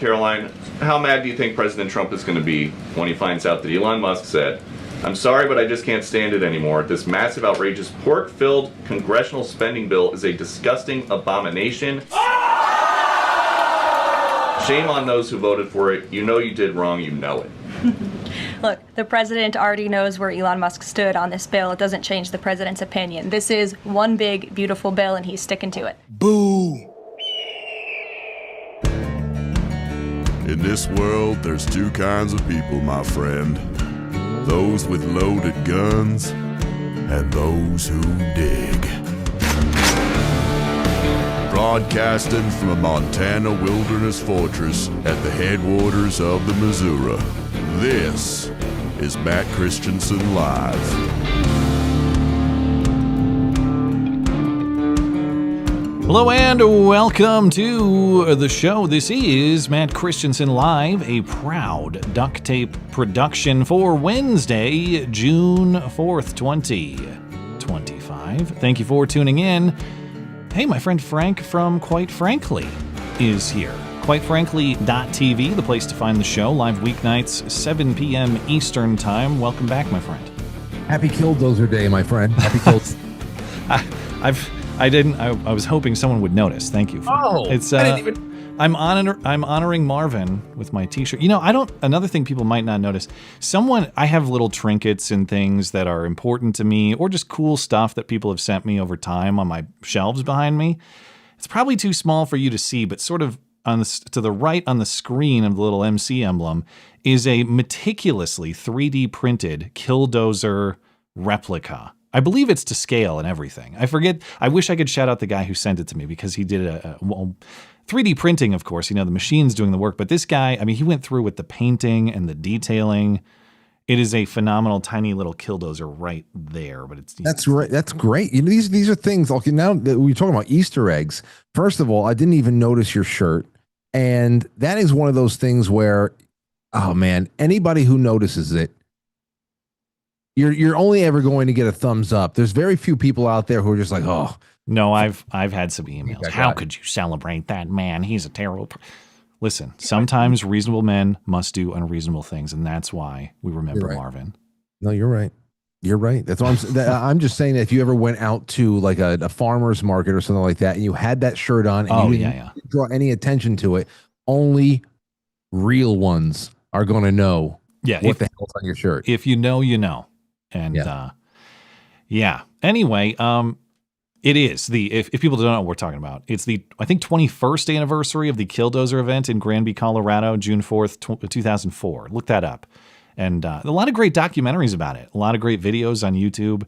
Caroline, how mad do you think President Trump is going to be when he finds out that Elon Musk said, "I'm sorry, but I just can't stand it anymore. This massive, outrageous, pork-filled congressional spending bill is a disgusting abomination. Shame on those who voted for it. You know you did wrong. You know it." Look, the president already knows where Elon Musk stood on this bill. It doesn't change the president's opinion. This is one big, beautiful bill, and he's sticking to it. Boo! In this world, there's two kinds of people, my friend. Those with loaded guns and those who dig. Broadcasting from a Montana wilderness fortress at the headwaters of the Missouri, this is Matt Christiansen Live. Hello and welcome to the show. This is Matt Christiansen Live, a proud duct tape production for Wednesday, June 4th, 2025. Thank you for tuning in. Hey, my friend Frank from Quite Frankly is here. QuiteFrankly.tv, the place to find the show, live weeknights, 7 p.m. Eastern Time. Welcome back, my friend. Happy Killdozer Day, my friend. Happy Killdozer. I was hoping someone would notice. Thank you. Oh, it's I didn't even. I'm honoring Marvin with my T-shirt. You know, another thing people might not notice. I have little trinkets and things that are important to me, or just cool stuff that people have sent me over time on my shelves behind me. It's probably too small for you to see, but sort of to the right on the screen of the little MC emblem is a meticulously 3D printed Killdozer replica. I believe it's to scale and everything. I forget. I wish I could shout out the guy who sent it to me, because he did a 3D printing, of course. You know, the machine's doing the work. But this guy, I mean, he went through with the painting and the detailing. It is a phenomenal, tiny little Killdozer right there. But That's right. That's great. You know, these are things. Okay, now that we're talking about Easter eggs. First of all, I didn't even notice your shirt, and that is one of those things where, oh man, anybody who notices it, you're only ever going to get a thumbs up. There's very few people out there who are just like, oh. No, I've had some emails. How could you celebrate that man? He's a terrible. Listen, sometimes reasonable men must do unreasonable things, and that's why we remember Marvin. No, you're right. You're right. That's what I'm just saying that if you ever went out to like a farmer's market or something like that, and you had that shirt on, and you didn't draw any attention to it, only real ones are going to know what the hell's on your shirt. If you know, you know. And anyway, it is if people don't know what we're talking about, it's the, I think, 21st anniversary of the Killdozer event in Granby, Colorado, June 4th, 2004. Look that up. And a lot of great documentaries about it, a lot of great videos on YouTube.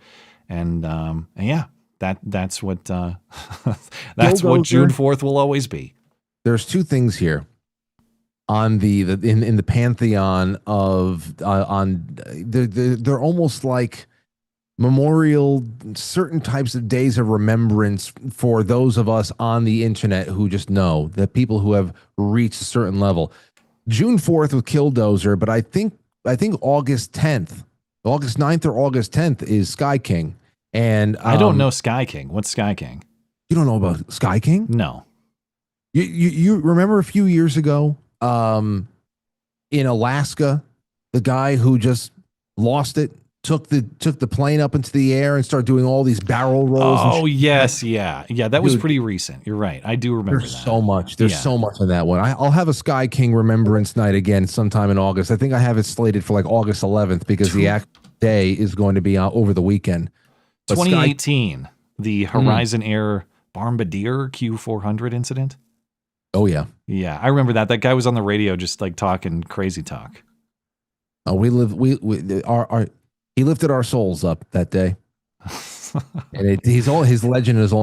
And that's what that's what June 4th will always be. There's two things here on in the pantheon of they're almost like memorial, certain types of days of remembrance for those of us on the internet who just know that people who have reached a certain level. June 4th with Killdozer, but I think August 9th or August 10th is Sky King. And I don't know Sky King. What's Sky King? You don't know about Sky King? No. You remember a few years ago, in Alaska, the guy who just lost it, took the plane up into the air and started doing all these barrel rolls. Oh, yes. Yeah. That was pretty recent. You're right. I do remember there's so much. There's so much in that one. I'll have a Sky King Remembrance Night again sometime in August. I think I have it slated for like August 11th because the actual day is going to be over the weekend. But 2018, the Horizon Air Bombardier Q400 incident. Oh, yeah. Yeah, I remember that. That guy was on the radio just like talking crazy talk. Oh, he lifted our souls up that day. And his legend has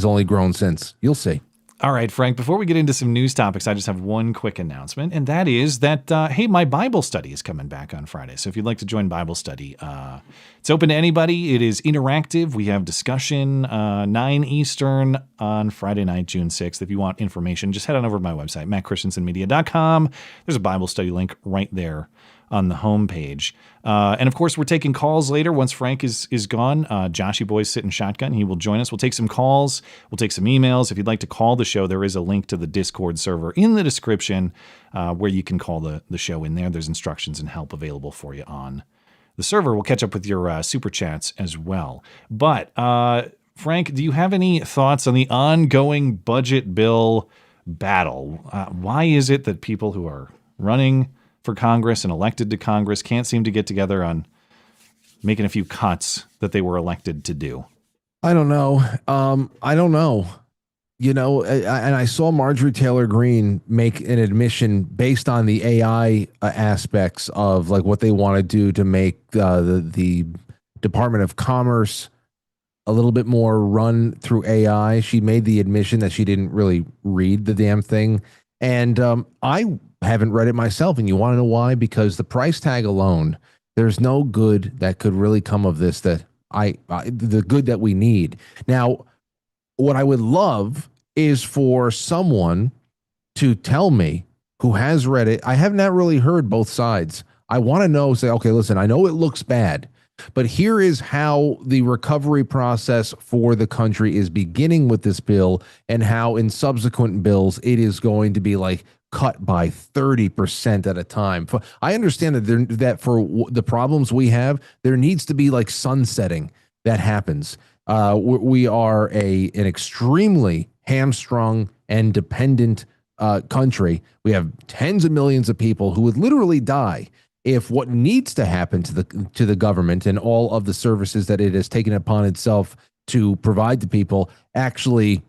only grown since. You'll see. All right, Frank, before we get into some news topics, I just have one quick announcement, and that is that, hey, my Bible study is coming back on Friday. So if you'd like to join Bible study, it's open to anybody. It is interactive. We have discussion, 9 Eastern on Friday night, June 6th. If you want information, just head on over to my website, mattchristiansenmedia.com. There's a Bible study link right there on the homepage. And of course, we're taking calls later once Frank is gone. Joshy Boy's sitting shotgun. He will join us. We'll take some calls. We'll take some emails. If you'd like to call the show, there is a link to the Discord server in the description where you can call the show in there. There's instructions and help available for you on the server. We'll catch up with your super chats as well. But Frank, do you have any thoughts on the ongoing budget bill battle? Why is it that people who are running for Congress and elected to Congress can't seem to get together on making a few cuts that they were elected to do? I don't know. I don't know. And I saw Marjorie Taylor Greene make an admission based on the AI aspects of like what they want to do to make the Department of Commerce a little bit more run through AI. She made the admission that she didn't really read the damn thing. And I haven't read it myself. And you want to know why? Because the price tag alone, there's no good that could really come of this that the good that we need. Now, what I would love is for someone to tell me who has read it. I have not really heard both sides. I want to know, say, okay, listen, I know it looks bad, but here is how the recovery process for the country is beginning with this bill and how in subsequent bills it is going to be like cut by 30% at a time. I understand that for the problems we have, there needs to be like sunsetting that happens. We are an extremely hamstrung and dependent country. We have tens of millions of people who would literally die if what needs to happen to the government and all of the services that it has taken upon itself to provide to people actually.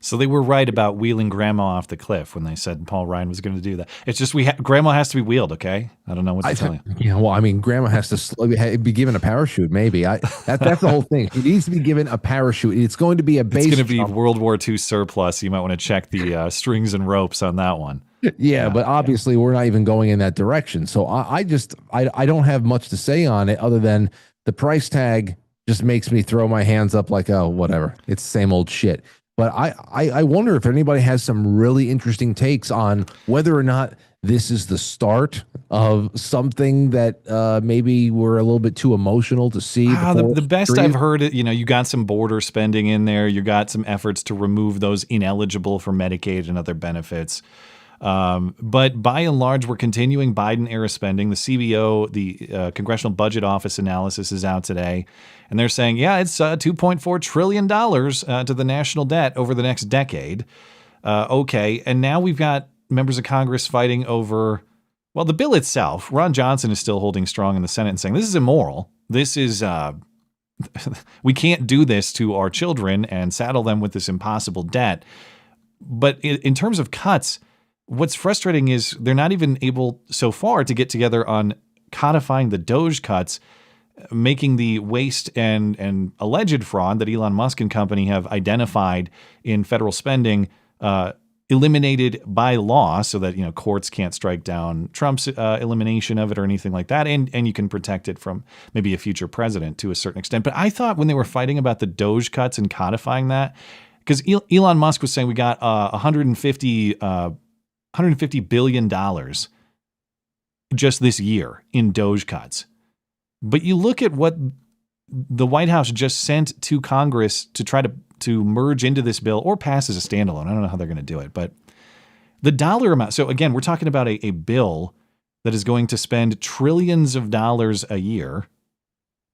So they were right about wheeling Grandma off the cliff when they said Paul Ryan was going to do that. It's just Grandma has to be wheeled, okay? I don't know what to tell you. Yeah, well, I mean, Grandma has to be given a parachute, maybe. That's the whole thing. She needs to be given a parachute. It's going to be a base. It's going to be World War II surplus. You might want to check the strings and ropes on that one. Yeah, but obviously we're not even going in that direction. So I don't have much to say on it other than the price tag just makes me throw my hands up like, oh, whatever. It's the same old shit. But I wonder if anybody has some really interesting takes on whether or not this is the start of something that maybe we're a little bit too emotional to see. The best I've heard, you got some border spending in there. You got some efforts to remove those ineligible for Medicaid and other benefits. But by and large, we're continuing Biden-era spending. The CBO, the Congressional Budget Office analysis is out today, and they're saying, yeah, it's $2.4 trillion to the national debt over the next decade. Okay, and now we've got members of Congress fighting over, well, the bill itself. Ron Johnson is still holding strong in the Senate and saying, this is immoral. This is, we can't do this to our children and saddle them with this impossible debt. But in terms of cuts, what's frustrating is they're not even able so far to get together on codifying the DOGE cuts, making the waste and alleged fraud that Elon Musk and company have identified in federal spending eliminated by law so that, courts can't strike down Trump's elimination of it or anything like that. And you can protect it from maybe a future president to a certain extent. But I thought when they were fighting about the DOGE cuts and codifying that, because Elon Musk was saying we got $150 billion just this year in DOGE cuts. But you look at what the White House just sent to Congress to try to merge into this bill or pass as a standalone. I don't know how they're going to do it, but the dollar amount. So again, we're talking about a bill that is going to spend trillions of dollars a year,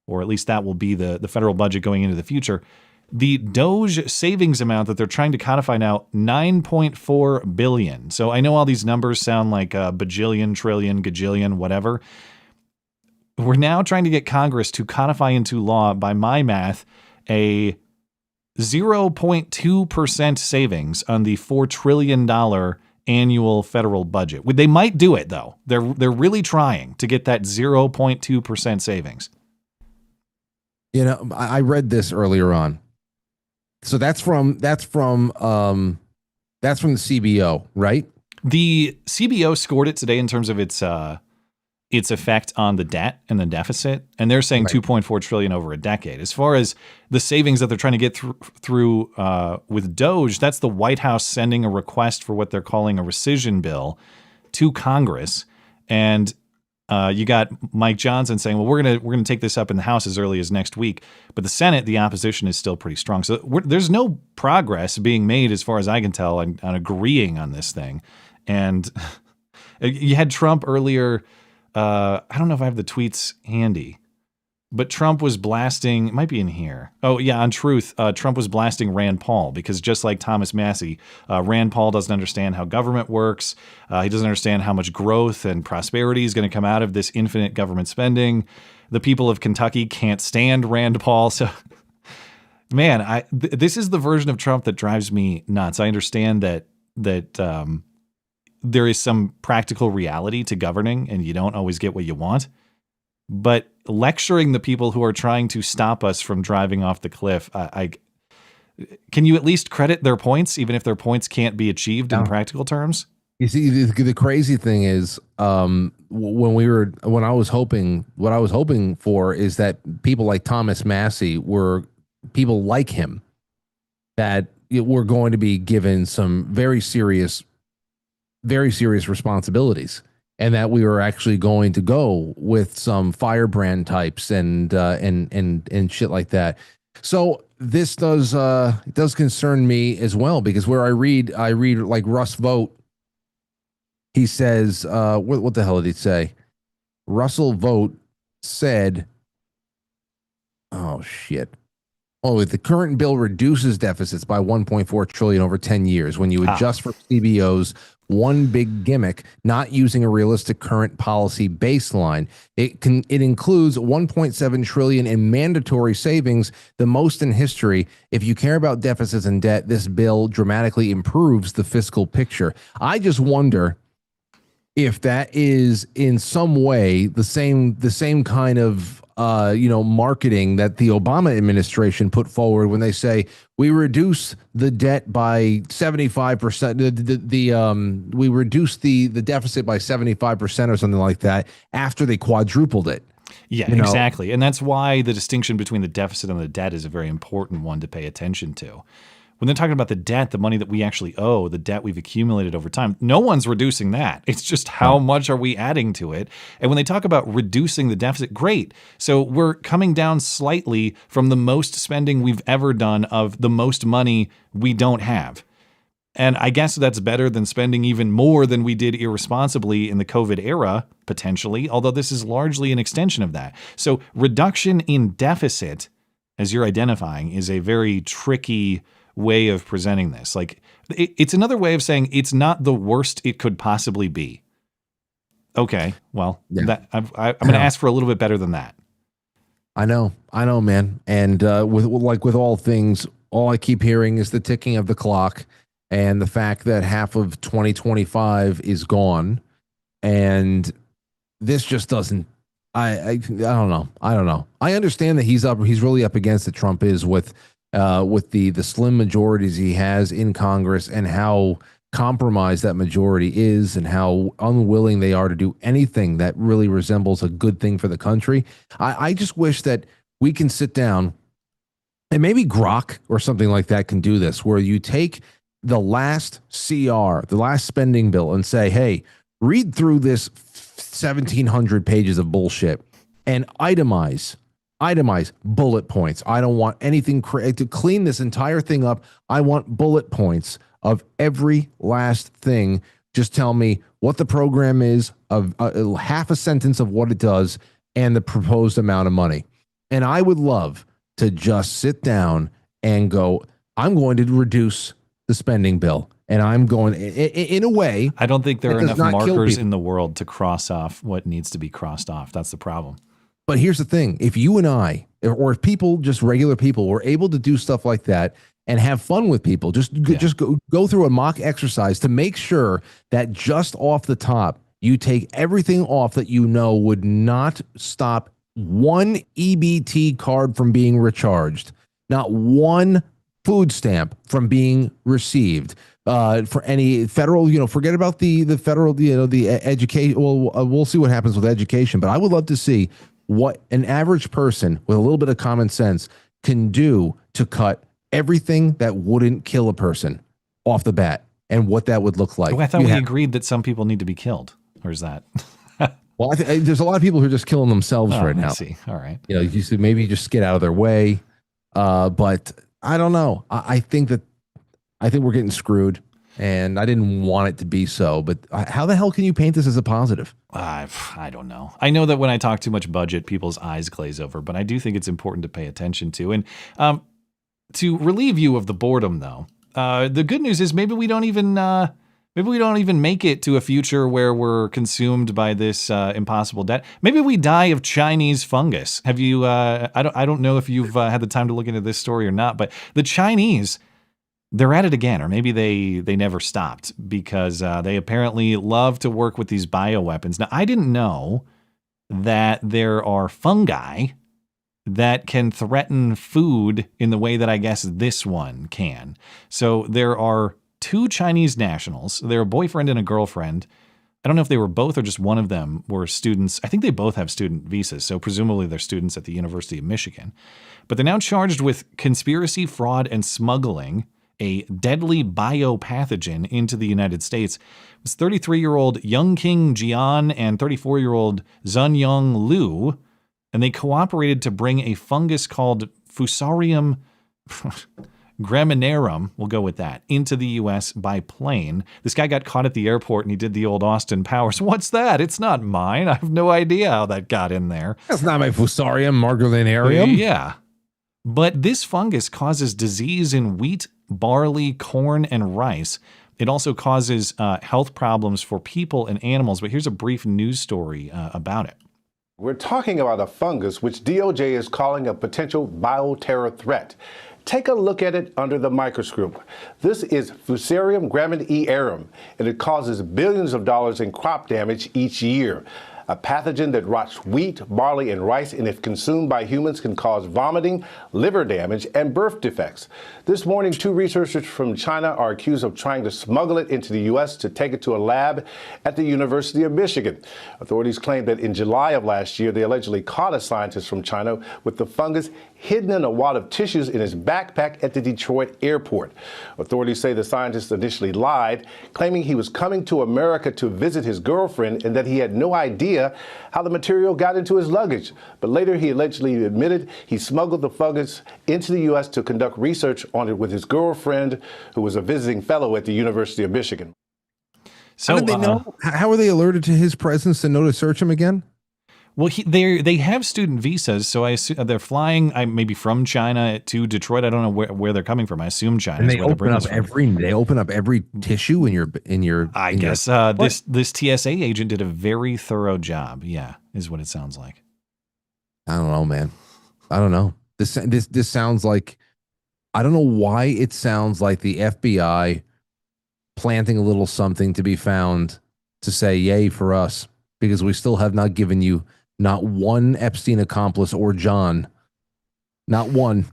or at least that will be the federal budget going into the future. The DOGE savings amount that they're trying to codify now, $9.4 billion. So I know all these numbers sound like a bajillion, trillion, gajillion, whatever. We're now trying to get Congress to codify into law, by my math, a 0.2% savings on the $4 trillion annual federal budget. They might do it, though. They're really trying to get that 0.2% savings. I read this earlier on. So that's from the CBO, right? The CBO scored it today in terms of its effect on the debt and the deficit, and they're saying right. $2.4 trillion over a decade. As far as the savings that they're trying to get through with DOGE, that's the White House sending a request for what they're calling a rescission bill to Congress, and You got Mike Johnson saying, well, we're gonna take this up in the House as early as next week, but the Senate, the opposition is still pretty strong. So there's no progress being made, as far as I can tell, on agreeing on this thing. And you had Trump earlier. I don't know if I have the tweets handy, but Trump was blasting. It might be in here. Oh yeah, on Truth, Trump was blasting Rand Paul because just like Thomas Massey, Rand Paul doesn't understand how government works. He doesn't understand how much growth and prosperity is going to come out of this infinite government spending. The people of Kentucky can't stand Rand Paul. So, man, this is the version of Trump that drives me nuts. I understand that there is some practical reality to governing, and you don't always get what you want. But lecturing the people who are trying to stop us from driving off the cliff, can you at least credit their points, even if their points can't be achieved in practical terms? You see, the crazy thing is, what I was hoping for is that people like Thomas Massey were people like him that were going to be given some very serious responsibilities, and that we were actually going to go with some firebrand types and shit like that. So this does concern me as well, because where I read like Russ Vogt. He says, what the hell did he say? Russell Vogt said, oh shit. Oh, the current bill reduces deficits by 1.4 trillion over 10 years when you adjust for CBO's one big gimmick, not using a realistic current policy baseline. It includes 1.7 trillion in mandatory savings, the most in history. If you care about deficits and debt, this bill dramatically improves the fiscal picture. I just wonder if that is in some way the same kind of marketing that the Obama administration put forward when they say we reduce the debt by 75%. We reduce the deficit by 75% or something like that after they quadrupled it. Yeah, exactly. And that's why the distinction between the deficit and the debt is a very important one to pay attention to. When they're talking about the debt, the money that we actually owe, the debt we've accumulated over time, no one's reducing that. It's just how much are we adding to it? And when they talk about reducing the deficit, great. So we're coming down slightly from the most spending we've ever done of the most money we don't have. And I guess that's better than spending even more than we did irresponsibly in the COVID era, potentially, although this is largely an extension of that. So reduction in deficit, as you're identifying, is a very tricky way of presenting this. Like, it's another way of saying it's not the worst it could possibly be. Okay, well, yeah. I'm going to ask for a little bit better than that. I know, man. And with all things, all I keep hearing is the ticking of the clock and the fact that half of 2025 is gone. And this just doesn't. I don't know. I understand that he's really up against it. Trump is with the slim majorities he has in Congress, and how compromised that majority is, and how unwilling they are to do anything that really resembles a good thing for the country. I just wish that we can sit down, and maybe Grok or something like that can do this, where you take the last CR, the last spending bill, and say, hey, read through this 1,700 pages of bullshit and itemize bullet points. I don't want anything to clean this entire thing up. I want bullet points of every last thing. Just tell me what the program is, of half a sentence of what it does, and the proposed amount of money. And I would love to just sit down and go, I'm going to reduce the spending bill. And I'm going in a way. I don't think there are enough markers in the world to cross off what needs to be crossed off. That's the problem. But here's the thing. If you and I, or if people, just regular people, were able to do stuff like that and have fun with people, just go through a mock exercise to make sure that just off the top, you take everything off that you know would not stop one EBT card from being recharged, not one food stamp from being received, for any federal, forget about the federal, the education. Well, we'll see what happens with education, but I would love to see what an average person with a little bit of common sense can do to cut everything that wouldn't kill a person off the bat, and what that would look like. Oh, I thought we agreed that some people need to be killed. Or is that? Well, there's a lot of people who are just killing themselves right I now. see. All right. You know, you should maybe just get out of their way. But I don't know. I think we're getting screwed, and I didn't want it to be so. But how the hell can you paint this as a positive? I don't know. I know that when I talk too much budget, people's eyes glaze over, but I do think it's important to pay attention to. And to relieve you of the boredom, though, the good news is maybe we don't even make it to a future where we're consumed by this impossible debt. Maybe we die of Chinese fungus. Have you? I don't know if you've had the time to look into this story or not, but the Chinese, they're at it again, or maybe they never stopped because they apparently love to work with these bioweapons. Now, I didn't know that there are fungi that can threaten food in the way that I guess this one can. So there are 2 Chinese nationals. They're a boyfriend and a girlfriend. I don't know if they were both or just one of them were students. I think they both have student visas, so presumably they're students at the University of Michigan. But they're now charged with conspiracy, fraud, and smuggling a deadly biopathogen into the United States. It was 33-year-old Youngking Jian and 34-year-old Zunyong Liu, and they cooperated to bring a fungus called Fusarium graminearum, we'll go with that, into the U.S. by plane. This guy got caught at the airport and he did the old Austin Powers. What's that? It's not mine. I have no idea how that got in there. That's not my Fusarium margarinearum. Yeah. But this fungus causes disease in wheat, barley, corn, and rice. It also causes health problems for people and animals. But here's a brief news story about it. We're talking about a fungus which DOJ is calling a potential bioterror threat. Take a look at it under the microscope. This is Fusarium graminearum, and it causes billions of dollars in crop damage each year. A pathogen that rots wheat, barley, and rice, and if consumed by humans can cause vomiting, liver damage, and birth defects. This morning, 2 researchers from China are accused of trying to smuggle it into the U.S. to take it to a lab at the University of Michigan. Authorities claim that in July of last year, they allegedly caught a scientist from China with the fungus hidden in a wad of tissues in his backpack at the Detroit airport. Authorities say the scientist initially lied, claiming he was coming to America to visit his girlfriend and that he had no idea how the material got into his luggage. But later he allegedly admitted he smuggled the fungus into the U.S. to conduct research on it with his girlfriend, who was a visiting fellow at the University of Michigan. So how did they know? How are they alerted to his presence to know to search him again? Well, they have student visas, so I assume they're flying maybe from China to Detroit. I don't know where they're coming from. I assume China. And they open up every tissue in your. I guess this TSA agent did a very thorough job. Yeah, is what it sounds like. I don't know, man. I don't know. This sounds like, I don't know why it sounds like the FBI planting a little something to be found to say yay for us, because we still have not given you not one Epstein accomplice or John, not one.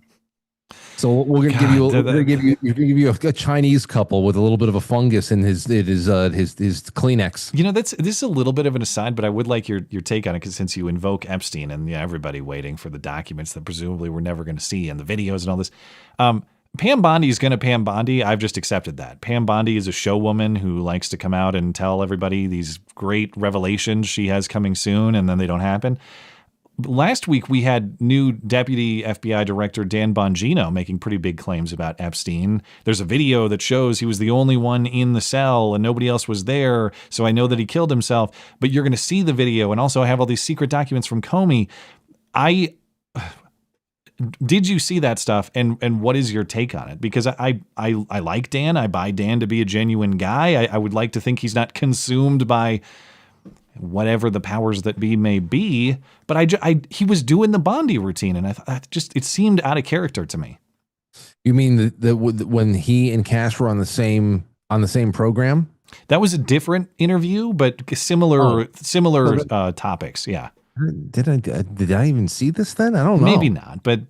So we're gonna give you a Chinese couple with a little bit of a fungus in his Kleenex. You know, this is a little bit of an aside, but I would like your take on it, because since you invoke Epstein and everybody waiting for the documents that presumably we're never going to see and the videos and all this. Pam Bondi is going to Pam Bondi. I've just accepted that. Pam Bondi is a showwoman who likes to come out and tell everybody these great revelations she has coming soon, and then they don't happen. Last week, we had new Deputy FBI Director Dan Bongino making pretty big claims about Epstein. There's a video that shows he was the only one in the cell and nobody else was there, so I know that he killed himself. But you're going to see the video, and also I have all these secret documents from Comey. Did you see that stuff, and what is your take on it? Because I like Dan. I buy Dan to be a genuine guy. I would like to think he's not consumed by whatever the powers that be may be. But he was doing the Bondi routine, and I thought it seemed out of character to me. You mean when he and Cash were on the same program? That was a different interview, but similar topics. Yeah. Did I even see this then? I don't know. Maybe not. But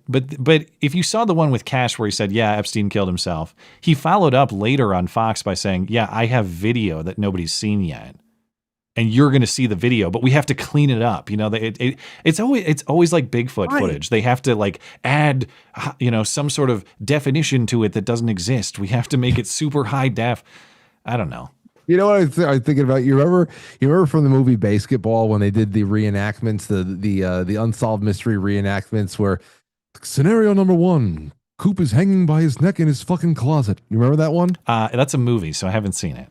if you saw the one with Cash where he said, yeah, Epstein killed himself, he followed up later on Fox by saying, yeah, I have video that nobody's seen yet. And you're going to see the video, but we have to clean it up. You know, it's always like Bigfoot footage. They have to like add, some sort of definition to it that doesn't exist. We have to make it super high def. I don't know. You know what I'm thinking about? You remember from the movie Basketball when they did the reenactments, the unsolved mystery reenactments, where scenario number 1, Coop is hanging by his neck in his fucking closet. You remember that one? That's a movie, so I haven't seen it.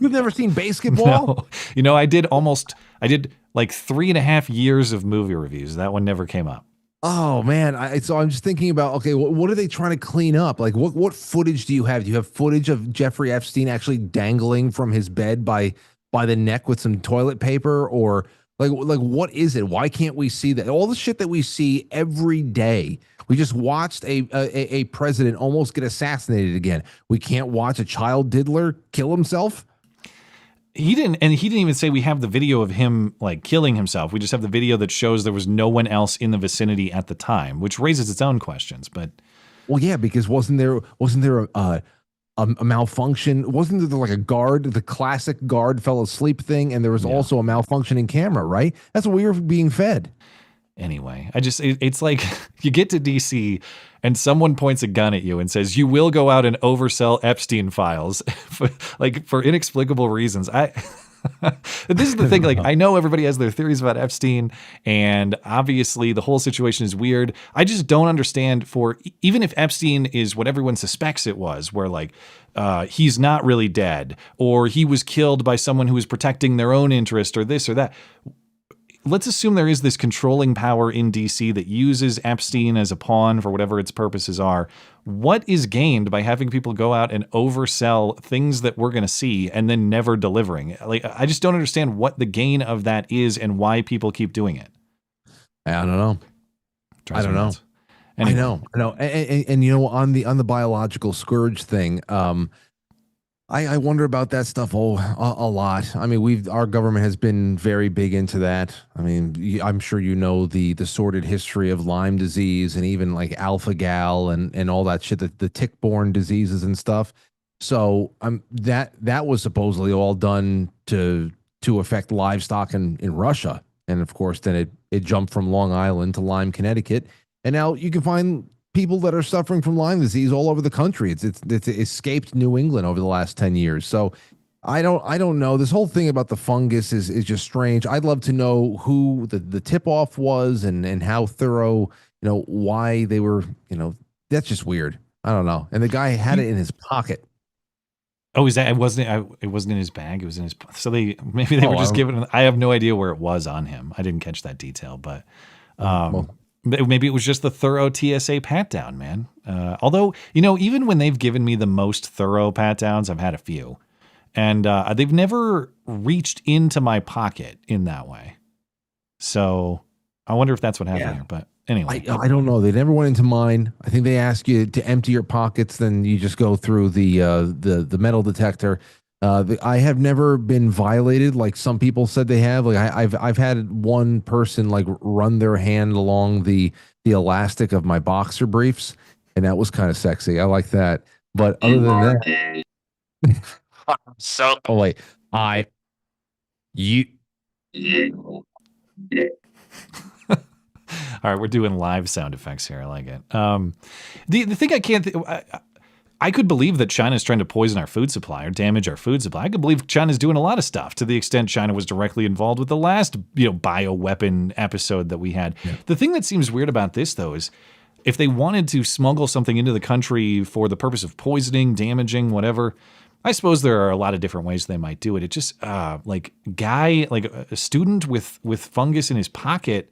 You've never seen Basketball? No. You know, I did like 3.5 years of movie reviews. That one never came up. Oh man, so I'm just thinking about, okay, what are they trying to clean up? Like, what footage do you have? Do you have footage of Jeffrey Epstein actually dangling from his bed by the neck with some toilet paper, or like what is it? Why can't we see that? All the shit that we see every day. We just watched a president almost get assassinated again. We can't watch a child diddler kill himself. He didn't even say we have the video of him like killing himself. We just have the video that shows there was no one else in the vicinity at the time, which raises its own questions. But well, yeah, because wasn't there a malfunction? Wasn't there like a guard, the classic guard fell asleep thing, and there was also a malfunctioning camera, right? That's what we were being fed. Anyway, it's like you get to DC and someone points a gun at you and says, you will go out and oversell Epstein files for inexplicable reasons. This is the thing. Like, I know everybody has their theories about Epstein, and obviously the whole situation is weird. I just don't understand, even if Epstein is what everyone suspects it was, where like, he's not really dead, or he was killed by someone who was protecting their own interest, or this or that. Let's assume there is this controlling power in DC that uses Epstein as a pawn for whatever its purposes are. What is gained by having people go out and oversell things that we're going to see and then never delivering? Like, I just don't understand what the gain of that is and why people keep doing it. I don't know. I don't know. Anyway. I know. And you know, on the biological scourge thing, I wonder about that stuff a lot. I mean, our government has been very big into that. I mean, I'm sure you know the sordid history of Lyme disease and even like alpha-gal and all that shit, the tick-borne diseases and stuff. So that was supposedly all done to affect livestock in Russia. And of course, then it jumped from Long Island to Lyme, Connecticut. And now you can find people that are suffering from Lyme disease all over the country. It's escaped New England over the last 10 years. So I don't know. This whole thing about the fungus is just strange. I'd love to know who the tip off was and how thorough, why they were, that's just weird. I don't know. And the guy had it in his pocket. Oh, is that it wasn't in his bag, it was in his, so maybe they were just giving, I have no idea where it was on him. I didn't catch that detail, but maybe it was just the thorough TSA pat down, man. Although, even when they've given me the most thorough pat downs, I've had a few, and they've never reached into my pocket in that way. So I wonder if that's what happened here. But anyway, I don't know. They never went into mine. I think they ask you to empty your pockets, then you just go through the metal detector. I have never been violated like some people said they have. Like I've had one person like run their hand along the elastic of my boxer briefs, and that was kind of sexy. I like that. But other than that, oh wait, all right, we're doing live sound effects here. I like it. The thing I can't. I could believe that China's trying to poison our food supply or damage our food supply. I could believe China's doing a lot of stuff to the extent China was directly involved with the last, bioweapon episode that we had. Yeah. The thing that seems weird about this, though, is if they wanted to smuggle something into the country for the purpose of poisoning, damaging, whatever, I suppose there are a lot of different ways they might do it. It just, like a student with fungus in his pocket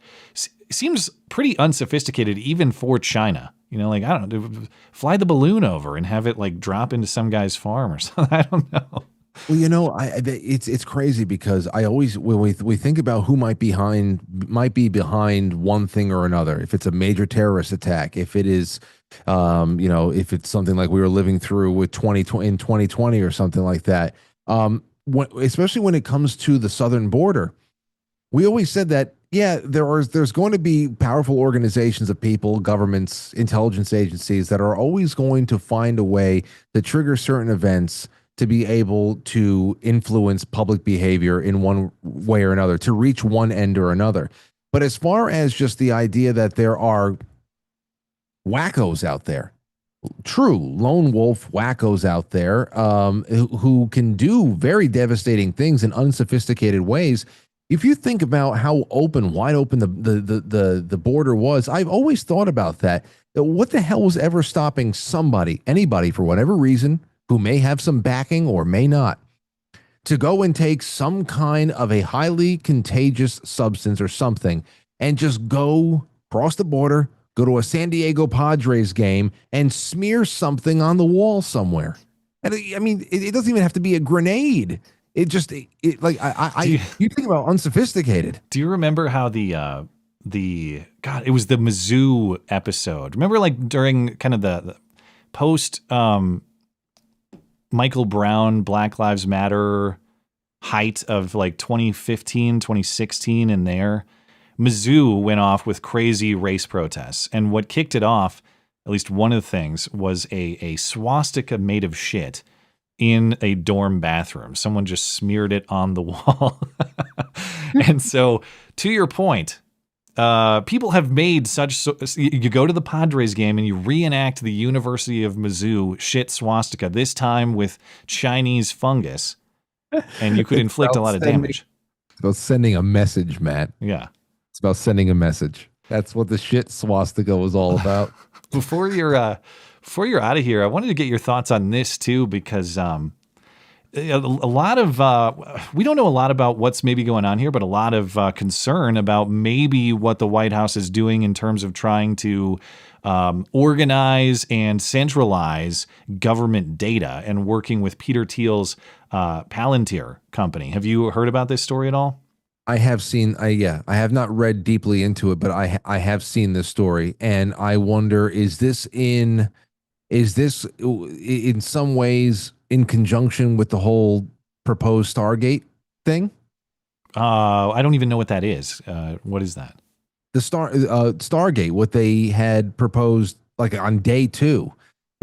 seems pretty unsophisticated even for China. I don't know, fly the balloon over and have it like drop into some guy's farm or something. I don't know. Well, it's crazy because I always, when we think about who might be behind one thing or another, if it's a major terrorist attack, if it is, if it's something like we were living through with 2020 or something like that, especially when it comes to the southern border, we always said that, yeah, there's going to be powerful organizations of people, governments, intelligence agencies that are always going to find a way to trigger certain events to be able to influence public behavior in one way or another, to reach one end or another. But as far as just the idea that there are wackos out there true lone wolf wackos out there who can do very devastating things in unsophisticated ways. If you think about how wide open the border was, I've always thought about that. What the hell was ever stopping anybody for whatever reason, who may have some backing or may not, to go and take some kind of a highly contagious substance or something and just go cross the border, go to a San Diego Padres game and smear something on the wall somewhere? And I mean, it doesn't even have to be a grenade. It just like you think about unsophisticated. Do you remember how it was the Mizzou episode? Remember, like, during kind of the post Michael Brown Black Lives Matter height of like 2015, 2016 in there, Mizzou went off with crazy race protests. And what kicked it off, at least one of the things, was a swastika made of shit in a dorm bathroom. Someone just smeared it on the wall. And so, to your point, people have made you go to the Padres game and you reenact the University of Mizzou shit swastika, this time with Chinese fungus, and you could inflict a lot of damage. It's about sending a message, Matt. Yeah. It's about sending a message. That's what the shit swastika was all about. Before you're out of here, I wanted to get your thoughts on this too, because a lot of we don't know a lot about what's maybe going on here, but a lot of concern about maybe what the White House is doing in terms of trying to organize and centralize government data and working with Peter Thiel's Palantir company. Have you heard about this story at all? I have seen, I have not read deeply into it, but I have seen this story, and I wonder, is this in some ways in conjunction with the whole proposed Stargate thing? I don't even know what that is. What is that? The Stargate, what they had proposed like on day 2,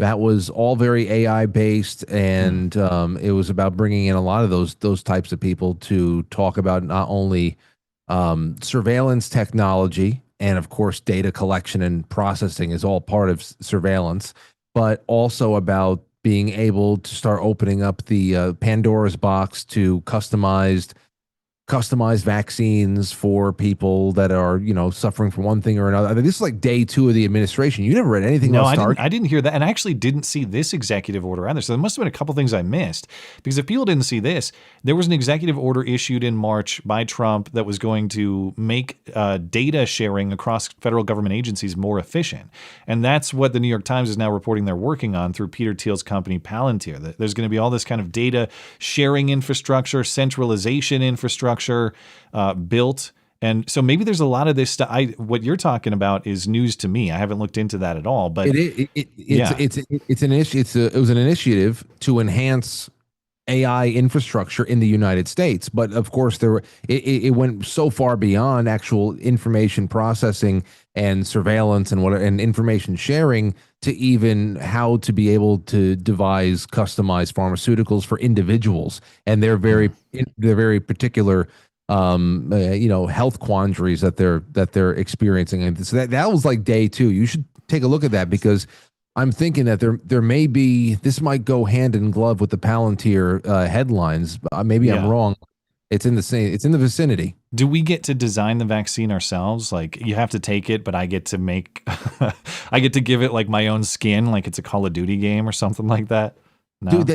that was all very AI based, and it was about bringing in a lot of those types of people to talk about not only surveillance technology, and of course data collection and processing is all part of surveillance, but also about being able to start opening up the Pandora's box to customized vaccines for people that are, suffering from one thing or another. I mean, this is like day 2 of the administration. You never read anything about Stargate? I didn't hear that, and I actually didn't see this executive order either. So there must have been a couple things I missed, because if people didn't see this, there was an executive order issued in March by Trump that was going to make data sharing across federal government agencies more efficient. And that's what the New York Times is now reporting they're working on through Peter Thiel's company Palantir. There's going to be all this kind of data sharing infrastructure, centralization infrastructure built. And so maybe there's a lot of this stuff. What you're talking about is news to me. I haven't looked into that at all, but it was an initiative to enhance AI infrastructure in the United States. But of course, it went so far beyond actual information processing and surveillance and information sharing to even how to be able to devise customized pharmaceuticals for individuals and their very particular health quandaries that they're experiencing. And so that was like day 2. You should take a look at that, because I'm thinking that there may be, this might go hand in glove with the Palantir headlines. Maybe I'm wrong. It's in the vicinity. Do we get to design the vaccine ourselves? Like, you have to take it, but I get to I get to give it like my own skin, like it's a Call of Duty game or something like that. No? Dude,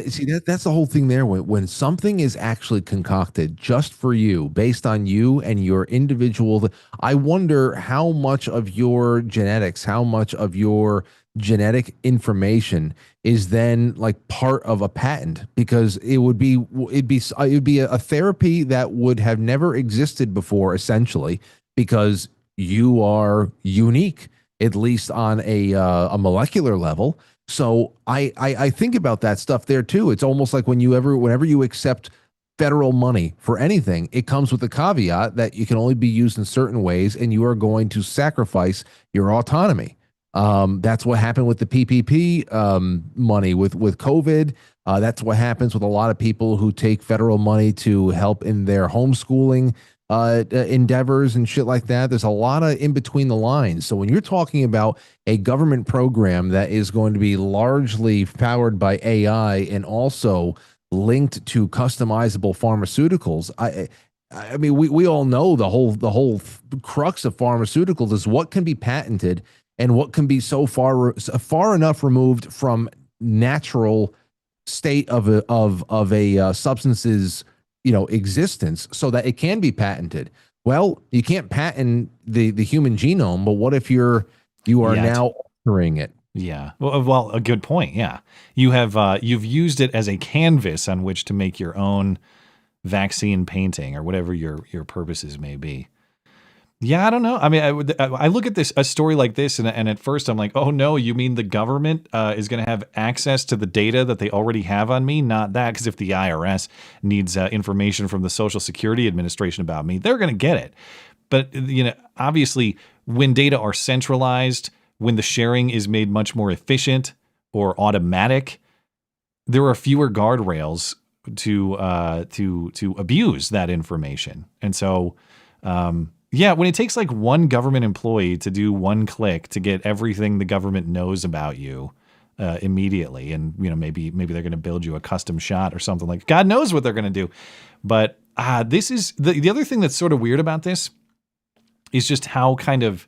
that's the whole thing there. When something is actually concocted just for you, based on you and your individual, I wonder how much of your genetics, how much of your genetic information is then like part of a patent, because it'd be a therapy that would have never existed before, essentially, because you are unique, at least on a molecular level. So I think about that stuff there too. It's almost like whenever you accept federal money for anything, it comes with the caveat that you can only be used in certain ways, and you are going to sacrifice your autonomy. That's what happened with the PPP money with COVID. That's what happens with a lot of people who take federal money to help in their homeschooling. endeavors and shit like that. There's a lot of in between the lines. So when you're talking about a government program that is going to be largely powered by AI and also linked to customizable pharmaceuticals, I mean, we all know the whole crux of pharmaceuticals is what can be patented and what can be so far enough removed from natural state of a substance's existence so that it can be patented. Well, you can't patent the human genome, but what if you are now altering it? Yeah. Well, a good point. Yeah. You've used it as a canvas on which to make your own vaccine painting or whatever your purposes may be. Yeah, I don't know. I mean, I look at a story like this, and at first I'm like, oh no, you mean the government is going to have access to the data that they already have on me? Not that, because if the IRS needs information from the Social Security Administration about me, they're going to get it. But obviously, when data are centralized, when the sharing is made much more efficient or automatic, there are fewer guardrails to abuse that information, and so. Yeah, when it takes like one government employee to do one click to get everything the government knows about you immediately, and maybe they're going to build you a custom shot or something, like God knows what they're going to do. But this is the other thing that's sort of weird about this is just how kind of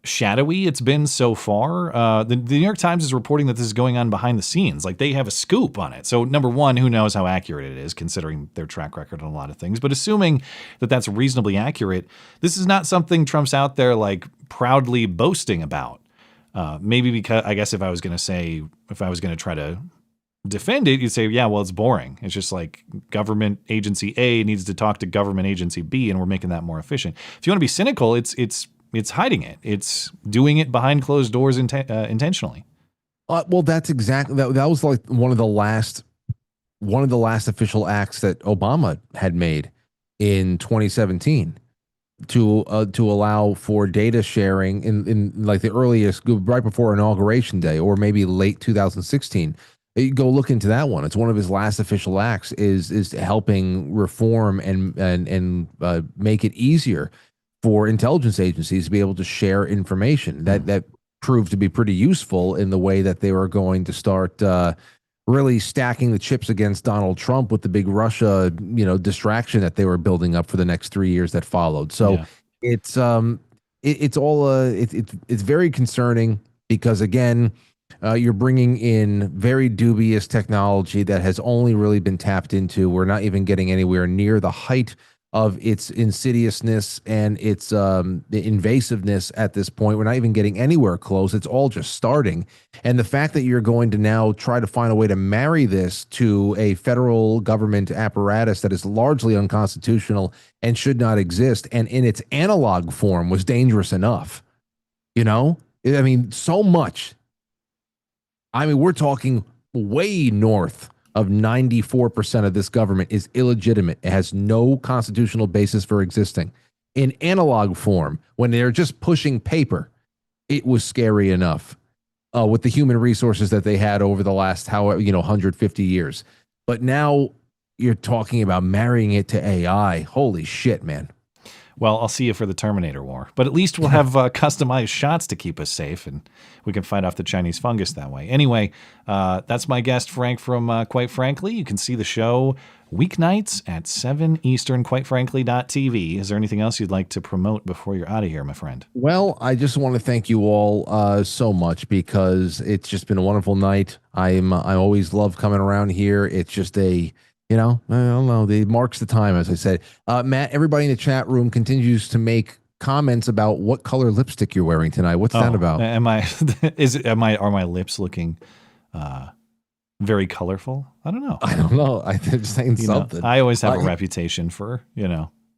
shadowy it's been so far. The New York Times is reporting that this is going on behind the scenes. Like they have a scoop on it. So number one, who knows how accurate it is considering their track record on a lot of things. But assuming that that's reasonably accurate, this is not something Trump's out there like proudly boasting about. Maybe because I guess if I was going to try to defend it, you'd say, yeah, well, it's boring. It's just like government agency A needs to talk to government agency B, and we're making that more efficient. If you want to be cynical, it's hiding it. It's doing it behind closed doors intentionally. Well, that's exactly that. That was like one of the last official acts that Obama had made in 2017 to allow for data sharing in like the earliest, right before Inauguration Day, or maybe late 2016. You go look into that one. It's one of his last official acts is helping reform and make it easier for intelligence agencies to be able to share information. That proved to be pretty useful in the way that they were going to start really stacking the chips against Donald Trump with the big Russia, distraction that they were building up for the next 3 years that followed. So it's very concerning because again, you're bringing in very dubious technology that has only really been tapped into. We're not even getting anywhere near the height of its insidiousness and its invasiveness at this point. We're not even getting anywhere close. It's all just starting. And the fact that you're going to now try to find a way to marry this to a federal government apparatus that is largely unconstitutional and should not exist, and in its analog form was dangerous enough. I mean, so much. I mean, we're talking way north of 94% of this government is illegitimate. It has no constitutional basis for existing. In analog form, when they're just pushing paper, it was scary enough with the human resources that they had over the last 150 years. But now you're talking about marrying it to AI. Holy shit, man. Well, I'll see you for the Terminator War. But at least we'll have customized shots to keep us safe, and we can fight off the Chinese fungus that way. Anyway, that's my guest, Frank, from Quite Frankly. You can see the show weeknights at 7 Eastern, quitefrankly.tv. Is there anything else you'd like to promote before you're out of here, my friend? Well, I just want to thank you all so much because it's just been a wonderful night. I always love coming around here. It's just I don't know. It marks the time, as I said. Matt, everybody in the chat room continues to make comments about what color lipstick you're wearing tonight. What's that about? Are my lips looking very colorful? I don't know. I'm just saying something. I always have a reputation for,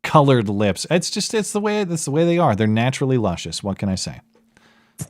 colored lips. It's the way they are. They're naturally luscious. What can I say?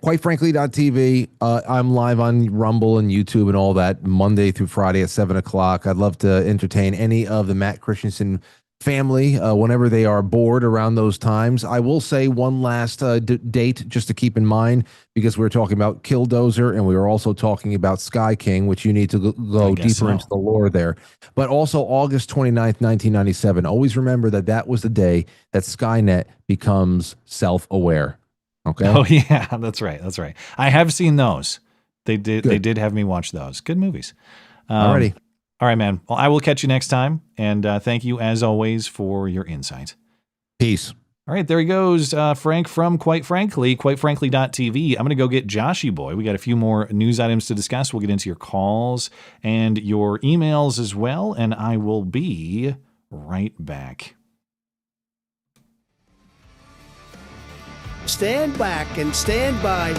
Quitefrankly.tv. I'm live on Rumble and YouTube and all that Monday through Friday at 7 o'clock. I'd love to entertain any of the Matt Christiansen family whenever they are bored around those times. I will say one last date just to keep in mind, because we're talking about Killdozer and we were also talking about Sky King, which you need to go deeper into the lore there. But also August 29th, 1997. Always remember that was the day that Skynet becomes self-aware. Okay. Oh yeah, that's right. That's right. I have seen those. They did. Good. They did have me watch those. Good movies. Alrighty. All right, man. Well, I will catch you next time, and thank you as always for your insight. Peace. All right, there he goes, Frank from Quite Frankly, quitefrankly.tv. I'm going to go get Joshy Boy. We got a few more news items to discuss. We'll get into your calls and your emails as well, and I will be right back. Stand back and stand by.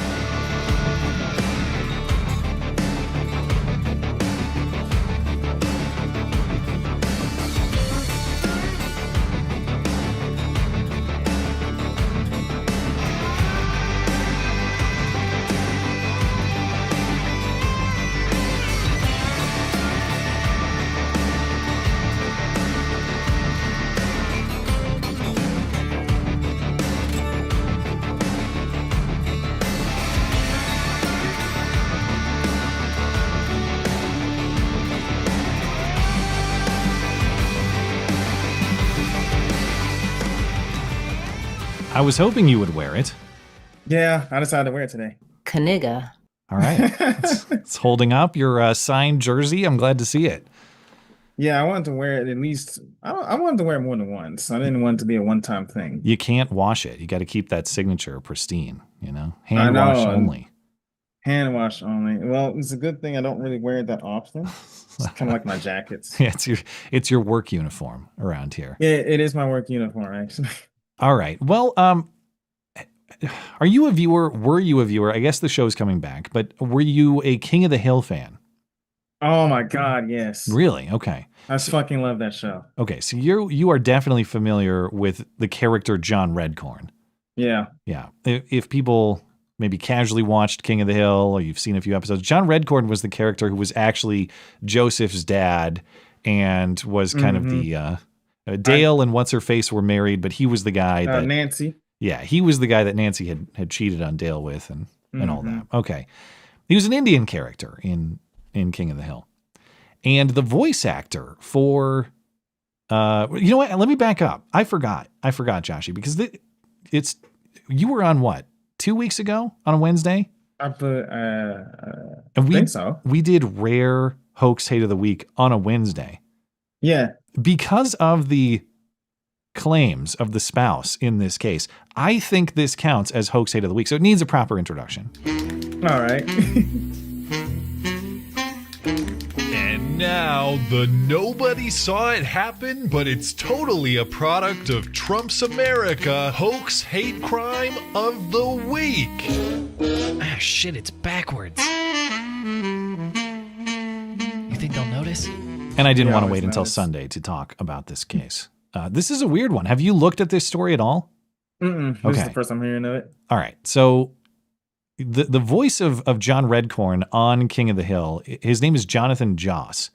I was hoping you would wear it. Yeah, I decided to wear it today. Kaniga. All right. It's holding up your signed jersey. I'm glad to see it. Yeah, I wanted to wear it at least. I wanted to wear it more than once. I didn't want it to be a one-time thing. You can't wash it. You got to keep that signature pristine, Hand wash only. Hand wash only. Well, it's a good thing I don't really wear it that often. It's kind of like my jackets. Yeah, it's your work uniform around here. Yeah, it is my work uniform, actually. All right. Well, are you a viewer? Were you a viewer? I guess the show's coming back, but were you a King of the Hill fan? Oh my God, yes. Really? Okay. I fucking love that show. Okay, so you are definitely familiar with the character John Redcorn. Yeah. Yeah. If people maybe casually watched King of the Hill, or you've seen a few episodes, John Redcorn was the character who was actually Joseph's dad and was kind of the Dale and what's her face were married, but he was the guy that Nancy. Yeah, he was the guy that Nancy had cheated on Dale with and all that. Okay. He was an Indian character in King of the Hill. And the voice actor for you know what? Let me back up. I forgot, Joshy, because you were on what? 2 weeks ago on a Wednesday? I think so. We did Rare Hoax Hate of the Week on a Wednesday. Yeah. Because of the claims of the spouse in this case, I think this counts as Hoax Hate of the Week. So it needs a proper introduction. All right. And now the nobody saw it happen, but it's totally a product of Trump's America hoax hate crime of the week. Ah, shit, it's backwards. You think they'll notice? And I didn't want to wait until Sunday to talk about this case. This is a weird one. Have you looked at this story at all? Mm-mm. This is the first I'm hearing of it. All right. So the voice of John Redcorn on King of the Hill, his name is Jonathan Joss.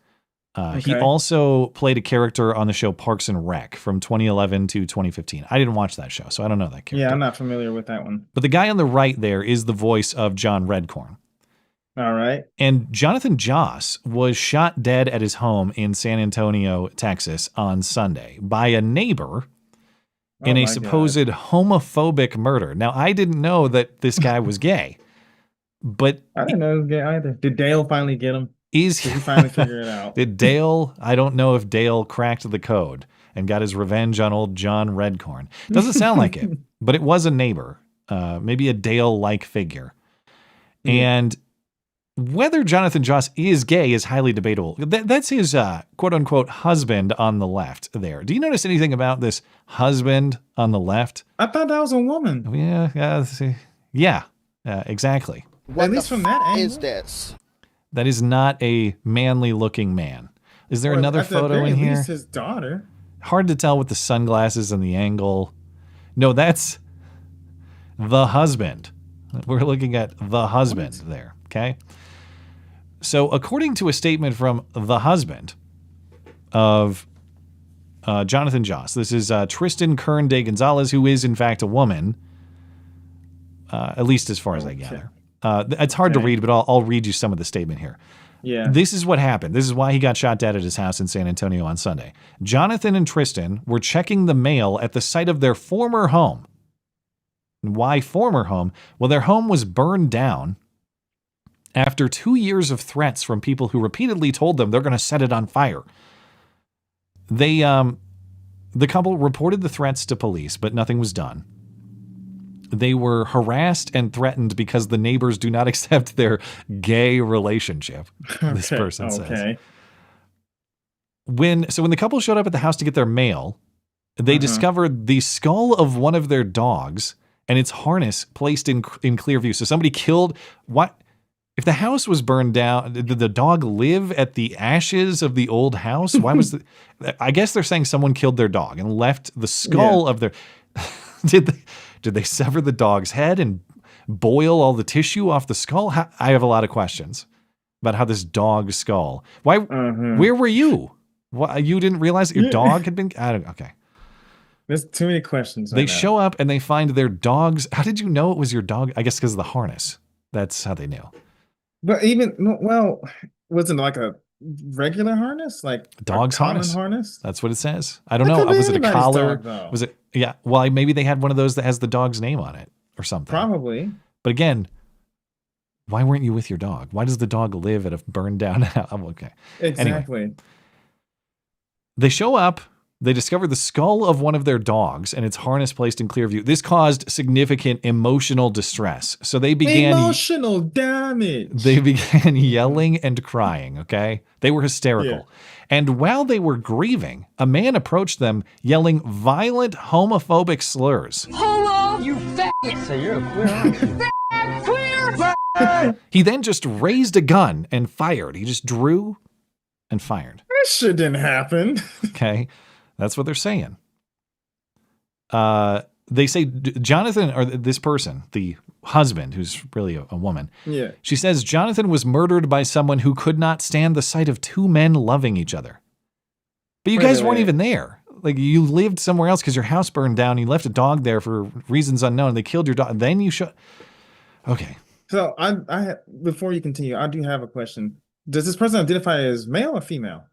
He also played a character on the show Parks and Rec from 2011 to 2015. I didn't watch that show, so I don't know that character. Yeah, I'm not familiar with that one. But the guy on the right there is the voice of John Redcorn. All right. And Jonathan Joss was shot dead at his home in San Antonio, Texas on Sunday by a neighbor in a supposed homophobic murder. Now, I didn't know that this guy was gay, but I didn't know he was gay either. Did Dale finally get him? Did he finally figure it out? Did Dale? I don't know if Dale cracked the code and got his revenge on old John Redcorn. Doesn't sound like it, but it was a neighbor, maybe a Dale-like figure. Yeah. And whether Jonathan Joss is gay is highly debatable. That's his quote-unquote husband on the left there. Do you notice anything about this husband on the left? I thought that was a woman. Yeah, exactly. What at least from that angle. Is this? That is not a manly-looking man. Is there another photo in here? At least his daughter. Hard to tell with the sunglasses and the angle. No, that's the husband. We're looking at the husband there, okay? So according to a statement from the husband of Jonathan Joss. This is Tristan Kern de Gonzalez, who is in fact a woman, at least as far as I gather. It's hard to read, but I'll read you some of the statement here. Yeah. This is what happened. This is why he got shot dead at his house in San Antonio on Sunday. Jonathan and Tristan were checking the mail at the site of their former home. And why former home? Well, their home was burned down after 2 years of threats from people who repeatedly told them they're going to set it on fire. The couple reported the threats to police, but nothing was done. They were harassed and threatened because the neighbors do not accept their gay relationship, this person says. When the couple showed up at the house to get their mail, they discovered the skull of one of their dogs and its harness placed in clear view. So somebody killed... What? If the house was burned down, did the dog live at the ashes of the old house? Why was the... I guess they're saying someone killed their dog and left the skull of their... Did they sever the dog's head and boil all the tissue off the skull? I have a lot of questions about how this dog skull... Why? Where were you? What, you didn't realize that your dog had been... Okay. There's too many questions. They show up and they find their dogs... How did you know it was your dog? I guess because of the harness. That's how they knew. But even, well, wasn't it like a regular harness? Like a dog's harness? harness? That's what it says. I don't know. Was it a collar? Was it... Yeah. Well, maybe they had one of those that has the dog's name on it or something. Probably. But again, why weren't you with your dog? Why does the dog live at a burned down house? Okay. Exactly. Anyway, they show up. They discover the skull of one of their dogs and its harness placed in clear view. This caused significant emotional distress. So they began... Emotional damage. They began yelling and crying, okay? They were hysterical. Yeah. And while they were grieving, a man approached them yelling violent homophobic slurs. Homo, you faggot! So you're a queer, aren't you? Queer! He then just raised a gun and fired. He just drew and fired. That shit didn't happen. Okay? That's what they're saying. They say Jonathan, or this person, the husband, who's really a woman. Yeah. She says Jonathan was murdered by someone who could not stand the sight of two men loving each other. But you guys weren't even there. Like, you lived somewhere else because your house burned down. You left a dog there for reasons unknown. They killed your dog. Then you should. Okay. So I before you continue, I do have a question. Does this person identify as male or female?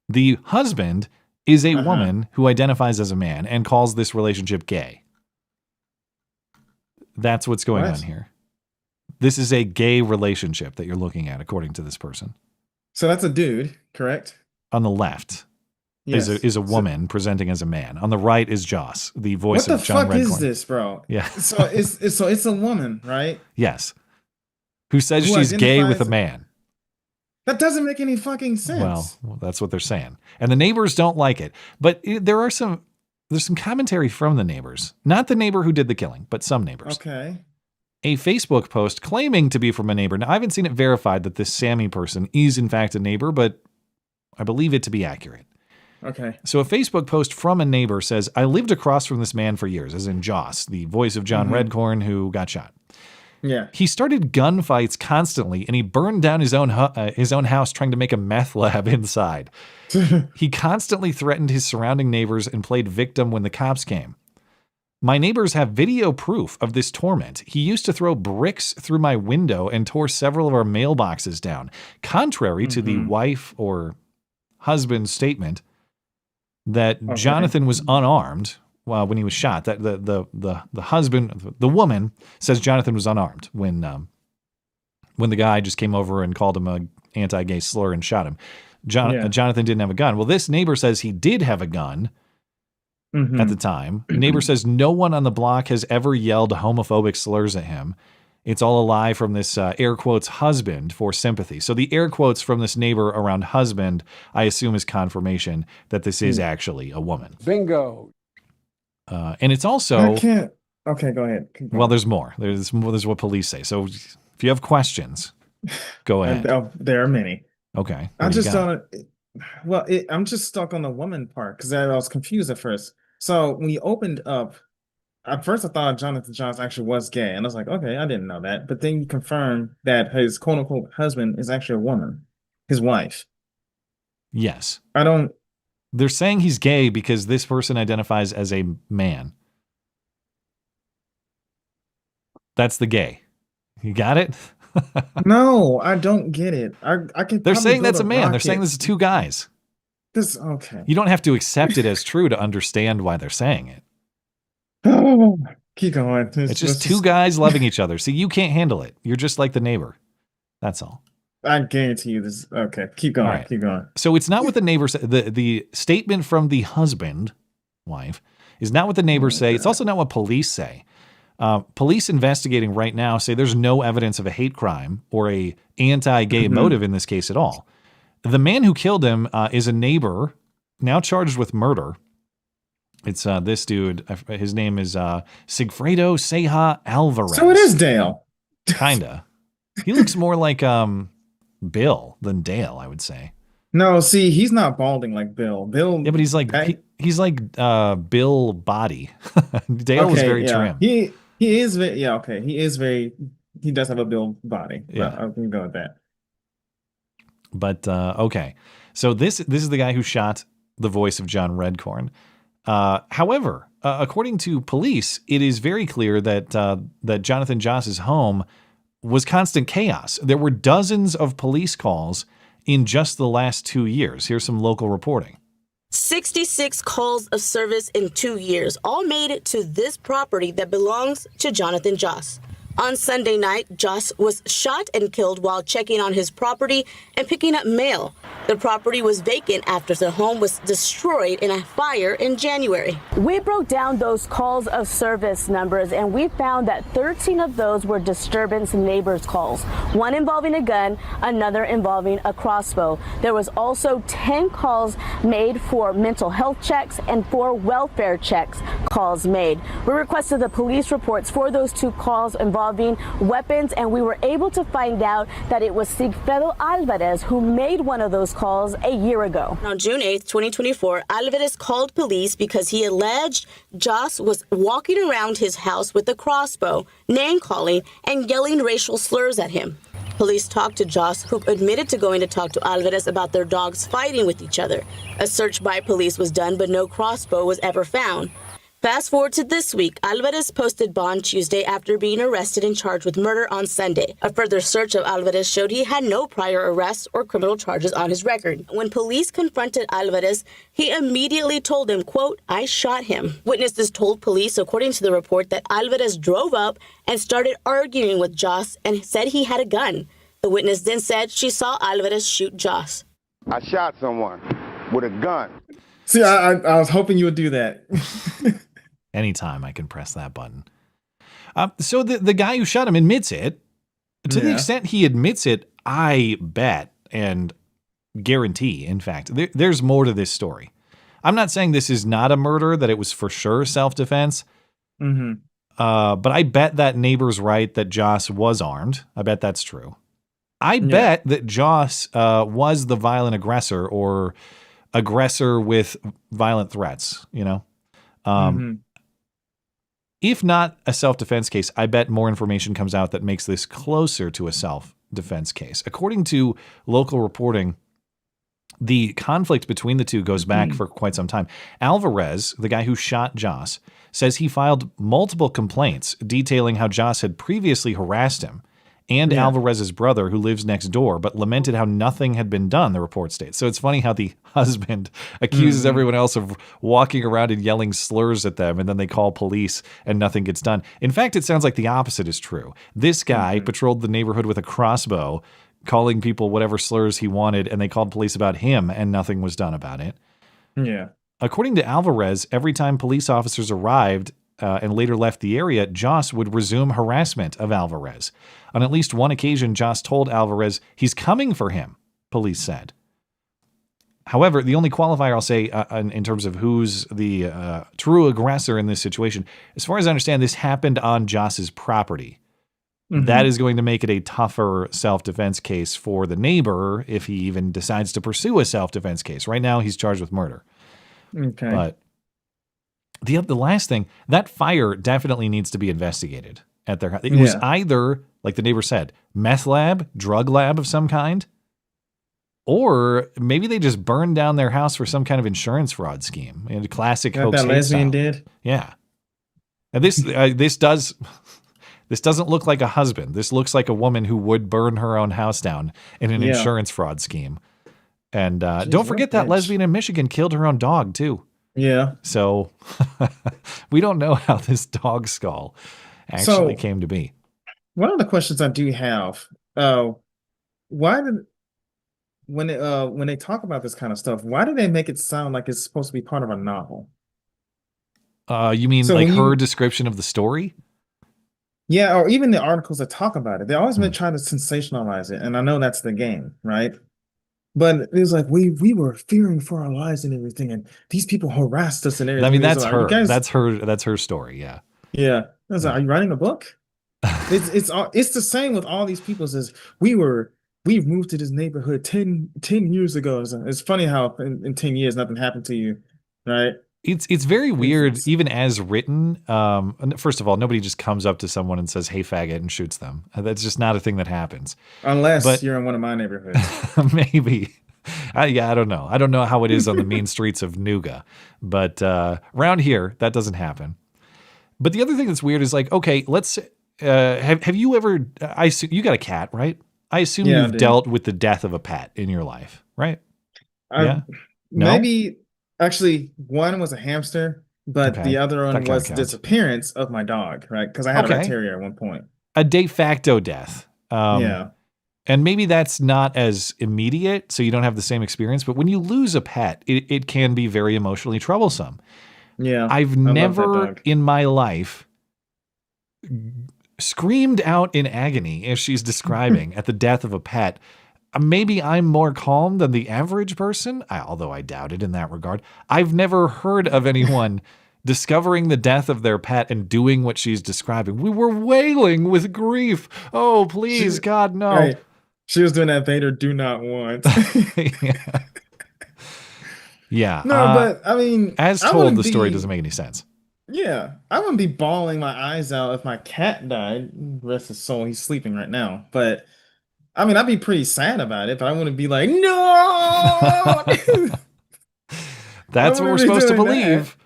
The husband is a woman who identifies as a man and calls this relationship gay. That's what's going on here. This is a gay relationship that you're looking at, according to this person. So that's a dude, correct? On the left is a woman presenting as a man. On the right is Joss, the voice of John Redcorn. What the fuck is this, bro? Yeah. So it's a woman, right? Yes. Who says she's gay with a man. That doesn't make any fucking sense. Well, that's what they're saying. And the neighbors don't like it. But there's some commentary from the neighbors. Not the neighbor who did the killing, but some neighbors. Okay. A Facebook post claiming to be from a neighbor. Now, I haven't seen it verified that this Sammy person is in fact a neighbor, but I believe it to be accurate. Okay. So a Facebook post from a neighbor says, I lived across from this man for years, as in Joss, the voice of John Redcorn who got shot. Yeah. He started gunfights constantly, and he burned down his own house trying to make a meth lab inside. He constantly threatened his surrounding neighbors and played victim when the cops came. My neighbors have video proof of this torment. He used to throw bricks through my window and tore several of our mailboxes down. Contrary to the wife or husband's statement that Jonathan was unarmed when he was shot. That the husband, the woman, says Jonathan was unarmed when the guy just came over and called him an anti-gay slur and shot him. Jonathan didn't have a gun. Well, this neighbor says he did have a gun at the time. Neighbor says no one on the block has ever yelled homophobic slurs at him. It's all a lie from this air quotes husband for sympathy. So the air quotes from this neighbor around husband, I assume, is confirmation that this is actually a woman. Bingo. And it's also... I can't... Okay, go ahead. Well, there's more. There's what police say. So if you have questions, go ahead. There are many. Okay. I just don't... Well, I'm just stuck on the woman part because I was confused at first. So when you opened up, at first I thought Jonathan Johnson actually was gay. And I was like, okay, I didn't know that. But then you confirmed that his quote-unquote husband is actually a woman, his wife. Yes. I don't. They're saying he's gay because this person identifies as a man. That's the gay. You got it? No, I don't get it. I can. They're probably saying build that's a man. They're rocket. saying this is two guys. This okay. You don't have to accept it as true to understand why they're saying it. Keep going. It's just two guys loving each other. See, you can't handle it. You're just like the neighbor. That's all. I guarantee you this. Okay, keep going. Right. Keep going. So it's not what the neighbor said. The statement from the husband, wife, is not what the neighbors say. It's also not what police say. Police investigating right now say there's no evidence of a hate crime or a anti-gay motive in this case at all. The man who killed him is a neighbor, now charged with murder. It's this dude. His name is Sigfredo Ceja Alvarez. So it is Dale. Kinda. He looks more like Bill than Dale, I would say. No, see, he's not balding like Bill. Bill. Yeah, but he's like he's like Bill body. Dale was very trim. He is very okay. He is very. He does have a Bill body. Yeah, I can go with that. But okay, so this is the guy who shot the voice of John Redcorn. However, according to police, it is very clear that that Jonathan Joss's home was constant chaos. There were dozens of police calls in just the last 2 years. Here's some local reporting. 66 calls of service in 2 years, all made it to this property that belongs to Jonathan Joss. On Sunday night, Joss was shot and killed while checking on his property and picking up mail. The property was vacant after the home was destroyed in a fire in January. We broke down those calls of service numbers, and we found that 13 of those were disturbance neighbors calls, one involving a gun, another involving a crossbow. There was also 10 calls made for mental health checks and 4 welfare checks calls made. We requested the police reports for those 2 calls involving weapons, and we were able to find out that it was Sigfredo Alvarez who made one of those calls a year ago. On June 8th, 2024, Alvarez called police because he alleged Joss was walking around his house with a crossbow, name-calling, and yelling racial slurs at him. Police talked to Joss, who admitted to going to talk to Alvarez about their dogs fighting with each other. A search by police was done, but no crossbow was ever found. Fast forward to this week, Alvarez posted bond Tuesday after being arrested and charged with murder on Sunday. A further search of Alvarez showed he had no prior arrests or criminal charges on his record. When police confronted Alvarez, he immediately told them, quote, "I shot him." Witnesses told police, according to the report, that Alvarez drove up and started arguing with Joss and said he had a gun. The witness then said she saw Alvarez shoot Joss. "I shot someone with a gun." See, I was hoping you would do that. Anytime I can press that button. So the guy who shot him admits it. To the extent he admits it, I bet and guarantee, in fact, there's more to this story. I'm not saying this is not a murder, that it was for sure self-defense. But I bet that neighbor's right that Joss was armed. I bet that's true. I bet that Joss was the violent aggressor or aggressor with violent threats, you know? If not a self-defense case, I bet more information comes out that makes this closer to a self-defense case. According to local reporting, the conflict between the two goes back for quite some time. Alvarez, the guy who shot Joss, says he filed multiple complaints detailing how Joss had previously harassed him and Alvarez's brother, who lives next door, but lamented how nothing had been done, the report states. So it's funny how the husband accuses everyone else of walking around and yelling slurs at them, and then they call police and nothing gets done. In fact, it sounds like the opposite is true. This guy patrolled the neighborhood with a crossbow, calling people whatever slurs he wanted, and they called police about him, and nothing was done about it. Yeah. According to Alvarez, every time police officers arrived and later left the area, Joss would resume harassment of Alvarez. On at least one occasion, Joss told Alvarez he's coming for him, police said. However, the only qualifier I'll say in terms of who's the true aggressor in this situation, as far as I understand, this happened on Joss's property. That is going to make it a tougher self-defense case for the neighbor if he even decides to pursue a self-defense case. Right now, he's charged with murder. Okay. But the last thing, that fire definitely needs to be investigated at their house. It was either, like the neighbor said, meth lab, drug lab of some kind. Or maybe they just burned down their house for some kind of insurance fraud scheme. A classic Like hoax that hate lesbian style. did. Yeah. And this doesn't look like a husband. This looks like a woman who would burn her own house down in an insurance fraud scheme. And don't forget that lesbian in Michigan killed her own dog too. Yeah. So we don't know how this dog skull actually came to be. One of the questions I do have, why did when they talk about this kind of stuff, why do they make it sound like it's supposed to be part of a novel? You mean like her description of the story? Yeah, or even the articles that talk about it. They always been trying to sensationalize it, and I know that's the game, right? But it was like we were fearing for our lives and everything, and these people harassed us and everything. I mean, that's like, her. guys... That's her story. Yeah. Yeah. I was like, are you writing a book? It's the same with all these people. Says we've moved to this neighborhood 10 years ago. It's funny how in 10 years nothing happened to you, right? It's very weird, even as written. First of all, nobody just comes up to someone and says, "Hey, faggot," and shoots them. That's just not a thing that happens. Unless you're in one of my neighborhoods. Maybe. I don't know. I don't know how it is on the mean streets of Nuga. But around here, that doesn't happen. But the other thing that's weird is like, okay, let's... have you ever... I assume, you got a cat, right? I assume you've dealt with the death of a pet in your life, right? Yeah? No? Maybe... Actually, one was a hamster, but the other one was disappearance of my dog, right? Because I had a rat terrier at one point. A de facto death. Yeah. And maybe that's not as immediate, so you don't have the same experience. But when you lose a pet, it can be very emotionally troublesome. Yeah. I've never in my life screamed out in agony as she's describing at the death of a pet. Maybe I'm more calm than the average person, although I doubt it in that regard. I've never heard of anyone discovering the death of their pet and doing what she's describing. We were wailing with grief. Oh, please, God, no. Right. She was doing that Vader do not want. Yeah. No, but I mean, as told, the story doesn't make any sense. Yeah. I wouldn't be bawling my eyes out if my cat died. Rest his soul. He's sleeping right now. But I mean, I'd be pretty sad about it, but I wouldn't be like, no. That's what we're supposed to believe.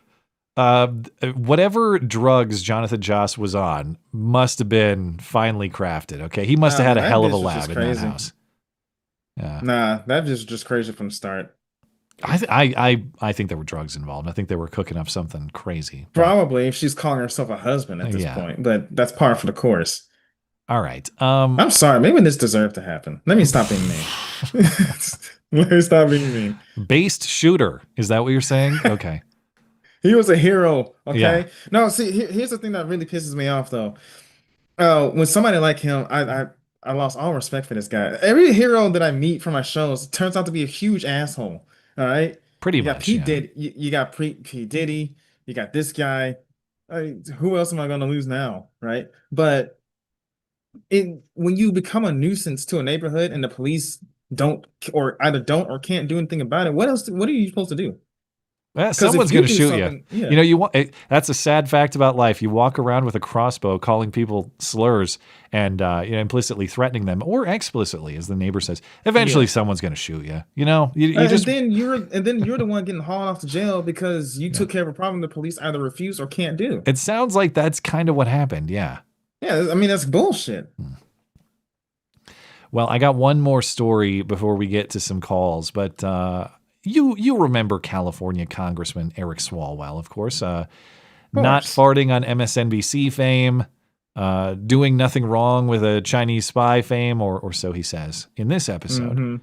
Whatever drugs Jonathan Joss was on must have been finely crafted. Okay, he must have had a hell of a lab in that house. Yeah. Nah, that was just crazy from the start. I think there were drugs involved. I think they were cooking up something crazy. Probably if she's calling herself a husband at this point, but that's par for the course. All right. I'm sorry. Maybe this deserved to happen. Let me stop being mean. Let me stop being mean. Based shooter. Is that what you're saying? Okay. He was a hero. Okay. Yeah. No, see, here's the thing that really pisses me off, though. When somebody like him, I lost all respect for this guy. Every hero that I meet for my shows turns out to be a huge asshole. All right. Pretty much. You got P. Diddy. You got this guy. Who else am I going to lose now? Right. But when you become a nuisance to a neighborhood and the police either don't or can't do anything about it, what are you supposed to do? Well, someone's going to shoot you. Yeah. You know, that's a sad fact about life. You walk around with a crossbow calling people slurs and implicitly threatening them, or explicitly, as the neighbor says. Eventually someone's going to shoot you. You know, then you're the one getting hauled off to jail because you took care of a problem the police either refuse or can't do. It sounds like that's kind of what happened. Yeah. Yeah, I mean, that's bullshit. Well, I got one more story before we get to some calls, but you remember California Congressman Eric Swalwell, of course. Not farting on MSNBC fame, doing nothing wrong with a Chinese spy fame, or so he says in this episode.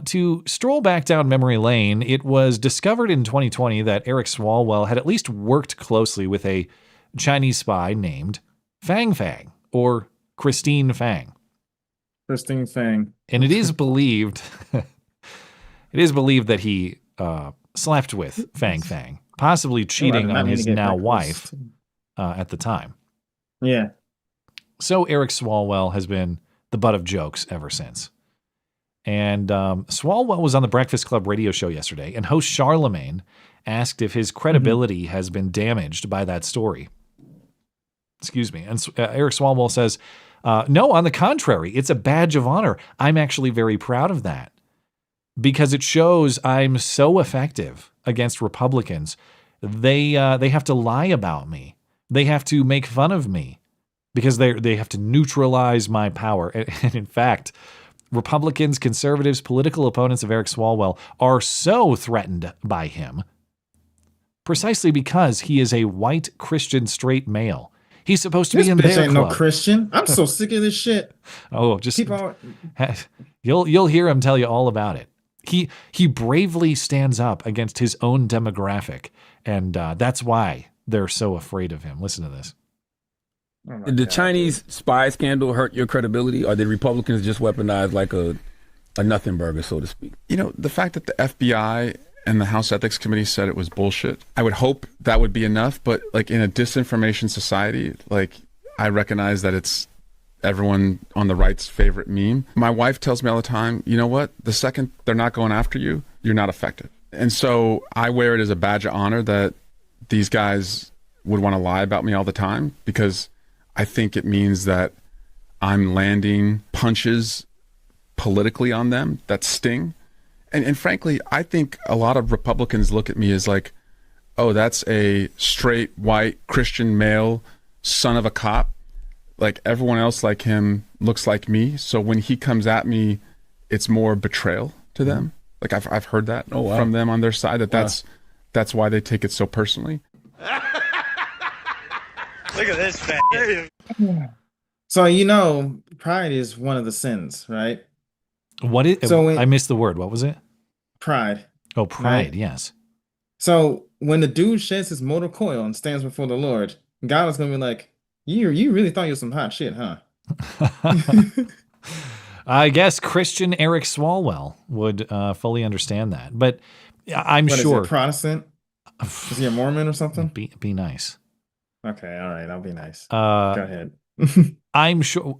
To stroll back down memory lane, it was discovered in 2020 that Eric Swalwell had at least worked closely with a Chinese spy named Fang Fang, or Christine Fang. Christine Fang. And it is believed that he slept with Fang Fang, possibly cheating on his now wife at the time. Yeah. So Eric Swalwell has been the butt of jokes ever since. And Swalwell was on the Breakfast Club radio show yesterday, and host Charlemagne asked if his credibility has been damaged by that story. Excuse me. And Eric Swalwell says, no, on the contrary, it's a badge of honor. I'm actually very proud of that. because it shows I'm so effective against Republicans. They have to lie about me. They have to make fun of me because they have to neutralize my power. And in fact, Republicans, conservatives, political opponents of Eric Swalwell are so threatened by him precisely because he is a white Christian straight male. He's supposed to be in bitch their ain't club. no Christian. I'm so sick of this shit. Oh, just People you'll hear him tell you all about it. He bravely stands up against his own demographic, and that's why they're so afraid of him. Listen to this. Did the Chinese spy scandal hurt your credibility, or did Republicans just weaponize like a nothing burger, so to speak? You know, the fact that the FBI and the House Ethics Committee said it was bullshit, I would hope that would be enough. But like in a disinformation society, like I recognize that it's everyone on the right's favorite meme. My wife tells me all the time, you know what? The second they're not going after you, you're not effective. And so I wear it as a badge of honor that these guys would want to lie about me all the time, because I think it means that I'm landing punches politically on them that sting. And frankly, I think a lot of Republicans look at me as like, oh, that's a straight white Christian male son of a cop. Like everyone else like him looks like me. So when he comes at me, it's more betrayal to them. Like I've heard that from them on their side, that's why they take it so personally. Look at this fat. So you know, pride is one of the sins, right? What is? So I missed the word. What was it? Pride. Oh, pride. Right? Yes. So when the dude sheds his mortal coil and stands before the Lord, God is gonna be like, "You really thought you were some hot shit, huh?" I guess Christian Eric Swalwell would fully understand that, but I'm What, sure is he Protestant? Is he a Mormon or something? Be nice. Okay, all right, I'll be nice. Go ahead. I'm sure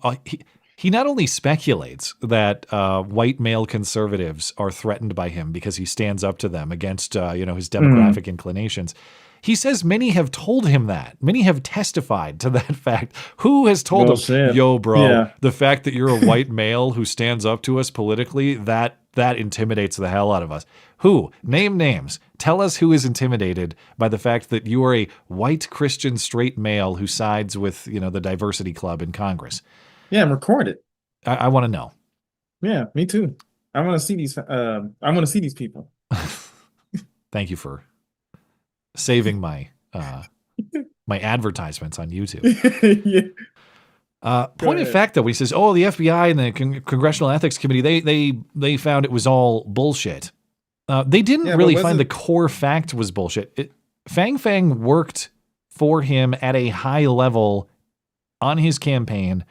he not only speculates that white male conservatives are threatened by him because he stands up to them against his demographic inclinations. He says many have told him that. Many have testified to that fact. Who has told him, yo, bro, the fact that you're a white male who stands up to us politically, that intimidates the hell out of us. Who? Name names. Tell us who is intimidated by the fact that you are a white Christian straight male who sides with, the diversity club in Congress. Yeah, record it. I want to know. Yeah, me too. I want to see these. I want to see these people. Thank you for saving my my advertisements on YouTube. Point of fact, though, he says, "Oh, the FBI and the Congressional Ethics Committee they found it was all bullshit. They didn't really find the core fact was bullshit. Fang Fang worked for him at a high level on his campaign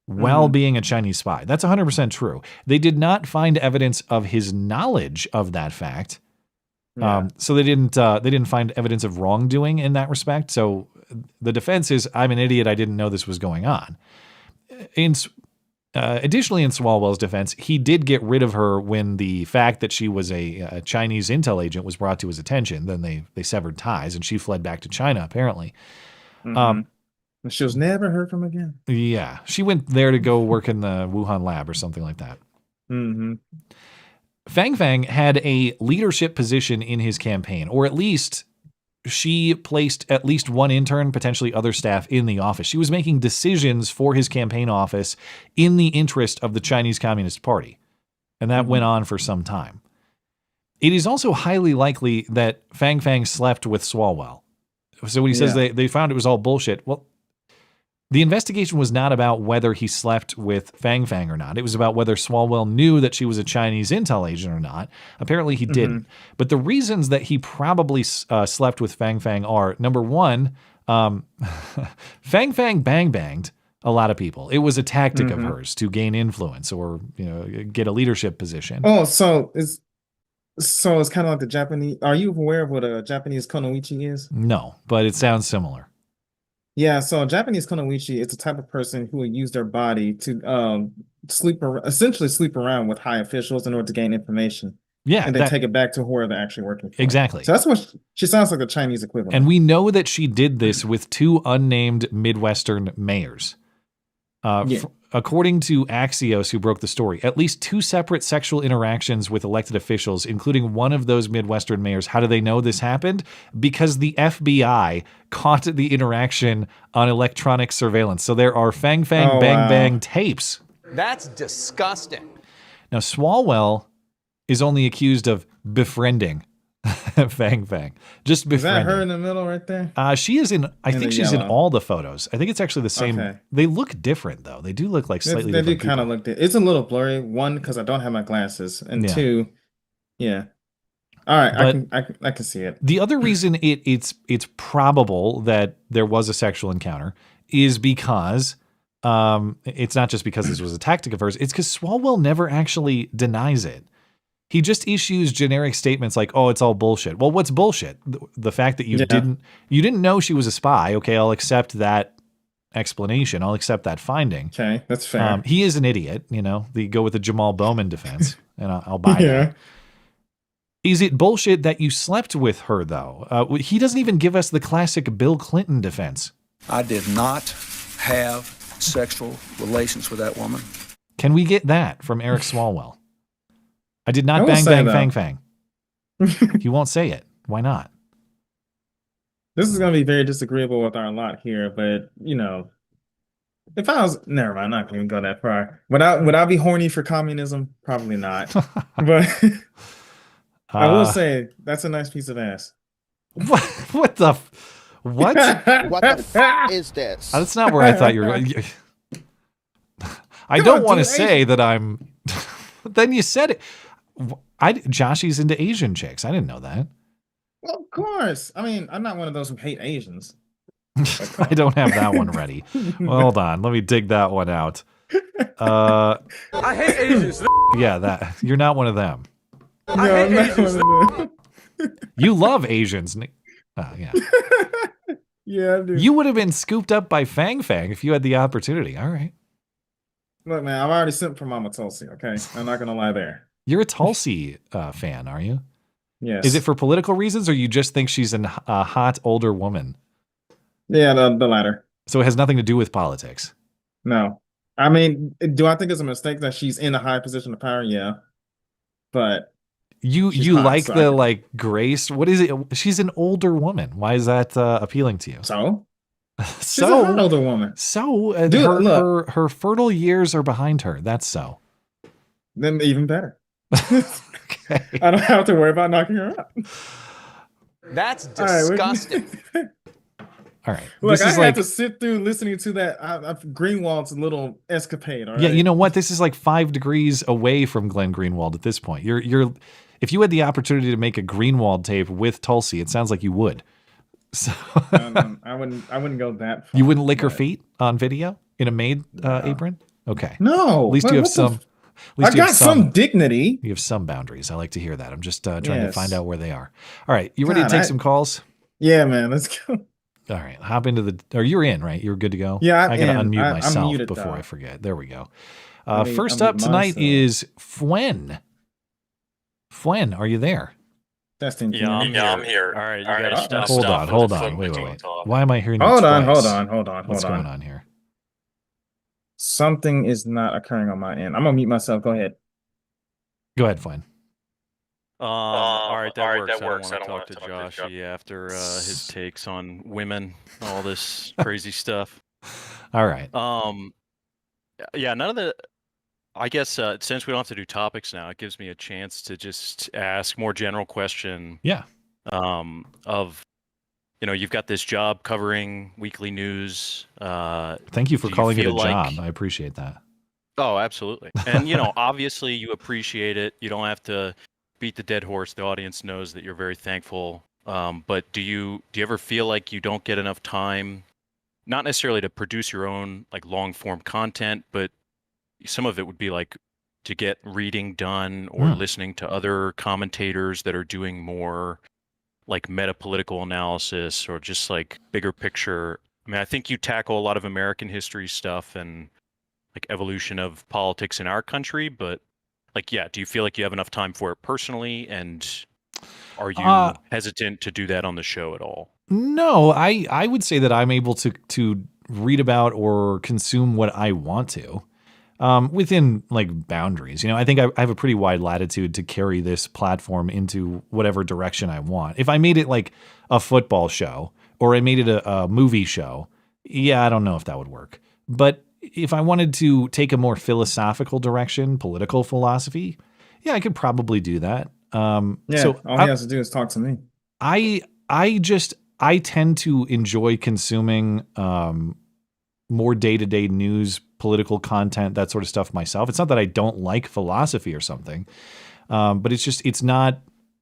while being a Chinese spy. That's 100% true. They did not find evidence of his knowledge of that fact." So they didn't find evidence of wrongdoing in that respect. So the defense is, I'm an idiot. I didn't know this was going on. Additionally, in Swalwell's defense, he did get rid of her when the fact that she was a Chinese intel agent was brought to his attention. Then they severed ties and she fled back to China, apparently. She was never heard from again. Yeah. She went there to go work in the Wuhan lab or something like that. Mm-hmm. Fang Fang had a leadership position in his campaign, or at least she placed at least one intern, potentially other staff, in the office. She was making decisions for his campaign office in the interest of the Chinese Communist Party. And that went on for some time. It is also highly likely that Fang Fang slept with Swalwell. So when he says they found it was all bullshit, well, the investigation was not about whether he slept with Fang Fang or not. It was about whether Swalwell knew that she was a Chinese intel agent or not. Apparently he didn't. But the reasons that he probably slept with Fang Fang are, number one, Fang Fang banged a lot of people. It was a tactic of hers to gain influence or get a leadership position. Oh, so it's kind of like the Japanese. Are you aware of what a Japanese konoichi is? No, but it sounds similar. Yeah, so a Japanese konoichi is the type of person who will use their body to essentially sleep around with high officials in order to gain information. Yeah, and then take it back to whoever they're actually working for. Exactly. So that's what she sounds like the Chinese equivalent. And we know that she did this with two unnamed Midwestern mayors. According to Axios, who broke the story, at least 2 separate sexual interactions with elected officials, including one of those Midwestern mayors. How do they know this happened? Because the FBI caught the interaction on electronic surveillance. So there are Fang Fang Bang Bang tapes. That's disgusting. Now, Swalwell is only accused of befriending Fang Fang. Just befriending. Is that her in the middle right there? She is in, I think she's in yellow. all the photos. I think it's actually the same. Okay. They look different, though. They do look like slightly They different do kind of look different. It's a little blurry. One, because I don't have my glasses. And Yeah. 2, yeah. All right, But I can see it. the other reason it's probable that there was a sexual encounter is because it's not just because this was a tactic of hers. It's because Swalwell never actually denies it. He just issues generic statements like, "Oh, it's all bullshit." Well, what's bullshit? The fact that you didn't know she was a spy. Okay, I'll accept that explanation. I'll accept that finding. Okay, that's fair. He is an idiot. You know, they go with the Jamal Bowman defense, and I'll buy that. Is it bullshit that you slept with her, though? He doesn't even give us the classic Bill Clinton defense. I did not have sexual relations with that woman. Can we get that from Eric Swalwell? I did not I will bang, say, bang, though- fang, fang. He won't say it. Why not? This is going to be very disagreeable with our lot here, but, you know, if I was... Never mind, I'm not going to go that far. Would I be horny for communism? Probably not. But I will say, that's a nice piece of ass. What the... What? What the fuck is this? That's not where I thought you were going. I don't want to say that I'm... Then you said it. Joshy's into Asian chicks. I didn't know that. Well, of course. I mean, I'm not one of those who hate Asians. I don't have that one ready. Well, hold on. Let me dig that one out. I hate Asians. Yeah, that you're not one of them. I hate Asians. You love Asians. Yeah. Yeah, I do. You would have been scooped up by Fang Fang if you had the opportunity. All right. Look, man, I've already sent for Mama Tulsi, okay? I'm not going to lie there. You're a Tulsi fan, are you? Yes. Is it for political reasons, or you just think she's a hot older woman? Yeah, the latter. So it has nothing to do with politics. No. I mean, do I think it's a mistake that she's in a high position of power? Yeah. But you hot, like so the like grace? What is it? She's an older woman. Why is that appealing to you? So? She's a hot older woman. So Dude, her fertile years are behind her. That's so. Then even better. Okay. I don't have to worry about knocking her out. That's disgusting. All right. Look, This I is had like to sit through listening to that Greenwald's little escapade. All right? yeah. You know what? This is like 5 degrees away from Glenn Greenwald at this point. You're if you had the opportunity to make a Greenwald tape with Tulsi, it sounds like you would. So I wouldn't go that far. You wouldn't lick her feet on video in a maid apron? Okay. No. At least But you have what the some. At least I you have got some dignity. You have some boundaries. I like to hear that. I'm just trying to Yes. find out where they are. All right. You ready to God, take some calls? Yeah, man. Let's go. All right. Hop into the. Or you're in, right? You're good to go? Yeah, I got to I'm unmute I'm myself muted, before though. I forget. There we go. Let me First unmute up tonight myself. is Fwen. Fwen, are you there? Testing. Yeah, I'm here. All right, you gotta stop. Hold on. Hold on. Wait. Why am I hearing you Hold on. twice? Hold on. What's going on here? Something is not occurring on my end. I'm gonna mute myself. Go ahead. Go ahead, Fwen. All right, that works. I don't want to talk to Joshy after his takes on women, all this crazy stuff. All right. Yeah, none of the. I guess since we don't have to do topics now, it gives me a chance to just ask more general question. Yeah. Of, you've got this job covering weekly news. Thank you for calling it a job. I appreciate that. Oh, absolutely. And, obviously you appreciate it. You don't have to beat the dead horse. The audience knows that you're very thankful. But do you ever feel like you don't get enough time, not necessarily to produce your own like long form content, but some of it would be like to get reading done or listening to other commentators that are doing more like meta-political analysis or just like bigger picture. I mean, I think you tackle a lot of American history stuff and like evolution of politics in our country, but like, yeah, do you feel like you have enough time for it personally? And are you hesitant to do that on the show at all? No, I would say that I'm able to read about or consume what I want to, within like boundaries. You know, I think I have a pretty wide latitude to carry this platform into whatever direction I want. If I made it like a football show or I made it a movie show, yeah, I don't know if that would work. But if I wanted to take a more philosophical direction, political philosophy, yeah, I could probably do that. Yeah, so all he has to do is talk to me. I tend to enjoy consuming more day-to-day news, political content, that sort of stuff myself. It's not that I don't like philosophy or something, but it's not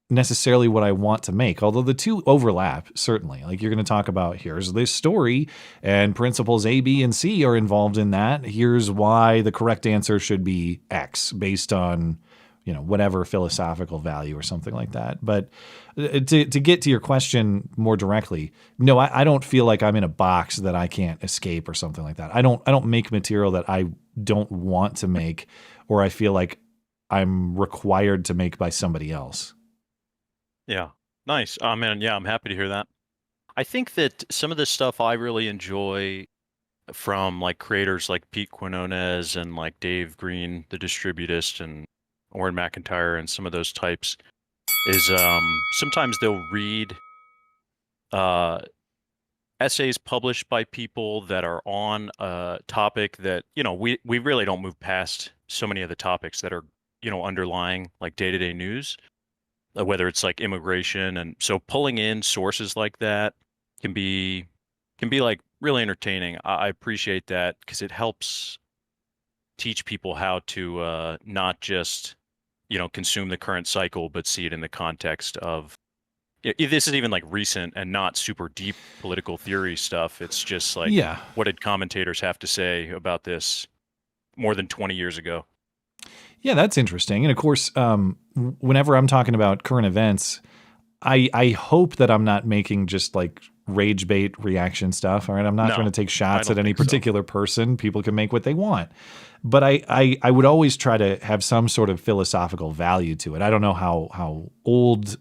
necessarily what I want to make, although the two overlap, certainly. Like, you're going to talk about, here's this story and principles A, B, and C are involved in that. Here's why the correct answer should be X based on, you know, whatever philosophical value or something like that. But to get to your question more directly, no, I don't feel like I'm in a box that I can't escape or something like that. I don't make material that I don't want to make, or I feel like I'm required to make by somebody else. Yeah, nice. Man, yeah, I'm happy to hear that. I think that some of the stuff I really enjoy from like creators like Pete Quinones and like Dave Green, the distributist, and Oren McIntyre and some of those types is sometimes they'll read essays published by people that are on a topic that, you know, we really don't move past so many of the topics that are, you know, underlying like day-to-day news, whether it's like immigration. And so pulling in sources like that can be like really entertaining. I appreciate that because it helps teach people how to not just, you know, consume the current cycle, but see it in the context of, this is even like recent and not super deep political theory stuff. It's just like, what did commentators have to say about this more than 20 years ago? Yeah, that's interesting. And of course, whenever I'm talking about current events, I hope that I'm not making just like rage bait reaction stuff. All right. I'm not trying to take shots at any particular person. People can make what they want. But I would always try to have some sort of philosophical value to it. I don't know how old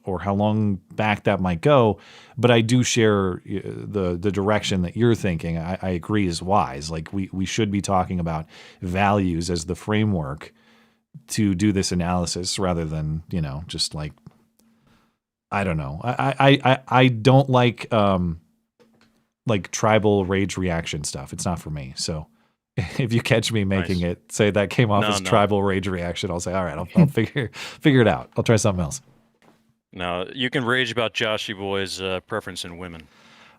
or how long back that might go, but I do share the direction that you're thinking. I agree is wise. Like we should be talking about values as the framework to do this analysis rather than, you know, just like, I don't know. I don't like tribal rage reaction stuff. It's not for me. So if you catch me making it, say that came off as tribal rage reaction, I'll say, all right, I'll figure it out. I'll try something else. No, you can rage about Joshy Boy's preference in women.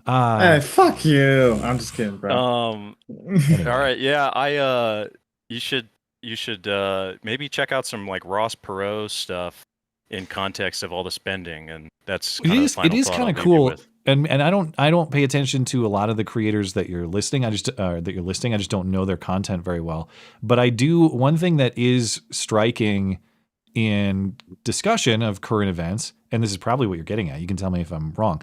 Hey, fuck you. I'm just kidding, bro. All right, yeah, you should maybe check out some like Ross Perot stuff in context of all the spending, and that's it is kind of cool. And I don't pay attention to a lot of the creators that you're listing. I just don't know their content very well. But I do. One thing that is striking in discussion of current events, and this is probably what you're getting at, you can tell me if I'm wrong.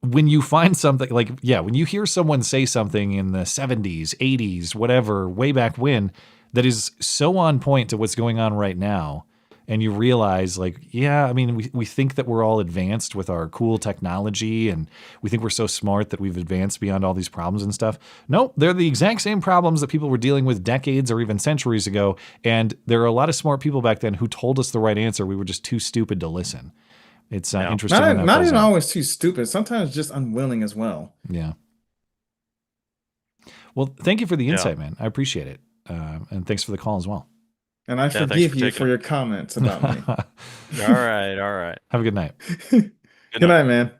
When you find something like, when you hear someone say something in the 70s, 80s, whatever, way back when, that is so on point to what's going on right now, and you realize like, I mean, we think that we're all advanced with our cool technology, and we think we're so smart that we've advanced beyond all these problems and stuff. Nope, they're the exact same problems that people were dealing with decades or even centuries ago, and there are a lot of smart people back then who told us the right answer. We were just too stupid to listen. It's interesting. Not even always too stupid. Sometimes just unwilling as well. Yeah. Well, thank you for the insight, man. I appreciate it. And thanks for the call as well. And I forgive you for your comments about me. All right. Have a good night. Good night, man.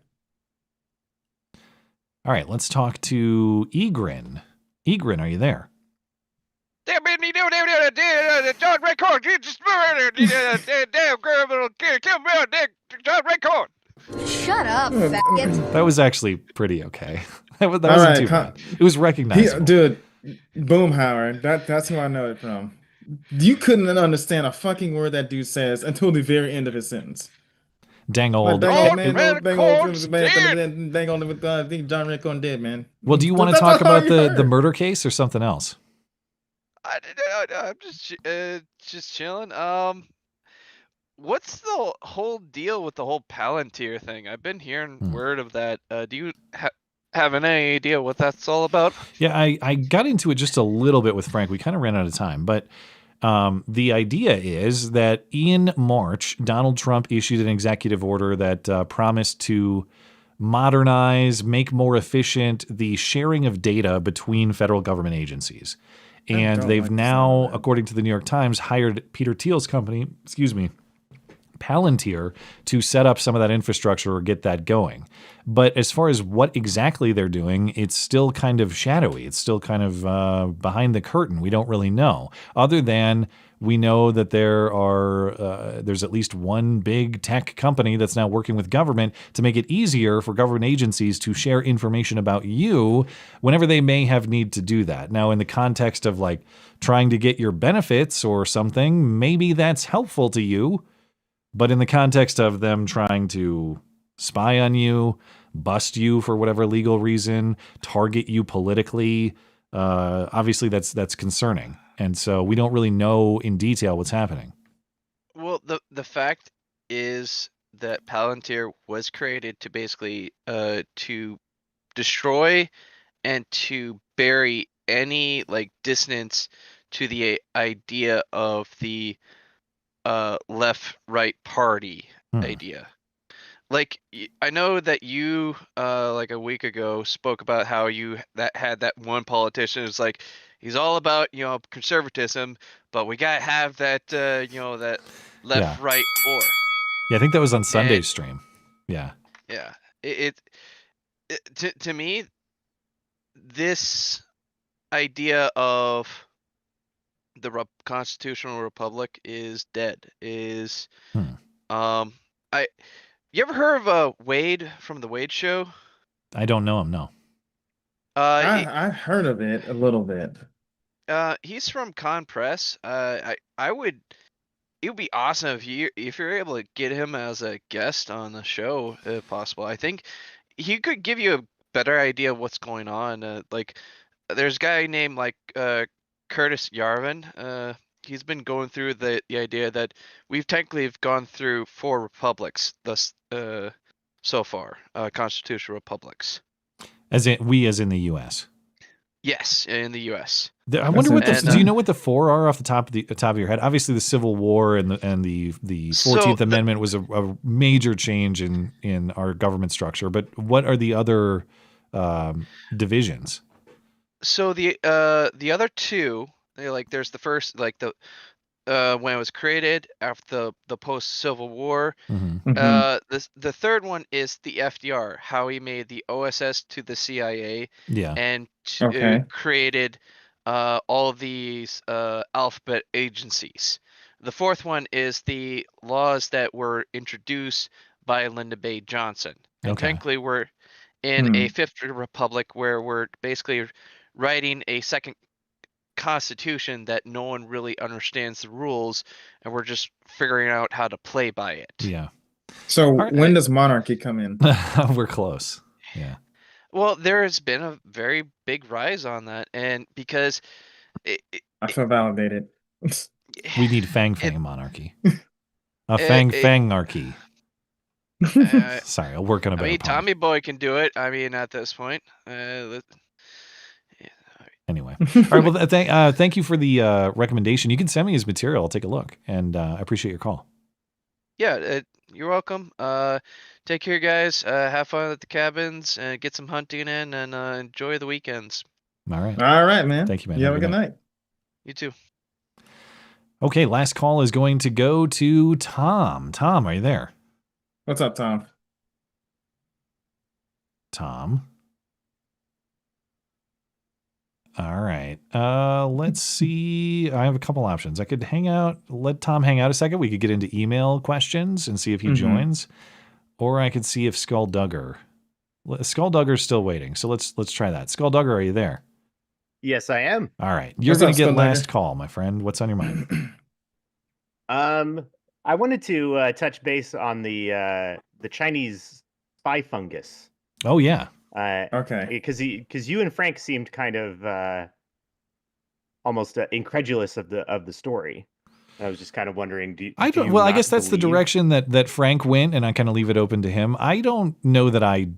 All right, let's talk to Egrin. Egrin, are you there? John Redcorn, you just murdered damn girl, kill me, John Redcorn. Shut up, faggot. That was actually pretty okay. That wasn't too bad. It was recognizable. Dude, Boomhauer, that's who I know it from. You couldn't understand a fucking word that dude says until the very end of his sentence. Dang old. Dang old I think John Redcorn did, man. Well, do you want to talk about the murder case or something else? I'm just chilling. What's the whole deal with the whole Palantir thing? I've been hearing word of that. Do you having any idea what that's all about? Yeah, I got into it just a little bit with Frank. We kind of ran out of time, but the idea is that in March, Donald Trump issued an executive order that promised to modernize, make more efficient the sharing of data between federal government agencies. And they've now, according to the New York Times, hired Peter Thiel's company, Palantir, to set up some of that infrastructure or get that going. But as far as what exactly they're doing, it's still kind of shadowy. It's still kind of behind the curtain. We don't really know, other than we know that there's at least one big tech company that's now working with government to make it easier for government agencies to share information about you whenever they may have need to do that. Now, in the context of like trying to get your benefits or something, maybe that's helpful to you. But in the context of them trying to spy on you, bust you for whatever legal reason, target you politically, obviously that's concerning. And so we don't really know in detail what's happening. Well, the fact is that Palantir was created to basically to destroy and to bury any like dissonance to the idea of the left-right party idea. Like, I know that you like a week ago spoke about how you had that one politician who's like, he's all about, conservatism, but we gotta have that that left-right war. Yeah, I think that was on Sunday's stream. Yeah. Yeah. To me, this idea of the constitutional republic is dead. You ever heard of Wade from the Wade Show? I don't know him. No. I've heard of it a little bit. He's from Con Press. It would be awesome if you're able to get him as a guest on the show, if possible. I think he could give you a better idea of what's going on. Like, there's a guy named Curtis Yarvin. He's been going through the idea that we've technically gone through 4 republics thus so far, constitutional republics. As in the U.S. Yes, in the U.S. I wonder what do you know what the 4 are off the top of your head? Obviously, the Civil War and the 14th Amendment was a major change in our government structure. But what are the other divisions? So the other 2, there's the first, when it was created after the post Civil War. The third one is the FDR, how he made the OSS to the CIA, and created all these alphabet agencies. The fourth one is the laws that were introduced by Lyndon B. Johnson. And technically, we're in a 5th republic where we're basically writing a second constitution that no one really understands the rules, and we're just figuring out how to play by it. Yeah. So when does monarchy come in? We're close. Yeah. Well, there has been a very big rise on that, and because I feel validated. We need Fang Fang monarchy. Fang Fangarchy. Sorry, I'll work on a better point. Tommy Boy can do it. At this point. Anyway, all right. Well, thank you for the recommendation. You can send me his material. I'll take a look, and I appreciate your call. Yeah, you're welcome. Take care, guys. Have fun at the cabins, and get some hunting in, and enjoy the weekends. All right. All right, man. Thank you, man. You have a good night. You too. Okay, last call is going to go to Tom. Tom, are you there? What's up, Tom? Tom. All right. Let's see. I have a couple options. I could let Tom hang out a second. We could get into email questions and see if he joins. Or I could see if Skulldugger's still waiting. So let's try that. Skulldugger, are you there? Yes, I am. All right. You're going to get last call, my friend. What's on your mind? I wanted to touch base on the Chinese spy fungus. Oh, yeah. Okay. Because you and Frank seemed kind of almost incredulous of the story. I was just kind of wondering. I guess that's the direction that Frank went, and I kind of leave it open to him. I don't know that I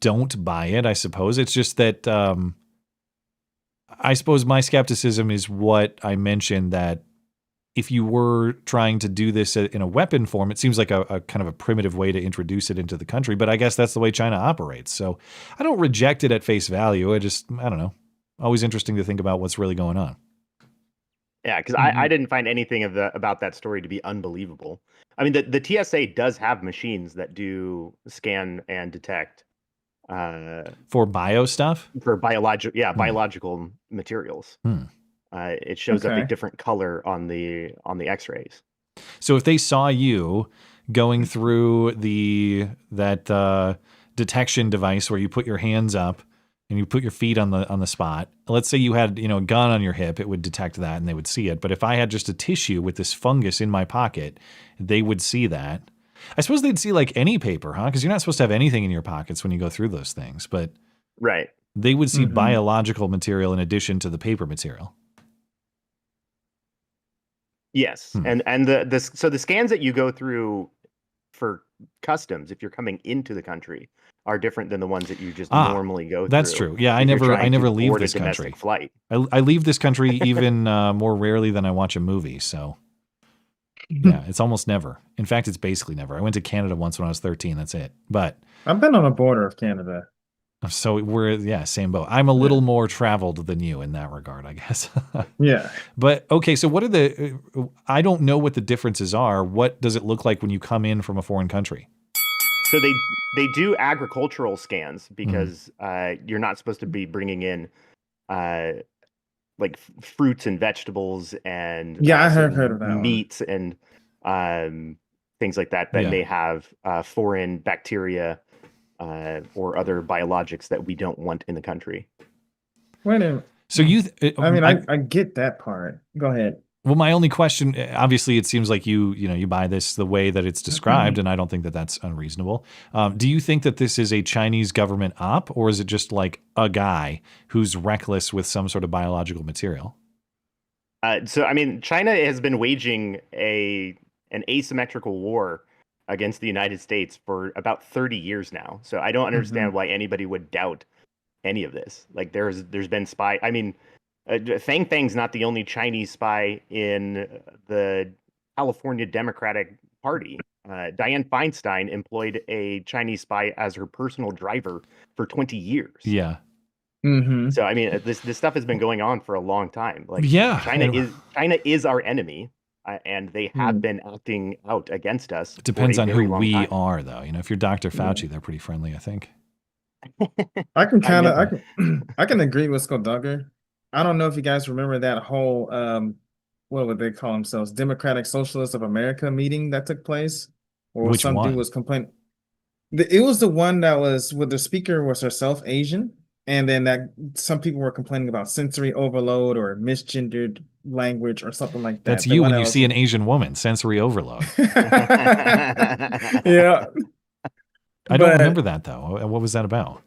don't buy it, I suppose. It's just that I suppose my skepticism is what I mentioned, that if you were trying to do this in a weapon form, it seems like a kind of a primitive way to introduce it into the country. But I guess that's the way China operates. So I don't reject it at face value. I don't know. Always interesting to think about what's really going on. Yeah, because I didn't find anything about that story to be unbelievable. I mean, the TSA does have machines that do scan and detect for bio stuff, for biological materials. It shows up a different color on the X-rays. So if they saw you going through that detection device where you put your hands up and you put your feet on the spot, let's say you had a gun on your hip, it would detect that and they would see it. But if I had just a tissue with this fungus in my pocket, they would see that. I suppose they'd see like any paper, huh? Because you're not supposed to have anything in your pockets when you go through those things. But right, they would see biological material in addition to the paper material. Yes, and so the scans that you go through for customs, if you're coming into the country, are different than the ones that you just normally go through. That's true. Yeah, I never leave this country. Flight. I leave this country even more rarely than I watch a movie. So yeah, it's almost never. In fact, it's basically never. I went to Canada once when I was 13. That's it. But I've been on the border of Canada. So we're, same boat. I'm a little more traveled than you in that regard, I guess. Yeah. But okay, so what are I don't know what the differences are. What does it look like when you come in from a foreign country? So they do agricultural scans because you're not supposed to be bringing in like fruits and vegetables and I have heard of that meats and things like that may have foreign bacteria or other biologics that we don't want in the country. Wait a minute. So I get that part. Go ahead. Well, my only question, obviously, it seems like you buy this the way that it's described, and I don't think that that's unreasonable. Do you think that this is a Chinese government op, or is it just like a guy who's reckless with some sort of biological material? So, I mean, China has been waging an asymmetrical war against the United States for about 30 years now. So I don't understand why anybody would doubt any of this. Like there's been spy. I mean, Fang Fang's not the only Chinese spy in the California Democratic Party. Dianne Feinstein employed a Chinese spy as her personal driver for 20 years. Yeah. So I mean, this stuff has been going on for a long time. Like, China is our enemy. And they have been acting out against us. It depends on who we are, though. If you're Dr. Fauci, they're pretty friendly, I think. I can agree with Skulldugger. I don't know if you guys remember that whole what would they call themselves? Democratic Socialists of America meeting that took place, or which some one? dude was complaining. It was the one that was where the speaker was herself Asian, and then that some people were complaining about sensory overload or misgendered language or something like that. That's you when you see an Asian woman, sensory overload. Yeah. I don't remember that though. What was that about?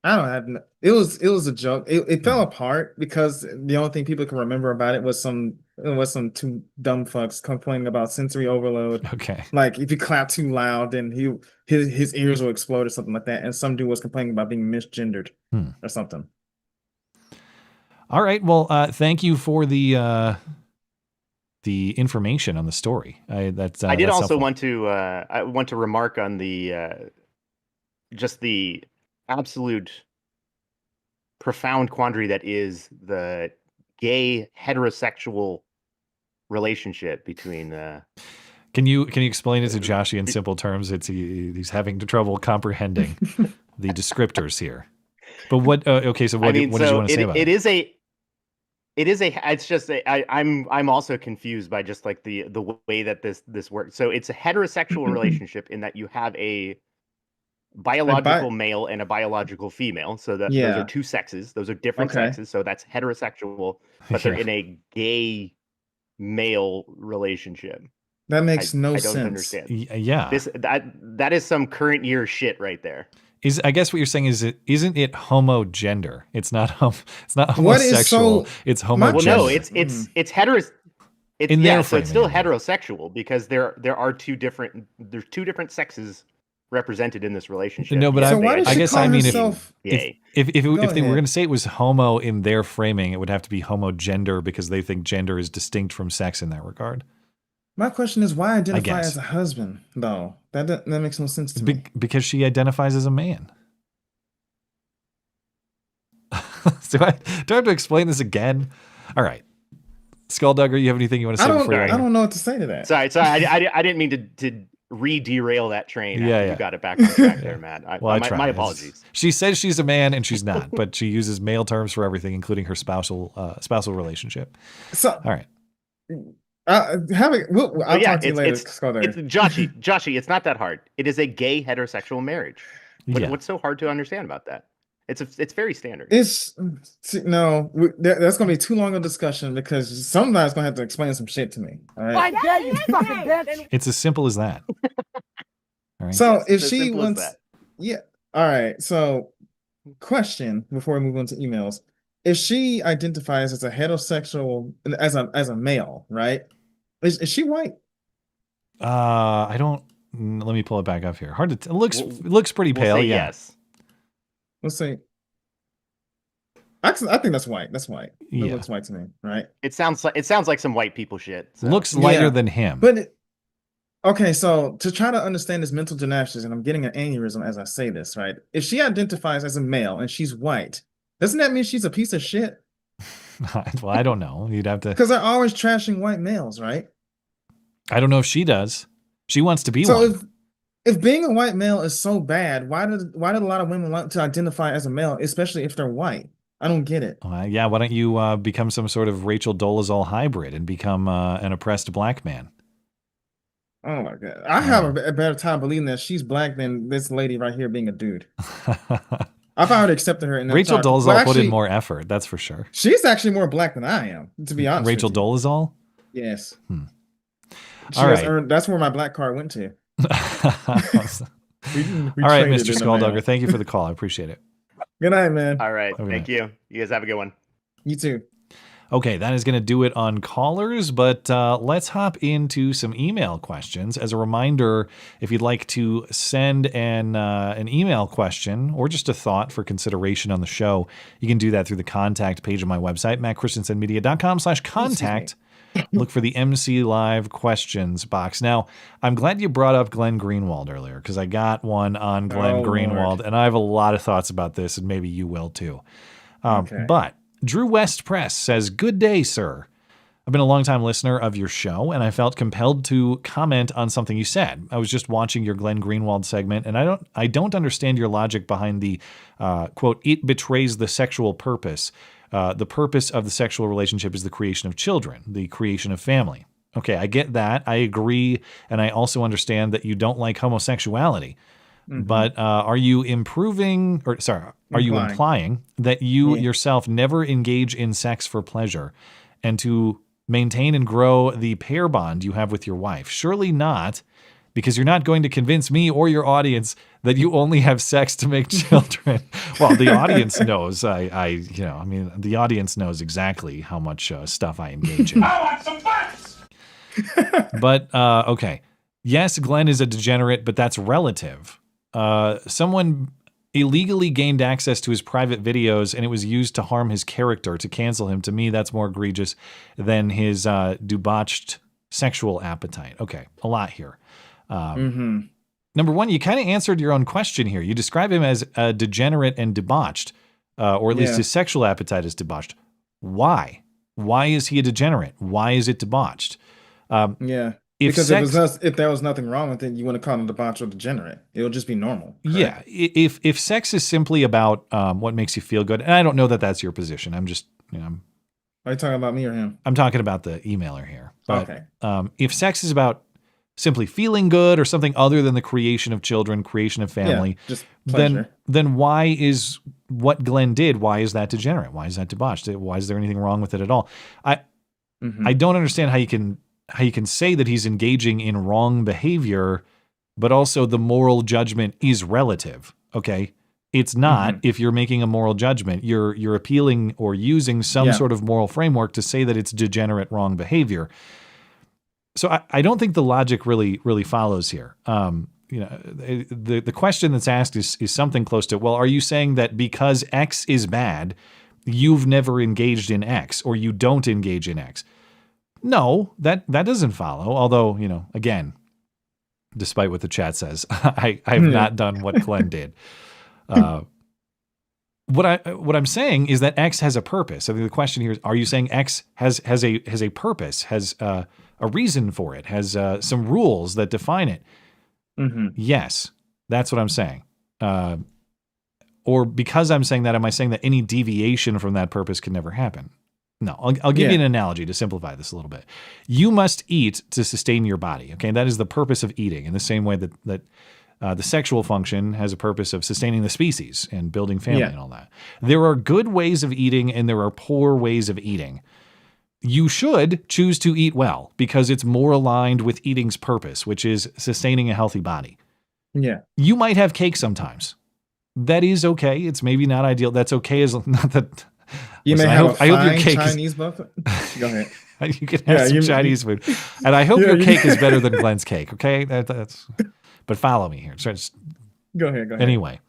I don't have. It was a joke. It fell apart because the only thing people can remember about it was some two dumb fucks complaining about sensory overload. Okay. Like if you clap too loud, then his ears will explode or something like that. And some dude was complaining about being misgendered or something. All right. Well, thank you for the information on the story. I did also want to remark on the just the absolute profound quandary that is the gay heterosexual relationship between. Can you explain it to Joshie in simple terms? He's having trouble comprehending the descriptors here. But what? Okay, so what did you want to say about it? It's just I'm also confused by just like the way that this works. So it's a heterosexual relationship in that you have a biological male and a biological female. So those are two sexes. Those are different sexes. So that's heterosexual, but they're in a gay male relationship. That makes no sense. I don't understand. Yeah. That is some current year shit right there. I guess what you're saying is isn't it homogender? It's not homosexual. It's homogender. Well, no, it's hetero. So it's still heterosexual because there's two different sexes represented in this relationship. No, but Yes, I guess I mean if gay. if they were ahead. going to say it was homo in their framing, it would have to be homogender because they think gender is distinct from sex in that regard. My question is, why identify guess. as a husband, though? That makes no sense to me. Because she identifies as a man. do I have to explain this again? All right. Skulldugger, you have anything you want to say before I don't know what to say to that. Sorry, I didn't mean to re-derail that train. Yeah, after yeah. You got it back on track there, Matt. Well, my apologies. She says she's a man and she's not, but she uses male terms for everything, including her spousal relationship. So, all right. I'll talk to you later, Skulldugger. It's Joshy, it's not that hard. It is a gay heterosexual marriage. What's so hard to understand about that? It's very standard. That's going to be too long a discussion because somebody's going to have to explain some shit to me. All right. Why dare you fucking bitch? It's as simple as that. All right. So if she wants, yeah. All right. So, question before we move on to emails: if she identifies as a heterosexual, as a male, right? Is she white? I don't. Let me pull it back up here. Hard to. It looks pretty pale. Yeah. Yes. Let's see. I think that's white. That's white. It Yeah. looks white to me, right? It sounds like some white people shit. So. Looks lighter than him. But okay, so to try to understand this mental gymnastics, and I'm getting an aneurysm as I say this, right? If she identifies as a male and she's white, doesn't that mean she's a piece of shit? Well, I don't know. You'd have to. Because they're always trashing white males, right? I don't know if she does. She wants to be So one. if being a white male is so bad, why did a lot of women want to identify as a male, especially if they're white? I don't get it. Yeah, why don't you become some sort of Rachel Dolezal hybrid and become an oppressed black man? Oh my god, I have a better time believing that she's black than this lady right here being a dude. I've already accepted her. In that Rachel talk. Dolezal Well, put in actually, more effort, that's for sure. She's actually more black than I am, to be honest. Rachel with you. Dolezal? Yes. She All has right. earned, that's where my black card went to. All right, Mr. Skulldugger, thank you for the call. I appreciate it. Good night, man. All right. Okay. Thank you. You guys have a good one. You too. Okay, that is going to do it on callers, but let's hop into some email questions. As a reminder, if you'd like to send an email question or just a thought for consideration on the show, you can do that through the contact page of my website, mattchristiansenmedia.com/contact. Look for the MC Live questions box. Now, I'm glad you brought up Glenn Greenwald earlier because I got one on Glenn Greenwald, and I have a lot of thoughts about this, and maybe you will too. But Drew West Press says, "Good day, sir. I've been a longtime listener of your show, and I felt compelled to comment on something you said. I was just watching your Glenn Greenwald segment, and I don't understand your logic behind the quote, it betrays the sexual purpose. The purpose of the sexual relationship is the creation of children, the creation of family. Okay, I get that. I agree, and I also understand that you don't like homosexuality. But are you implying that you yourself never engage in sex for pleasure and to maintain and grow the pair bond you have with your wife? Surely not, because you're not going to convince me or your audience that you only have sex to make children. Well, the audience knows. The audience knows exactly how much stuff I engage in. I want some facts! But okay, yes, Glenn is a degenerate, but that's relative. Someone illegally gained access to his private videos, and it was used to harm his character, to cancel him. To me, that's more egregious than his debauched sexual appetite. Okay, a lot here. Number one, you kind of answered your own question here. You describe him as a degenerate and debauched, or at least his sexual appetite is debauched. Why? Why is he a degenerate? Why is it debauched? Because if there was nothing wrong with it, you wouldn't call him debauched or degenerate. It would just be normal. Correct? Yeah. If sex is simply about what makes you feel good, and I don't know that that's your position. I'm just, are you talking about me or him? I'm talking about the emailer here. But, okay. If sex is about simply feeling good or something other than the creation of children, creation of family, just pleasure. then why is what Glenn did, why is that degenerate? Why is that debauched? Why is there anything wrong with it at all? I don't understand how you can say that he's engaging in wrong behavior, but also the moral judgment is relative. Okay. It's not. If you're making a moral judgment, you're appealing or using some sort of moral framework to say that it's degenerate wrong behavior. So I don't think the logic really follows here. the question that's asked is something close to, well, are you saying that because X is bad, you've never engaged in X, or you don't engage in X? No, that doesn't follow. Although, again, despite what the chat says, I've not done what Glenn did. What I'm saying is that X has a purpose. I think the question here is: are you saying X has a purpose, has a reason for it, has some rules that define it? Mm-hmm. Yes, that's what I'm saying. Or because I'm saying that, am I saying that any deviation from that purpose can never happen? No, I'll give you an analogy to simplify this a little bit. You must eat to sustain your body. Okay, that is the purpose of eating. In the same way that the sexual function has a purpose of sustaining the species and building family and all that. There are good ways of eating and there are poor ways of eating. You should choose to eat well because it's more aligned with eating's purpose, which is sustaining a healthy body. Yeah. You might have cake sometimes. That is okay. It's maybe not ideal. That's okay as not that. You listen, may have I hope your fine cake Chinese buffet. Go ahead. You can have some Chinese food, and I hope your cake is better than Glenn's cake. Okay, that's. But follow me here. Just, go ahead. Anyway,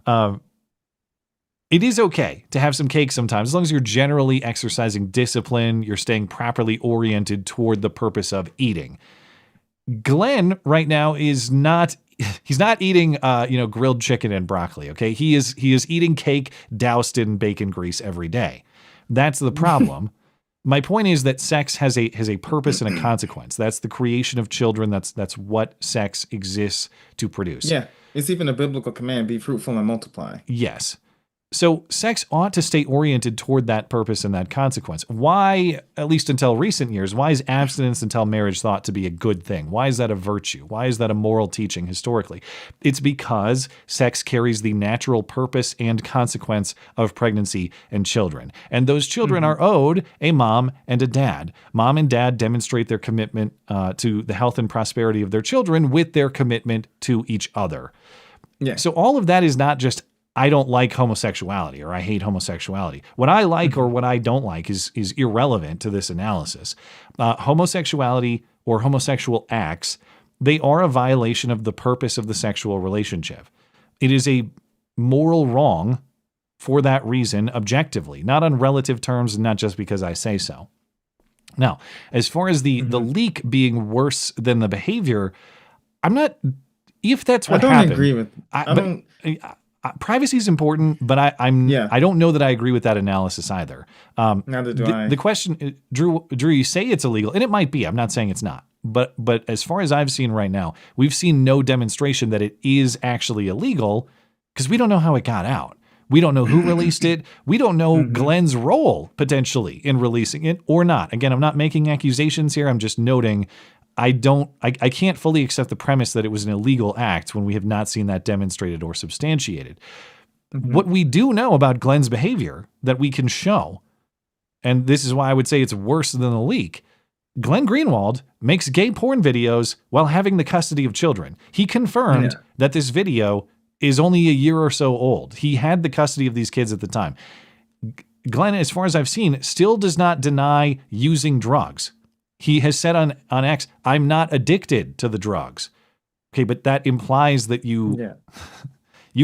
it is okay to have some cake sometimes, as long as you're generally exercising discipline, you're staying properly oriented toward the purpose of eating. Glenn right now is not. He's not eating, grilled chicken and broccoli. Okay, he is eating cake doused in bacon grease every day. That's the problem. My point is that sex has a purpose and a consequence. That's the creation of children. That's what sex exists to produce. Yeah, it's even a biblical command: be fruitful and multiply. Yes. So sex ought to stay oriented toward that purpose and that consequence. Why, at least until recent years, why is abstinence until marriage thought to be a good thing? Why is that a virtue? Why is that a moral teaching historically? It's because sex carries the natural purpose and consequence of pregnancy and children. And those children are owed a mom and a dad. Mom and dad demonstrate their commitment to the health and prosperity of their children with their commitment to each other. Yeah. So all of that is not just I don't like homosexuality or I hate homosexuality. What I like or what I don't like is irrelevant to this analysis. Homosexuality or homosexual acts, they are a violation of the purpose of the sexual relationship. It is a moral wrong for that reason objectively, not on relative terms, not just because I say so. Now, as far as the leak being worse than the behavior, I'm not, if that's what happened. I don't agree with, privacy is important, but I don't know that I agree with that analysis either. Neither do I. The question, Drew, you say it's illegal, and it might be. I'm not saying it's not. But as far as I've seen right now, we've seen no demonstration that it is actually illegal because we don't know how it got out. We don't know who released it. We don't know Glenn's role potentially in releasing it or not. Again, I'm not making accusations here. I'm just noting I can't fully accept the premise that it was an illegal act when we have not seen that demonstrated or substantiated. What we do know about Glenn's behavior that we can show, and this is why I would say it's worse than the leak, Glenn Greenwald makes gay porn videos while having the custody of children. He confirmed that this video is only a year or so old. He had the custody of these kids at the time. Glenn, as far as I've seen, still does not deny using drugs. He has said on X, I'm not addicted to the drugs. Okay, but that implies that you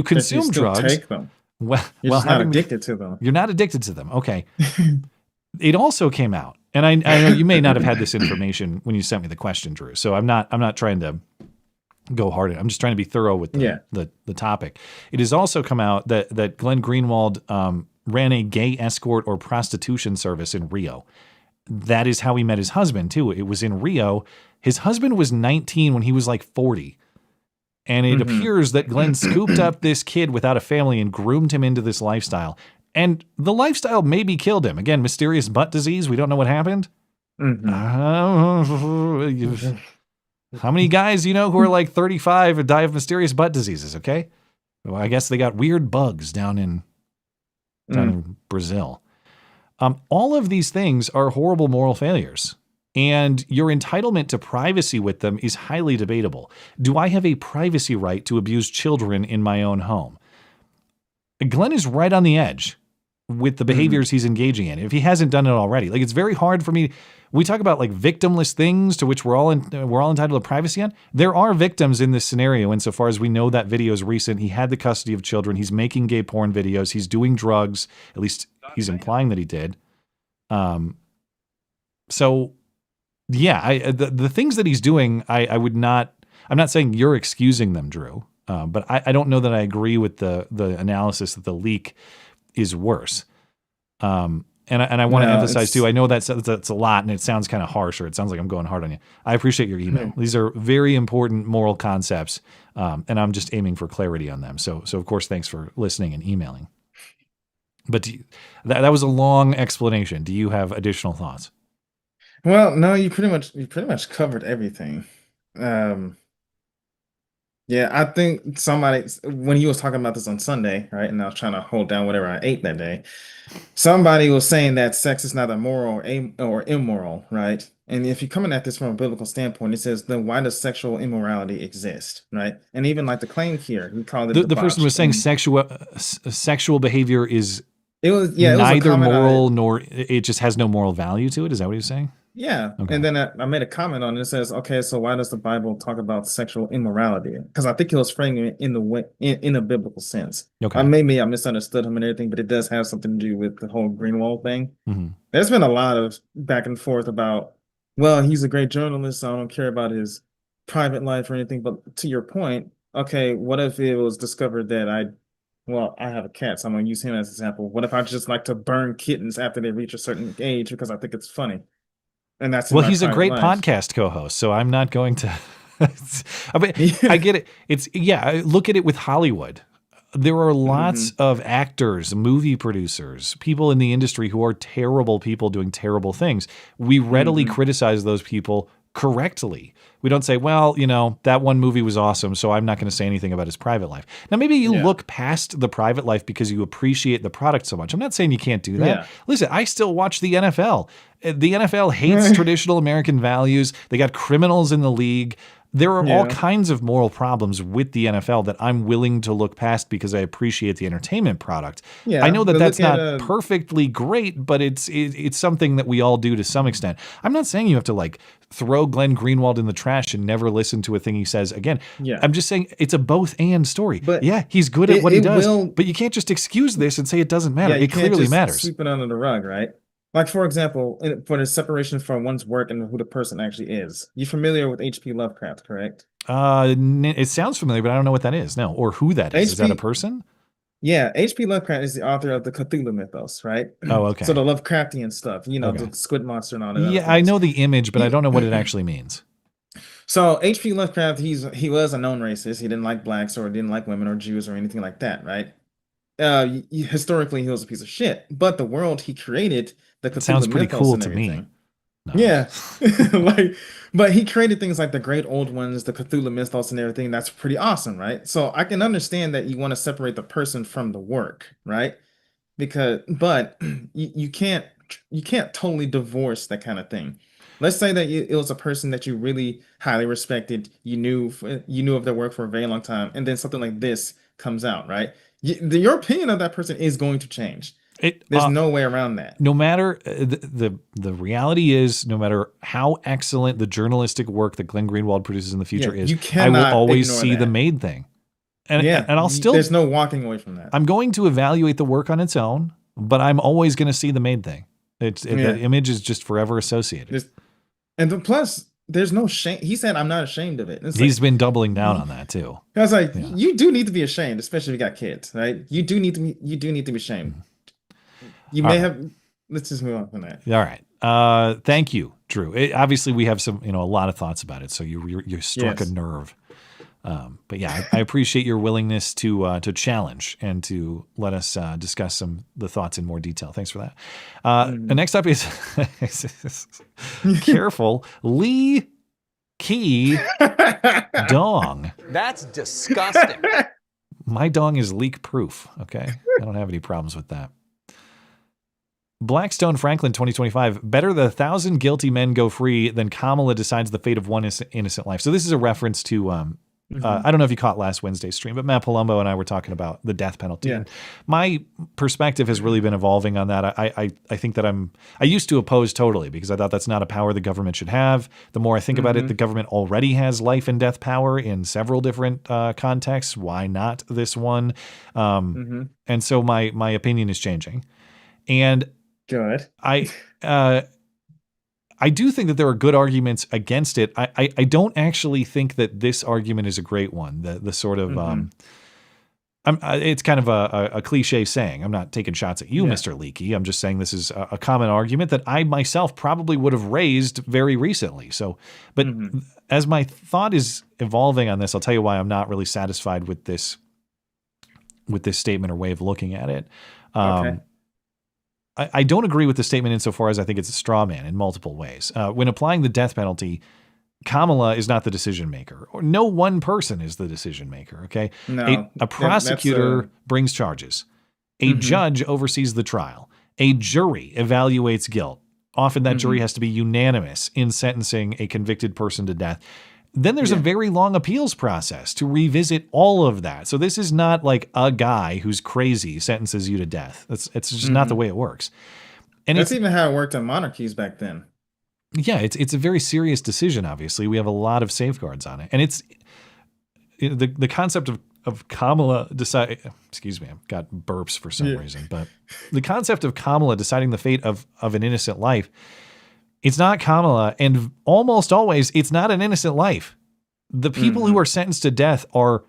consume you drugs. Take them. Well, you're just not addicted to them. You're not addicted to them. Okay. It also came out, and I know you may not have had this information when you sent me the question, Drew. So I'm not trying to go hard. I'm just trying to be thorough with the topic. It has also come out that Glenn Greenwald ran a gay escort or prostitution service in Rio. That is how he met his husband, too. It was in Rio. His husband was 19 when he was like 40. And it appears that Glenn scooped up this kid without a family and groomed him into this lifestyle. And the lifestyle maybe killed him. Again, mysterious butt disease. We don't know what happened. How many guys who are like 35 and die of mysterious butt diseases, okay? Well, I guess they got weird bugs down in Brazil. All of these things are horrible moral failures, and your entitlement to privacy with them is highly debatable. Do I have a privacy right to abuse children in my own home? Glenn is right on the edge. with the behaviors he's engaging in, if he hasn't done it already. Like, it's very hard for me. We talk about like victimless things to which we're all entitled to privacy on. There are victims in this scenario, insofar as we know that video is recent. He had the custody of children. He's making gay porn videos. He's doing drugs. At least he's implying that he did. So yeah, the things that he's doing, I would not. I'm not saying you're excusing them, Drew, but I don't know that I agree with the analysis that the leak is worse. And I want to emphasize too, I know that's a lot and it sounds kind of harsh, or it sounds like I'm going hard on you. I appreciate your email. These are very important moral concepts. And I'm just aiming for clarity on them. So of course, thanks for listening and emailing. But that was a long explanation. Do you have additional thoughts? Well, no, you pretty much covered everything. Yeah, I think somebody, when he was talking about this on Sunday, right, and I was trying to hold down whatever I ate that day, somebody was saying that sex is neither moral or immoral, right? And if you're coming at this from a biblical standpoint, it says, then why does sexual immorality exist, right? And even like the claim here, he called it the person was saying sexual behavior is neither moral nor it just has no moral value to it. Is that what he was saying? Yeah. Okay. And then I made a comment on it. It says, okay, so why does the Bible talk about sexual immorality? Because I think he was framing it in a biblical sense. Okay. Maybe I misunderstood him and everything, but it does have something to do with the whole Greenwald thing. Mm-hmm. There's been a lot of back and forth about, well, he's a great journalist, so I don't care about his private life or anything. But to your point, okay, what if it was discovered that I have a cat, so I'm going to use him as an example. What if I just like to burn kittens after they reach a certain age because I think it's funny? And that's he's a great podcast co-host, so I'm not going to. I get it. Look at it with Hollywood. There are lots of actors, movie producers, people in the industry who are terrible people doing terrible things. We readily criticize those people correctly. We don't say, well, that one movie was awesome, so I'm not going to say anything about his private life. Now, maybe you look past the private life because you appreciate the product so much. I'm not saying you can't do that. Yeah. Listen, I still watch the NFL. The NFL hates traditional American values. They got criminals in the league. There are all kinds of moral problems with the NFL that I'm willing to look past because I appreciate the entertainment product. Yeah, I know that that's not perfectly great, but it's something that we all do to some extent. I'm not saying you have to like throw Glenn Greenwald in the trash and never listen to a thing he says again. Yeah. I'm just saying it's a both and story. But yeah, he's good at what he does, but you can't just excuse this and say it doesn't matter. It clearly matters. Sweep it under the rug, right? Like, for example, for the separation from one's work and who the person actually is. You're familiar with H.P. Lovecraft, correct? It sounds familiar, but I don't know what that is. No, or who that is. Is that a person? Yeah, H.P. Lovecraft is the author of the Cthulhu mythos, right? Oh, okay. So the Lovecraftian stuff, the squid monster and all that. Yeah, I know the image, but I don't know what it actually means. So H.P. Lovecraft, he was a known racist. He didn't like blacks or didn't like women or Jews or anything like that, right? Historically, he was a piece of shit. But the world he created, the Cthulhu sounds pretty mythos cool and to everything. me. No. Yeah, but he created things like the Great Old Ones, the Cthulhu mythos, and everything. That's pretty awesome, right? So I can understand that you want to separate the person from the work, right? But you can't totally divorce that kind of thing. Let's say that it was a person that you really highly respected. You knew of their work for a very long time, and then something like this comes out, right? Your opinion of that person is going to change. There's no way around that. No matter the reality is, no matter how excellent the journalistic work that Glenn Greenwald produces in the future is, I will always see the made thing. And I'll still, there's no walking away from that. I'm going to evaluate the work on its own, but I'm always going to see the made thing. That image is just forever associated. Plus, there's no shame. He said, "I'm not ashamed of it." He's been doubling down on that too. I was like, you do need to be ashamed, especially if you got kids, right? You do need to be ashamed. You may have. Let's just move on from that. All right. Thank you, Drew. Obviously, we have some, a lot of thoughts about it. So you struck a nerve. But yeah, I appreciate your willingness to challenge and to let us discuss the thoughts in more detail. Thanks for that. Next up is careful Lee Key Dong. That's disgusting. My dong is leak proof. Okay, I don't have any problems with that. Blackstone Franklin 2025, better the 1,000 guilty men go free than Kamala decides the fate of one innocent life. So this is a reference to I don't know if you caught last Wednesday's stream, but Matt Palumbo and I were talking about the death penalty. Yeah. And my perspective has really been evolving on that. I think that I used to oppose totally because I thought that's not a power the government should have. The more I think about it, the government already has life and death power in several different contexts. Why not this one? And so my opinion is changing. And good. I do think that there are good arguments against it. I don't actually think that this argument is a great one. The sort of it's kind of a cliche saying. I'm not taking shots at you, Mr. Leakey. I'm just saying this is a common argument that I myself probably would have raised very recently. So, but as my thought is evolving on this, I'll tell you why I'm not really satisfied with this statement or way of looking at it. Okay. I don't agree with the statement insofar as I think it's a straw man in multiple ways. When applying the death penalty, Kamala is not the decision maker, or no one person is the decision maker. Okay, no, a prosecutor brings charges, a judge oversees the trial, a jury evaluates guilt. Often that jury has to be unanimous in sentencing a convicted person to death. Then there's a very long appeals process to revisit all of that. So this is not like a guy who's crazy sentences you to death. It's just not the way it works. And that's even how it worked in monarchies back then. Yeah, it's a very serious decision. Obviously, we have a lot of safeguards on it, and it's the concept of Kamala decide. Excuse me, I've got burps for some reason, but the concept of Kamala deciding the fate of an innocent life. It's not Kamala, and almost always it's not an innocent life. The people who are sentenced to death are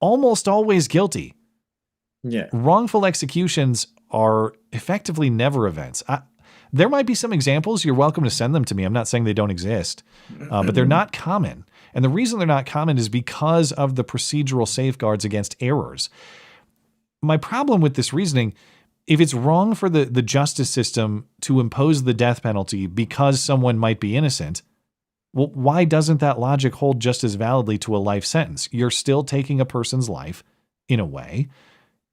almost always guilty. Yeah. Wrongful executions are effectively never events. There might be some examples. You're welcome to send them to me. I'm not saying they don't exist, but they're not common. And the reason they're not common is because of the procedural safeguards against errors. My problem with this reasoning, if it's wrong for the justice system to impose the death penalty because someone might be innocent, well, why doesn't that logic hold just as validly to a life sentence? You're still taking a person's life in a way.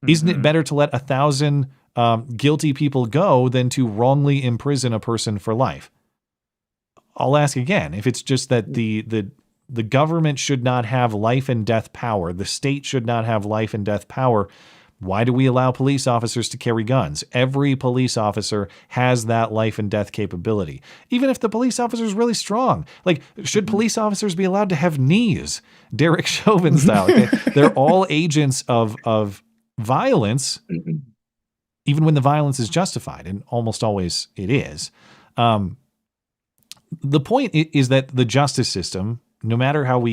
Isn't it better to let 1,000 guilty people go than to wrongly imprison a person for life? I'll ask again, if it's just that the government should not have life and death power, the state should not have life and death power, why do we allow police officers to carry guns? Every police officer has that life and death capability. Even if the police officer is really strong. Like, should police officers be allowed to have knees? Derek Chauvin style. They're all agents of violence, even when the violence is justified, and almost always it is. The point is that the justice system, no matter how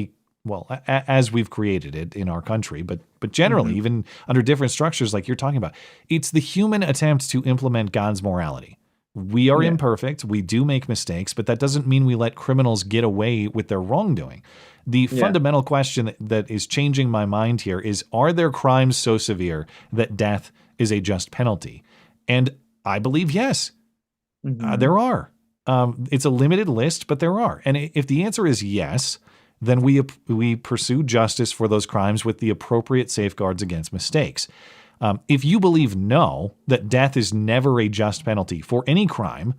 as we've created it in our country, but generally, even under different structures like you're talking about, it's the human attempt to implement God's morality. We are imperfect. We do make mistakes, but that doesn't mean we let criminals get away with their wrongdoing. The fundamental question that is changing my mind here is, are there crimes so severe that death is a just penalty? And I believe yes, there are. It's a limited list, but there are. And if the answer is yes, then we pursue justice for those crimes with the appropriate safeguards against mistakes. If you believe no, that death is never a just penalty for any crime,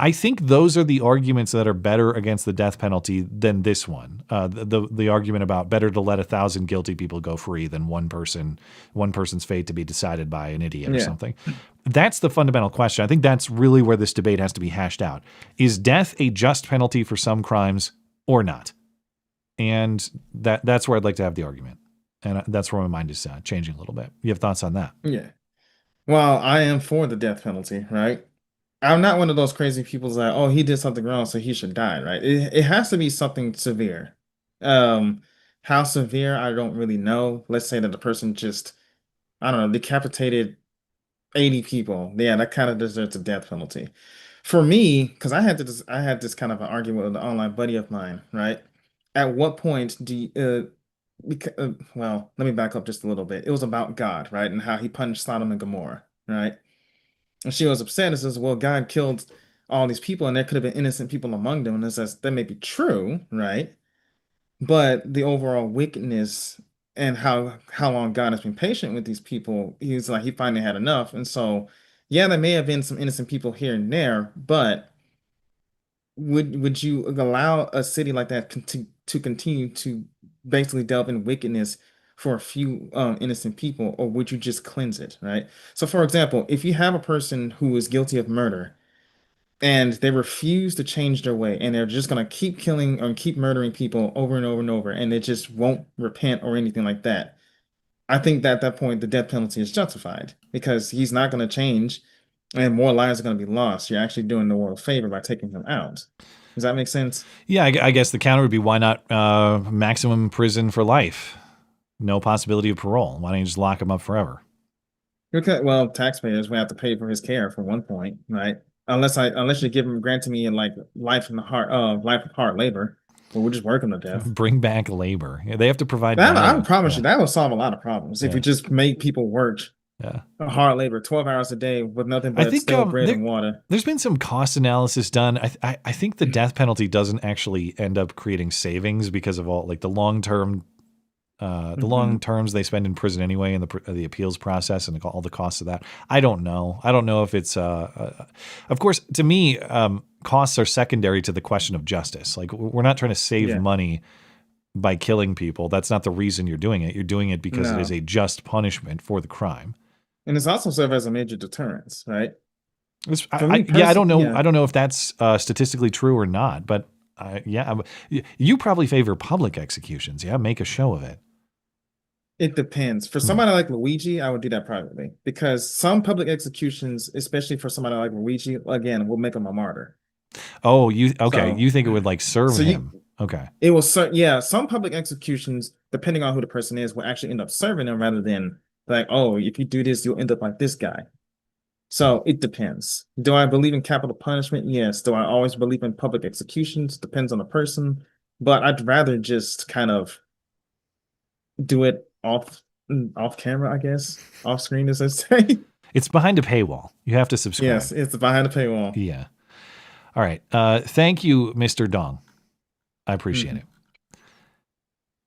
I think those are the arguments that are better against the death penalty than this one. The argument about better to let 1,000 guilty people go free than one person's fate to be decided by an idiot or something. That's the fundamental question. I think that's really where this debate has to be hashed out. Is death a just penalty for some crimes or not? And that's where I'd like to have the argument. And that's where my mind is changing a little bit. You have thoughts on that? Yeah. Well, I am for the death penalty, right? I'm not one of those crazy people that, oh, he did something wrong, so he should die, right? It has to be something severe. How severe, I don't really know. Let's say that the person just, I don't know, decapitated 80 people. Yeah, that kind of deserves a death penalty. For me, because I had this kind of an argument with an online buddy of mine, right? At what point do you, well, let me back up just a little bit. It was about God, right? And how he punished Sodom and Gomorrah, right? And she was upset and says, well, God killed all these people and there could have been innocent people among them. And it says that may be true, right? But the overall wickedness and how long God has been patient with these people, he finally had enough. And so, yeah, there may have been some innocent people here and there, but would you allow a city like that to continue to basically delve in wickedness for a few innocent people, or would you just cleanse it, right? So, for example, if you have a person who is guilty of murder and they refuse to change their way and they're just going to keep killing or keep murdering people over and over and over, and they just won't repent or anything like that, I think that at that point the death penalty is justified because he's not going to change and more lives are going to be lost. You're actually doing the world a favor by taking him out. Does that make sense? Yeah, I guess the counter would be, why not maximum prison for life? No possibility of parole. Why don't you just lock him up forever? Okay, well, taxpayers will have to pay for his care for one point, right? Unless you granted me like life of hard labor, or we'll just work him to death. Bring back labor. Yeah, they have to provide. That, I promise you, that will solve a lot of problems if we just make people work. Yeah, hard labor, 12 hours a day with nothing but stale bread and water. There's been some cost analysis done. I think the death penalty doesn't actually end up creating savings because of all like the long term. Long terms they spend in prison anyway, and the appeals process and all the costs of that. I don't know. I don't know if it's. Of course, to me, costs are secondary to the question of justice. Like, we're not trying to save money by killing people. That's not the reason you're doing it. You're doing it because it is a just punishment for the crime. And it's also served as a major deterrence, right? I don't know. I don't know if that's statistically true or not, but you probably favor public executions. Yeah, make a show of it. It depends. For somebody like Luigi, I would do that privately because some public executions, especially for somebody like Luigi, again, will make him a martyr. Oh, you think it would like serve him? Okay. It will serve. Yeah, some public executions, depending on who the person is, will actually end up serving them rather than like, oh, if you do this, you'll end up like this guy. So it depends. Do I believe in capital punishment? Yes. Do I always believe in public executions? Depends on the person. But I'd rather just kind of do it off camera, I guess, off screen, as I say. It's behind a paywall. You have to subscribe. Yes, it's behind a paywall. Yeah. All right. Thank you, Mr. Dong. I appreciate it.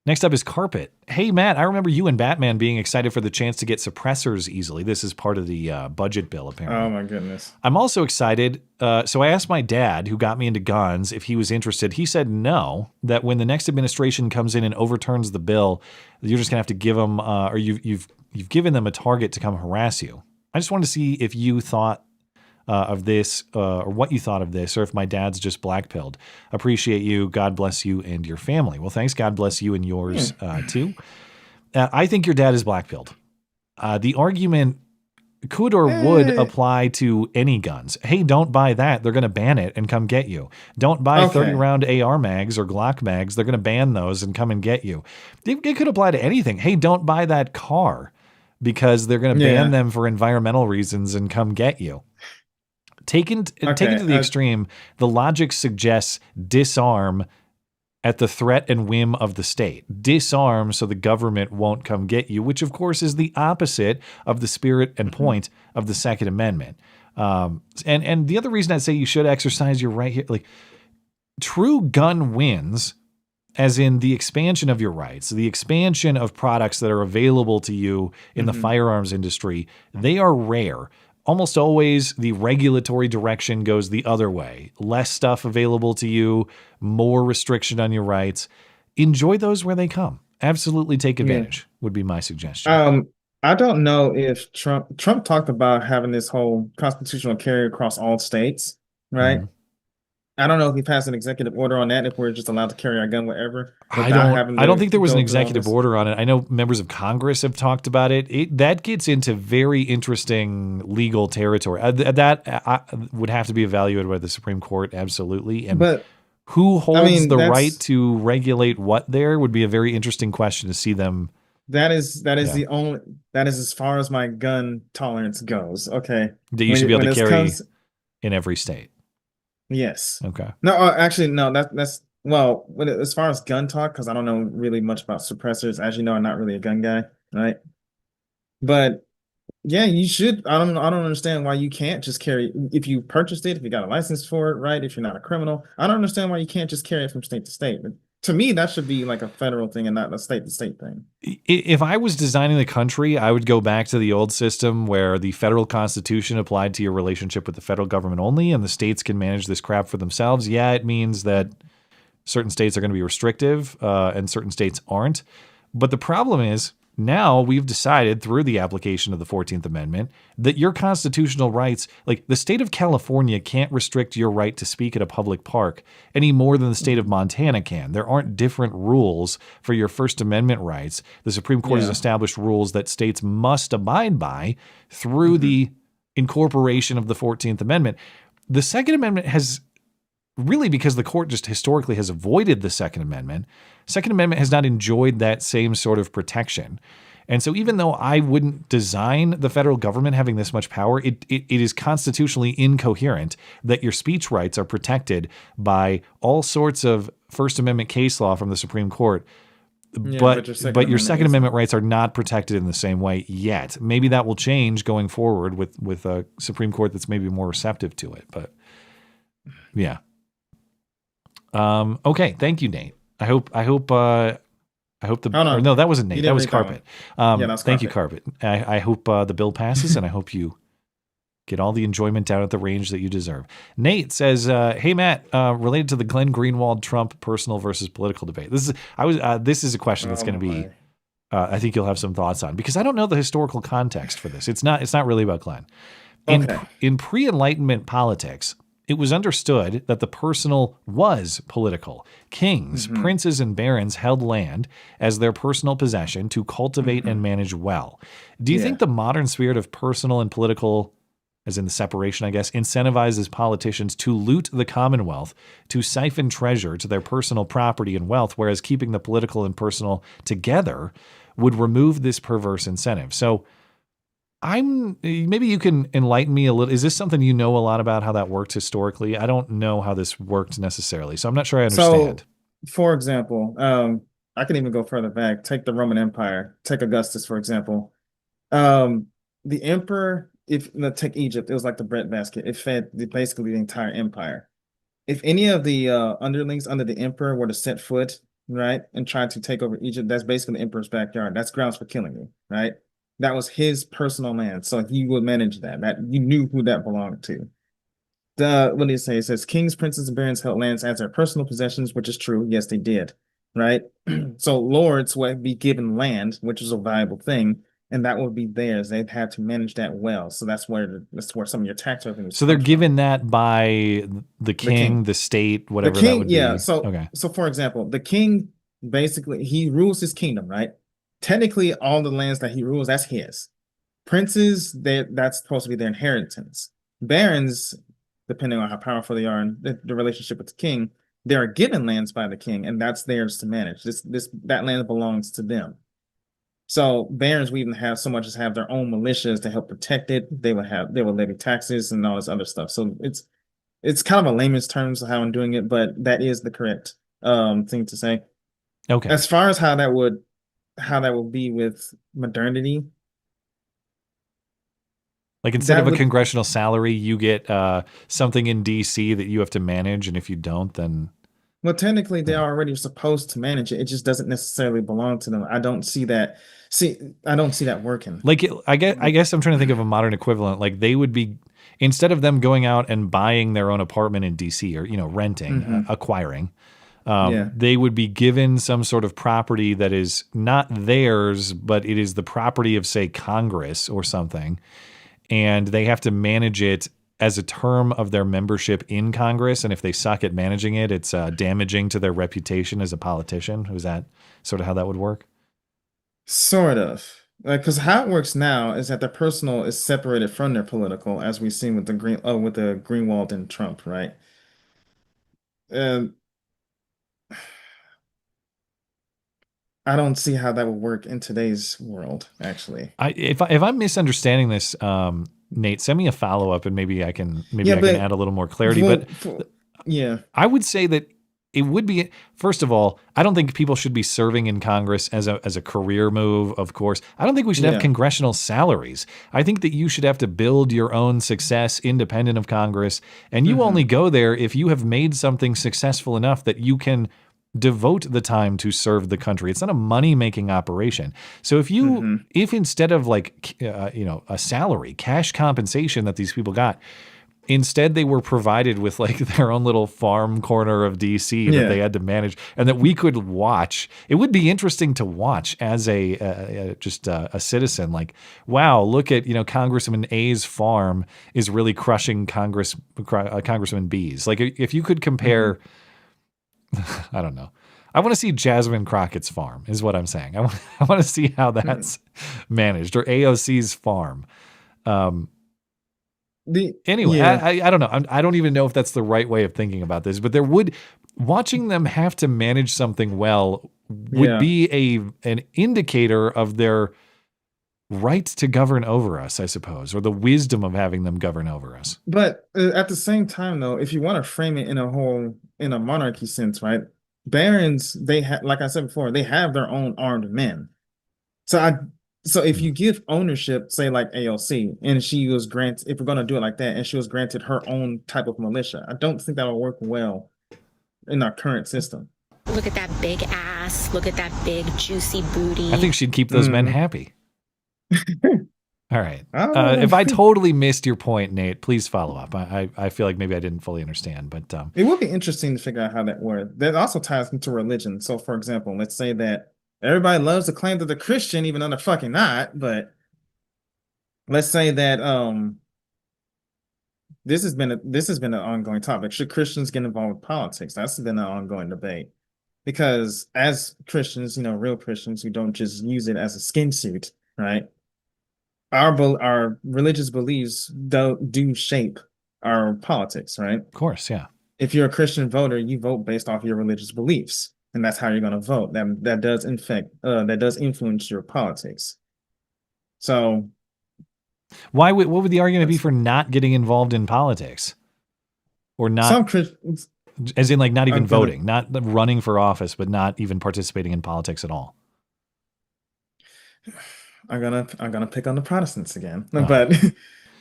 Next up is Carpet. Hey, Matt, I remember you and Batman being excited for the chance to get suppressors easily. This is part of the budget bill, apparently. Oh, my goodness. I'm also excited. So I asked my dad, who got me into guns, if he was interested. He said no, that when the next administration comes in and overturns the bill, you're just going to have to give them, or you've given them a target to come harass you. I just wanted to see if you thought of this, or what you thought of this, or if my dad's just blackpilled. Appreciate you. God bless you and your family. Well, thanks. God bless you and yours too. I think your dad is blackpilled. The argument could or would apply to any guns. Hey, don't buy that. They're going to ban it and come get you. Don't buy 30-round AR mags or Glock mags. They're going to ban those and come and get you. It could apply to anything. Hey, don't buy that car because they're going to ban them for environmental reasons and come get you. Taken to the extreme, the logic suggests disarm at the threat and whim of the state. Disarm so the government won't come get you, which of course is the opposite of the spirit and point of the Second Amendment. And the other reason I'd say you should exercise your right here, like true gun wins, as in the expansion of your rights, the expansion of products that are available to you in the firearms industry, they are rare. Almost always the regulatory direction goes the other way. Less stuff available to you, more restriction on your rights. Enjoy those where they come. Absolutely take advantage would be my suggestion. I don't know if Trump talked about having this whole constitutional carry across all states, right? I don't know if he passed an executive order on that, if we're just allowed to carry our gun wherever. I don't think there was an executive order on it. I know members of Congress have talked about it. That gets into very interesting legal territory. That would have to be evaluated by the Supreme Court, absolutely. And who holds the right to regulate what there would be a very interesting question to see them. That is as far as my gun tolerance goes. Okay. That you should be able to carry in every state. Yes. Okay. No, actually, no. That's well. As far as gun talk, because I don't know really much about suppressors. As you know, I'm not really a gun guy, right? But yeah, you should. I don't understand why you can't just carry if you purchased it, if you got a license for it, right? If you're not a criminal, I don't understand why you can't just carry it from state to state. But to me, that should be like a federal thing and not a state to state thing. If I was designing the country, I would go back to the old system where the federal constitution applied to your relationship with the federal government only, and the states can manage this crap for themselves. Yeah, it means that certain states are going to be restrictive and certain states aren't. But the problem is now we've decided through the application of the 14th Amendment that your constitutional rights, like the state of California can't restrict your right to speak at a public park any more than the state of Montana can. There aren't different rules for your First Amendment rights. The Supreme Court has established rules that states must abide by through the incorporation of the 14th Amendment. The Second Amendment has really, because the court just historically has avoided the Second Amendment has not enjoyed that same sort of protection. And so even though I wouldn't design the federal government having this much power, it is constitutionally incoherent that your speech rights are protected by all sorts of First Amendment case law from the Supreme Court. But your Second Amendment rights are not protected in the same way yet. Maybe that will change going forward with a Supreme Court that's maybe more receptive to it. But yeah. Okay. Thank you, Nate. I hope no, that wasn't Nate. That was Carpet. Thank you, Carpet. I hope the bill passes, and I hope you get all the enjoyment down at the range that you deserve. Nate says, "Hey Matt, related to the Glenn Greenwald Trump personal versus political debate. This is a question that's going to be, I think you'll have some thoughts on, because I don't know the historical context for this. It's not really about Glenn. In pre-Enlightenment politics, it was understood that the personal was political. Kings, princes, and barons held land as their personal possession to cultivate and manage well. Do you think the modern spirit of personal and political, as in the separation, I guess, incentivizes politicians to loot the Commonwealth, to siphon treasure to their personal property and wealth, whereas keeping the political and personal together would remove this perverse incentive?" So maybe you can enlighten me a little. Is this something you know a lot about, how that worked historically? I don't know how this worked necessarily, so I'm not sure I understand. So, for example, I can even go further back. Take the Roman Empire. Take Augustus, for example. The emperor, take Egypt, it was like the breadbasket. It fed basically the entire empire. If any of the underlings under the emperor were to set foot, right, and try to take over Egypt, that's basically the emperor's backyard. That's grounds for killing you, right? That was his personal land, so he would manage that. That you knew who that belonged to. What do you say? It says kings, princes, and barons held lands as their personal possessions, which is true. Yes, they did, right? So lords would be given land, which is a valuable thing, and that would be theirs. They'd have to manage that well. So that's where some of your tax revenues. So they're given that by the king, the state, whatever that would be. Yeah. So for example, the king basically he rules his kingdom, right? Technically, all the lands that he rules, that's his. Princes, that's supposed to be their inheritance. Barons, depending on how powerful they are and the relationship with the king, they are given lands by the king, and that's theirs to manage. That land belongs to them. So barons, we even have so much as have their own militias to help protect it. They would levy taxes and all this other stuff. So it's kind of a layman's terms of how I'm doing it, but that is the correct thing to say. Okay. As far as how that would be with modernity, like instead of a congressional salary, you get something in DC that you have to manage, and if you don't, then technically they're already supposed to manage it. It just doesn't necessarily belong to them. I don't see that working. Like I guess I'm trying to think of a modern equivalent. Like they would be, instead of them going out and buying their own apartment in DC or renting, acquiring. They would be given some sort of property that is not theirs, but it is the property of, say, Congress or something, and they have to manage it as a term of their membership in Congress, and if they suck at managing it, it's damaging to their reputation as a politician. Is that sort of how that would work? Sort of. Because how it works now is that their personal is separated from their political, as we've seen with the Greenwald and Trump, right? I don't see how that would work in today's world, actually. If I'm misunderstanding this, Nate, send me a follow-up and maybe I can add a little more clarity. I would say that it would be, first of all, I don't think people should be serving in Congress as a career move, of course. I don't think we should have congressional salaries. I think that you should have to build your own success independent of Congress, and you only go there if you have made something successful enough that you can devote the time to serve the country. It's not a money-making operation. So if instead of a salary, cash compensation that these people got, Instead, they were provided with like their own little farm corner of DC that they had to manage, and that we could watch. It would be interesting to watch as a citizen. Like, wow, look at Congressman A's farm is really crushing Congressman B's. Like, if you could compare, I don't know. I want to see Jasmine Crockett's farm, is what I'm saying. I want to see how that's managed, or AOC's farm. Anyway, I don't know. I don't even know if that's the right way of thinking about this, but watching them have to manage something well would be an indicator of their right to govern over us, I suppose, or the wisdom of having them govern over us. But at the same time, though, if you want to frame it in a monarchy sense, right? Barons, like I said before, they have their own armed men. So if you give ownership, say like AOC, and she was granted, if we're going to do it like that, and she was granted her own type of militia, I don't think that will work well in our current system. Look at that big ass. Look at that big juicy booty. I think she'd keep those men happy. All right. If I totally missed your point, Nate, please follow up. I feel like maybe I didn't fully understand, but it would be interesting to figure out how that works. That also ties into religion. So, for example, let's say that everybody loves to claim that they're Christian, even though they're fucking not. But let's say that this has been an ongoing topic. Should Christians get involved with politics? That's been an ongoing debate. Because as Christians, real Christians who don't just use it as a skin suit, right? Our religious beliefs do shape our politics, right? Of course, yeah. If you're a Christian voter, you vote based off your religious beliefs. And that's how you're going to vote. That does influence your politics. So, what would the argument be for not getting involved in politics, or not? As in, like, not even voting, not running for office, but not even participating in politics at all. I'm gonna pick on the Protestants again, but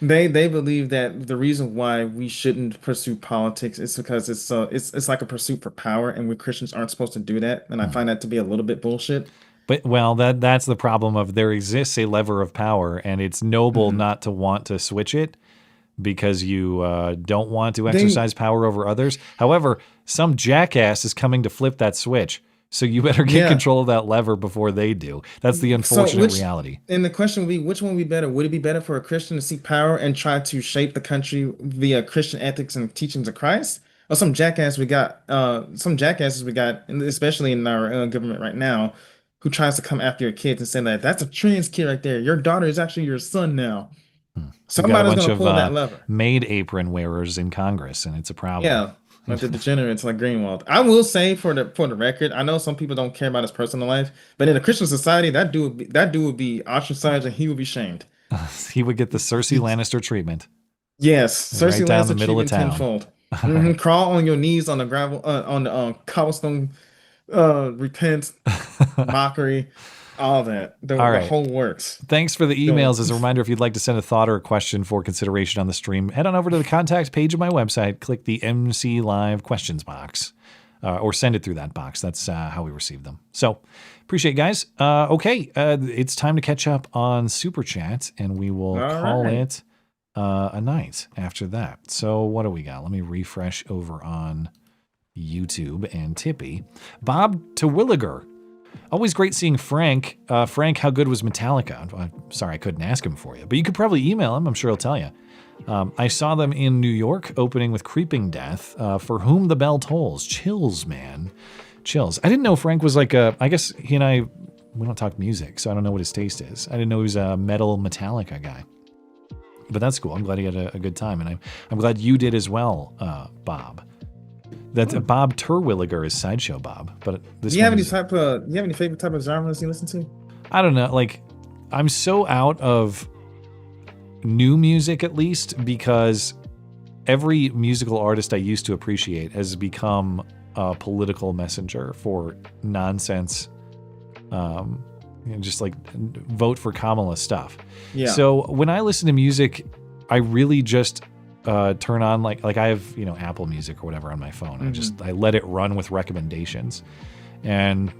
they believe that the reason why we shouldn't pursue politics is because it's like a pursuit for power, and we Christians aren't supposed to do that. And I find that to be a little bit bullshit. But that's the problem of there exists a lever of power, and it's noble not to want to switch it because you don't want to exercise power over others. However, some jackass is coming to flip that switch. So you better get control of that lever before they do. That's the unfortunate reality. And the question would be, which one would be better? Would it be better for a Christian to seek power and try to shape the country via Christian ethics and teachings of Christ? Or some jackasses we got, and especially in our government right now, who tries to come after your kids and say that that's a trans kid right there. Your daughter is actually your son now. Somebody's going to pull that lever. Maid apron wearers in Congress, and it's a problem. Yeah. Like the degenerates like Greenwald. I will say for the record, I know some people don't care about his personal life, but in a Christian society, that dude would be ostracized and he would be shamed. He would get the Cersei Lannister treatment. Yes, Cersei right down Lannister the middle of town. Tenfold. Right. Crawl on your knees on the gravel, on the cobblestone, repent, mockery. All that. The whole works. Thanks for the emails. As a reminder, if you'd like to send a thought or a question for consideration on the stream, head on over to the contact page of my website, click the MC Live questions box, or send it through that box. That's how we receive them. So appreciate it, guys. Okay, it's time to catch up on Superchats, and we will call it a night after that. So what do we got? Let me refresh over on YouTube and Tippy. Bob Terwilliger. Always great seeing Frank. Frank, how good was Metallica? I'm sorry I couldn't ask him for you, but you could probably email him. I'm sure he'll tell you. I saw them in New York opening with Creeping Death, For Whom the Bell Tolls. Chills, man. Chills. I didn't know Frank was like I guess he and I, we don't talk music, so I don't know what his taste is. I didn't know he was a metal Metallica guy. But that's cool. I'm glad he had a good time, and I'm glad you did as well, Bob. That's Bob Terwilliger is Sideshow Bob. But this do you have any favorite type of genres you listen to? I don't know. Like, I'm so out of new music, at least, because every musical artist I used to appreciate has become a political messenger for nonsense. Just like vote for Kamala stuff. Yeah. So when I listen to music, I really just turn on like I have Apple Music or whatever on my phone. Mm-hmm. I let it run with recommendations, and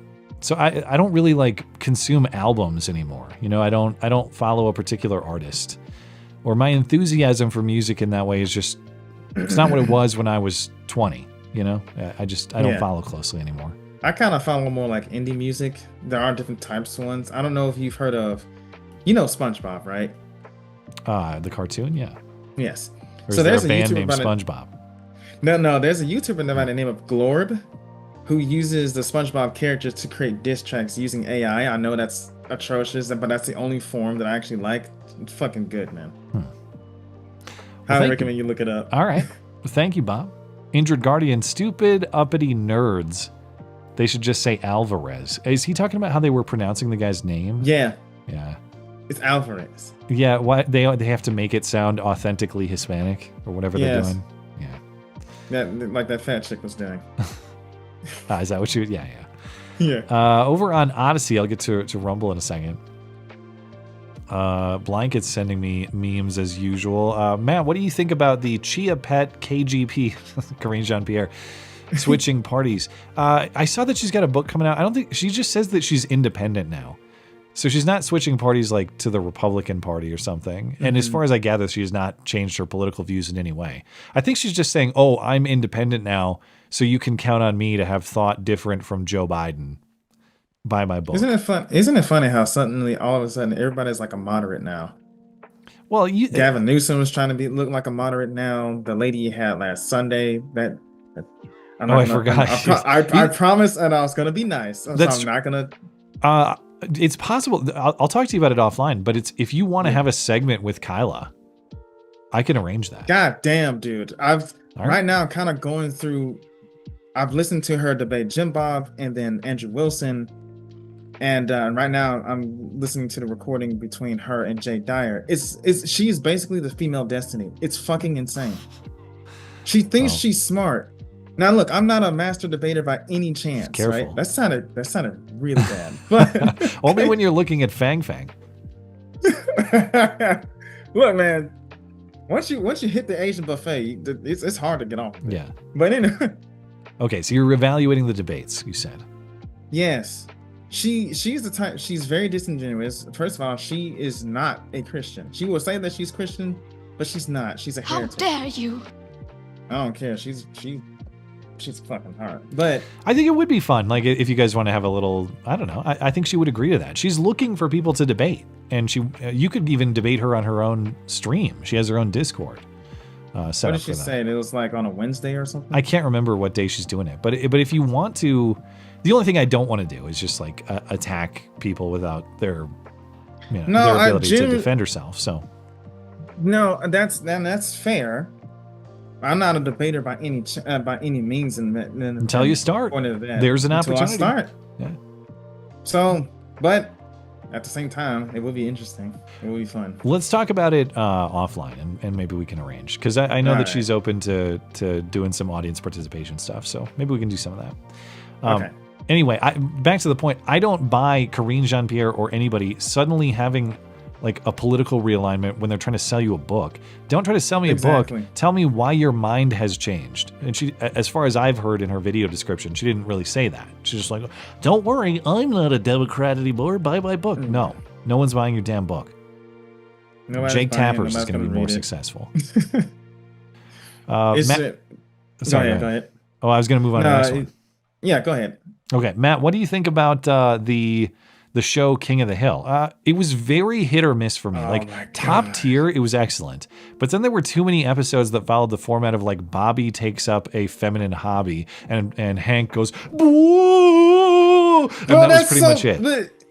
so I don't really like consume albums anymore. I don't follow a particular artist, or my enthusiasm for music in that way is just It's not what it was when I was 20. You know, I don't follow closely anymore. I kind of follow more like indie music. There are different types of ones. I don't know if you've heard of, SpongeBob, right? The cartoon, yeah. Yes. Or so there's a band named SpongeBob. No, there's a YouTuber by the name of Glorb who uses the SpongeBob characters to create diss tracks using AI. I know that's atrocious, but that's the only form that I actually like. It's fucking good, man. Highly recommend you look it up. All right. Thank you, Bob. Injured Guardian, stupid uppity nerds. They should just say Alvarez. Is he talking about how they were pronouncing the guy's name? Yeah. Yeah. It's Alvarez. Yeah, why they have to make it sound authentically Hispanic or whatever they're doing. Yeah. Like that fat chick was doing. Is that what you? Yeah. Over on Odyssey, I'll get to Rumble in a second. Blanket's sending me memes as usual. Matt, what do you think about the Chia Pet KGP, Corinne Jean-Pierre, switching parties? I saw that she's got a book coming out. I don't think she just says that she's independent now. So she's not switching parties like to the Republican Party or something. And as far as I gather, she has not changed her political views in any way. I think she's just saying, oh, I'm independent now, so you can count on me to have thought different from Joe Biden. Buy my book. Isn't it fun? Isn't it funny how suddenly all of a sudden everybody's like a moderate now? Well, Gavin Newsom was trying to look like a moderate now. The lady you had last Sunday, I forgot. I promised, and I was gonna be nice. So I'm not gonna. It's possible. I'll talk to you about it offline. But if you want to have a segment with Kyla, I can arrange that. God damn, dude! Right now I'm kind of going through. I've listened to her debate Jim Bob and then Andrew Wilson. And right now, I'm listening to the recording between her and Jay Dyer. She's basically the female Destiny. It's fucking insane. She thinks she's smart. Now, look, I'm not a master debater by any chance. Careful. Right? That sounded really bad. But only when you're looking at Fang Fang. Look, man. Once you hit the Asian buffet, it's hard to get off. Yeah. But anyway. Okay, so you're evaluating the debates. You said. Yes. She's the type. She's very disingenuous. First of all, she is not a Christian. She will say that she's Christian, but she's not. She's a heretic. How dare you? I don't care. She's fucking hard. But I think it would be fun. Like if you guys want to have a little, I don't know. I think she would agree to that. She's looking for people to debate, and you could even debate her on her own stream. She has her own Discord. What did she say? It was like on a Wednesday or something. I can't remember what day she's doing it, but if you want to. The only thing I don't want to do is just like attack people without their, their ability to defend herself. So, no, that's fair. I'm not a debater by any means. Until you start, there's an opportunity. Until I start. Yeah. So, but at the same time, it will be interesting. It will be fun. Let's talk about it offline, and maybe we can arrange because I know that she's open to doing some audience participation stuff. So maybe we can do some of that. Okay. Anyway, back to the point. I don't buy Corinne Jean-Pierre or anybody suddenly having like a political realignment when they're trying to sell you a book. Don't try to sell me a book. Tell me why your mind has changed. And she, as far as I've heard in her video description, she didn't really say that. She's just like, don't worry, I'm not a Democrat anymore. Buy my book. No one's buying your damn book. Jake Tappers is going to be more successful. Go ahead. Oh, I was going to move on to the next one. Yeah, go ahead. Okay, Matt, what do you think about the show King of the Hill? It was very hit or miss for me. Top tier, it was excellent. But then there were too many episodes that followed the format of like Bobby takes up a feminine hobby and Hank goes, whoa! And that was pretty much it.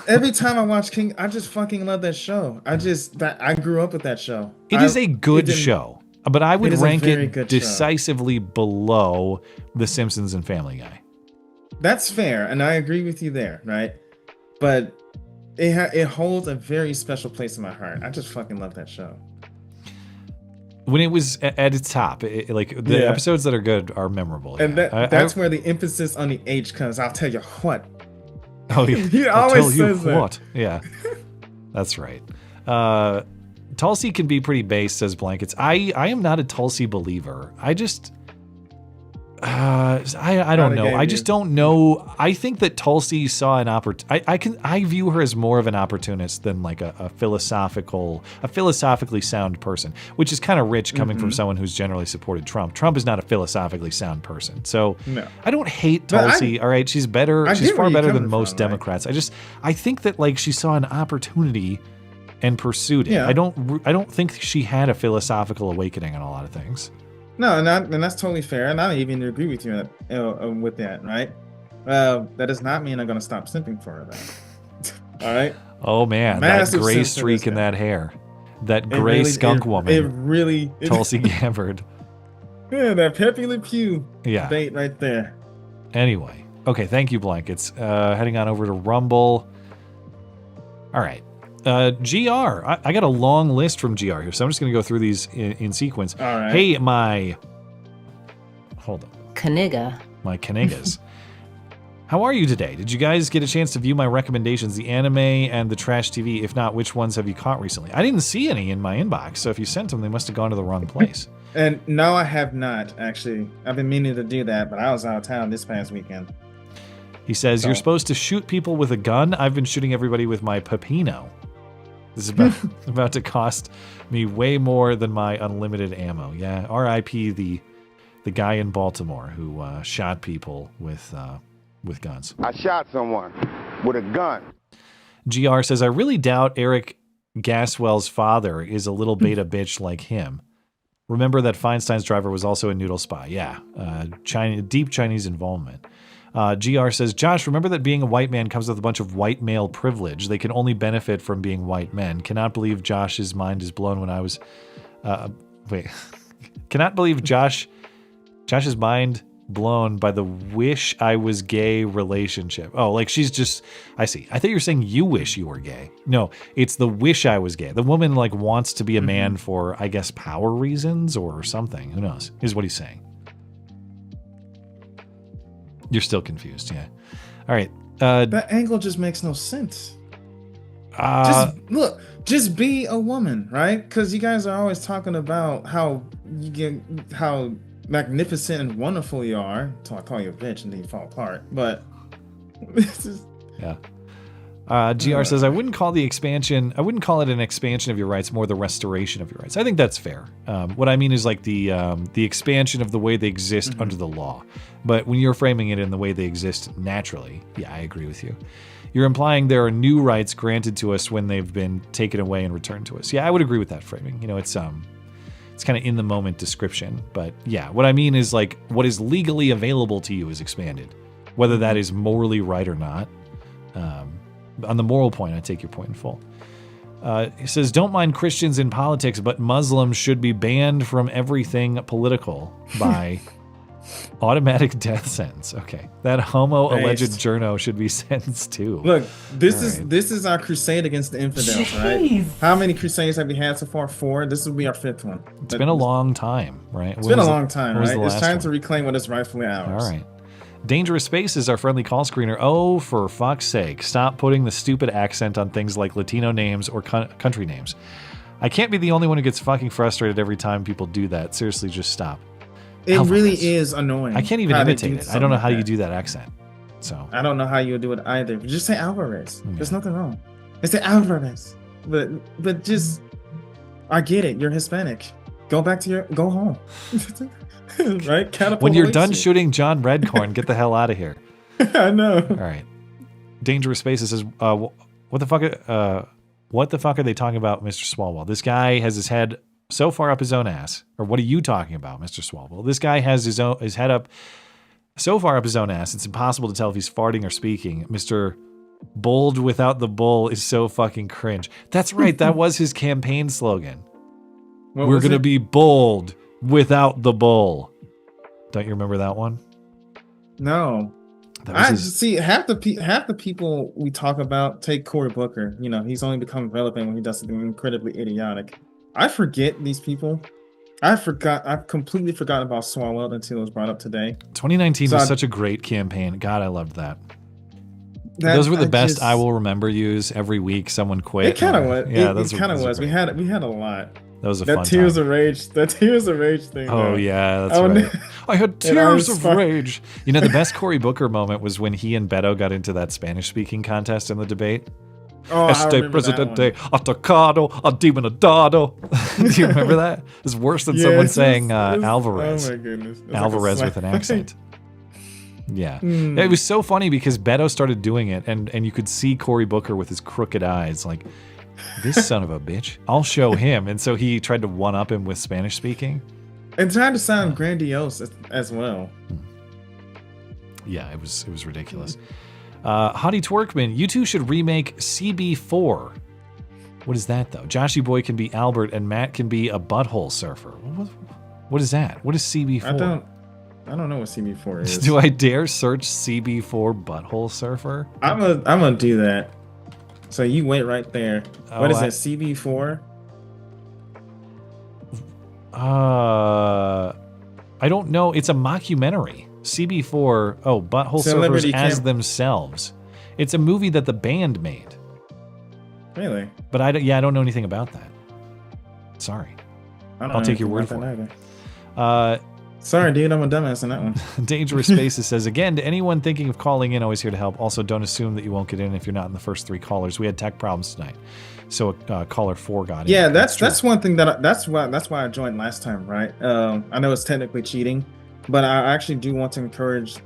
Every time I watch King, I just fucking love that show. I grew up with that show. It is a good show, but I would rank it decisively below The Simpsons and Family Guy. That's fair, and I agree with you there, right? But it holds a very special place in my heart. I just fucking love that show. When it was at its top, the episodes that are good are memorable. And that's where the emphasis on the H comes. I'll tell you what. Oh, yeah. He always says that. What? Yeah, that's right. Tulsi can be pretty base, says Blankets. I am not a Tulsi believer. I don't know. I just don't know. I think that Tulsi saw an opportunity. I view her as more of an opportunist than like a philosophically sound person, which is kind of rich coming from someone who's generally supported Trump. Trump is not a philosophically sound person. So No. I don't hate Tulsi. All right. She's better. She's far better than most Democrats. I think that like she saw an opportunity and pursued it. Yeah. I don't think she had a philosophical awakening on a lot of things. No, and that's totally fair, and I even agree with you with that, right? That does not mean I'm going to stop simping for her, though. All right? Oh, man, Massive that gray simp for streak this in guy. that hair. That gray skunk woman. It really... Tulsi Gabbard. Yeah, that Pepe Le Pew bait right there. Anyway. Okay, thank you, Blankets. Heading on over to Rumble. All right. GR. I got a long list from GR here, so I'm just going to go through these in sequence. All right. Hey, hold on. Kaniga. My Kanigas. How are you today? Did you guys get a chance to view my recommendations, the anime and the trash TV? If not, which ones have you caught recently? I didn't see any in my inbox, so if you sent them, they must have gone to the wrong place. And no, I have not, actually. I've been meaning to do that, but I was out of town this past weekend. He says, you're supposed to shoot people with a gun? I've been shooting everybody with my Pepino. This is about to cost me way more than my unlimited ammo. Yeah, R.I.P. the guy in Baltimore who shot people with guns. I shot someone with a gun. GR says, I really doubt Eric Gaswell's father is a little beta bitch like him. Remember that Feinstein's driver was also a noodle spy. Yeah, deep Chinese involvement. GR says, Josh, remember that being a white man comes with a bunch of white male privilege. They can only benefit from being white men. Cannot believe Josh's mind is blown when I was... Cannot believe Josh's mind blown by the wish I was gay relationship. Oh, like she's just... I see. I thought you were saying you wish you were gay. No, it's the wish I was gay. The woman like wants to be a man for, I guess, power reasons or something. Who knows? Is what he's saying. You're still confused, yeah. All right. That angle just makes no sense. Just be a woman, right? Because you guys are always talking about how magnificent and wonderful you are. So I call you a bitch and then you fall apart. But yeah. GR says, I wouldn't call it an expansion of your rights, more the restoration of your rights. I think that's fair. What I mean is like the expansion of the way they exist under the law. But when you're framing it in the way they exist naturally, yeah, I agree with you. You're implying there are new rights granted to us when they've been taken away and returned to us. Yeah, I would agree with that framing. You know, it's kind of in the moment description. But yeah, what I mean is like what is legally available to you is expanded, whether that is morally right or not. On the moral point, I take your point in full. He says, don't mind Christians in politics, but Muslims should be banned from everything political by automatic death sentence. Okay. That alleged journo should be sentenced too. Look, this is our crusade against the infidels, right? How many crusades have we had so far? 4. This will be our 5th one. It's been a long time, right? It's been a long time, right? It's time to reclaim what is rightfully ours. All right. Dangerous Space is our friendly call screener. Oh, for fuck's sake. Stop putting the stupid accent on things like Latino names or country names. I can't be the only one who gets fucking frustrated every time people do that. Seriously, just stop. It really is annoying. I can't even imitate it. I don't know how you do that accent. So I don't know how you do it either. Just say Alvarez. Yeah. There's nothing wrong. They say Alvarez. But just, I get it. You're Hispanic. Go home. Right? Catapult when you're done shooting John Redcorn, get the hell out of here. I know. All right. Dangerous Spaces says, what the fuck are they talking about, Mr. Swalwell? This guy has his head so far up his own ass. Or what are you talking about, Mr. Swalwell? This guy has his head up so far up his own ass, it's impossible to tell if he's farting or speaking. Mr. Bold without the bull is so fucking cringe. That's right. That was his campaign slogan. We're going to be bold without the bull. Don't you remember that one? No. See, half the people we talk about take Cory Booker. You know, he's only become relevant when he does something incredibly idiotic. I forget these people. I've completely forgotten about Swalwell until it was brought up today. 2019 was such a great campaign. God, I loved that. Those were the best I will remember yous every week. Someone quit. It kind of was. Yeah, it kind of was. We had a lot. That was a that fun tears time. of rage. That tears of rage thing. Oh though. yeah, that's right. I had tears of rage. You know, the best Cory Booker moment was when he and Beto got into that Spanish-speaking contest in the debate. Oh, I Este remember presidente atacado adivinado. Do you remember that? It's worse than someone saying Alvarez. Oh my goodness. That's Alvarez like with an accent. Yeah. Mm. It was so funny because Beto started doing it and you could see Cory Booker with his crooked eyes like, this son of a bitch, I'll show him. And so he tried to one-up him with Spanish speaking. And trying to sound grandiose as well. Yeah, it was ridiculous. Hottie Twerkman, you two should remake CB4. What is that, though? Joshy Boy can be Albert and Matt can be a butthole surfer. What is that? What is CB4? I don't know what CB4 is. Do I dare search CB4 butthole surfer? I'm gonna do that. So you wait right there. What is that? CB4? I don't know. It's a mockumentary. CB4. Oh, butthole Celebrity surfers as Camp. themselves. It's a movie that the band made. Really? But I don't know anything about that. Sorry. I'll take your word for it. Sorry, dude. I'm a dumbass on that one. Dangerous Spaces says, again, to anyone thinking of calling in, always here to help. Also, don't assume that you won't get in if you're not in the first 3 callers. We had tech problems tonight. So caller 4 got in. Yeah, that's one thing that's why I joined last time, right? I know it's technically cheating, but I actually do want to encourage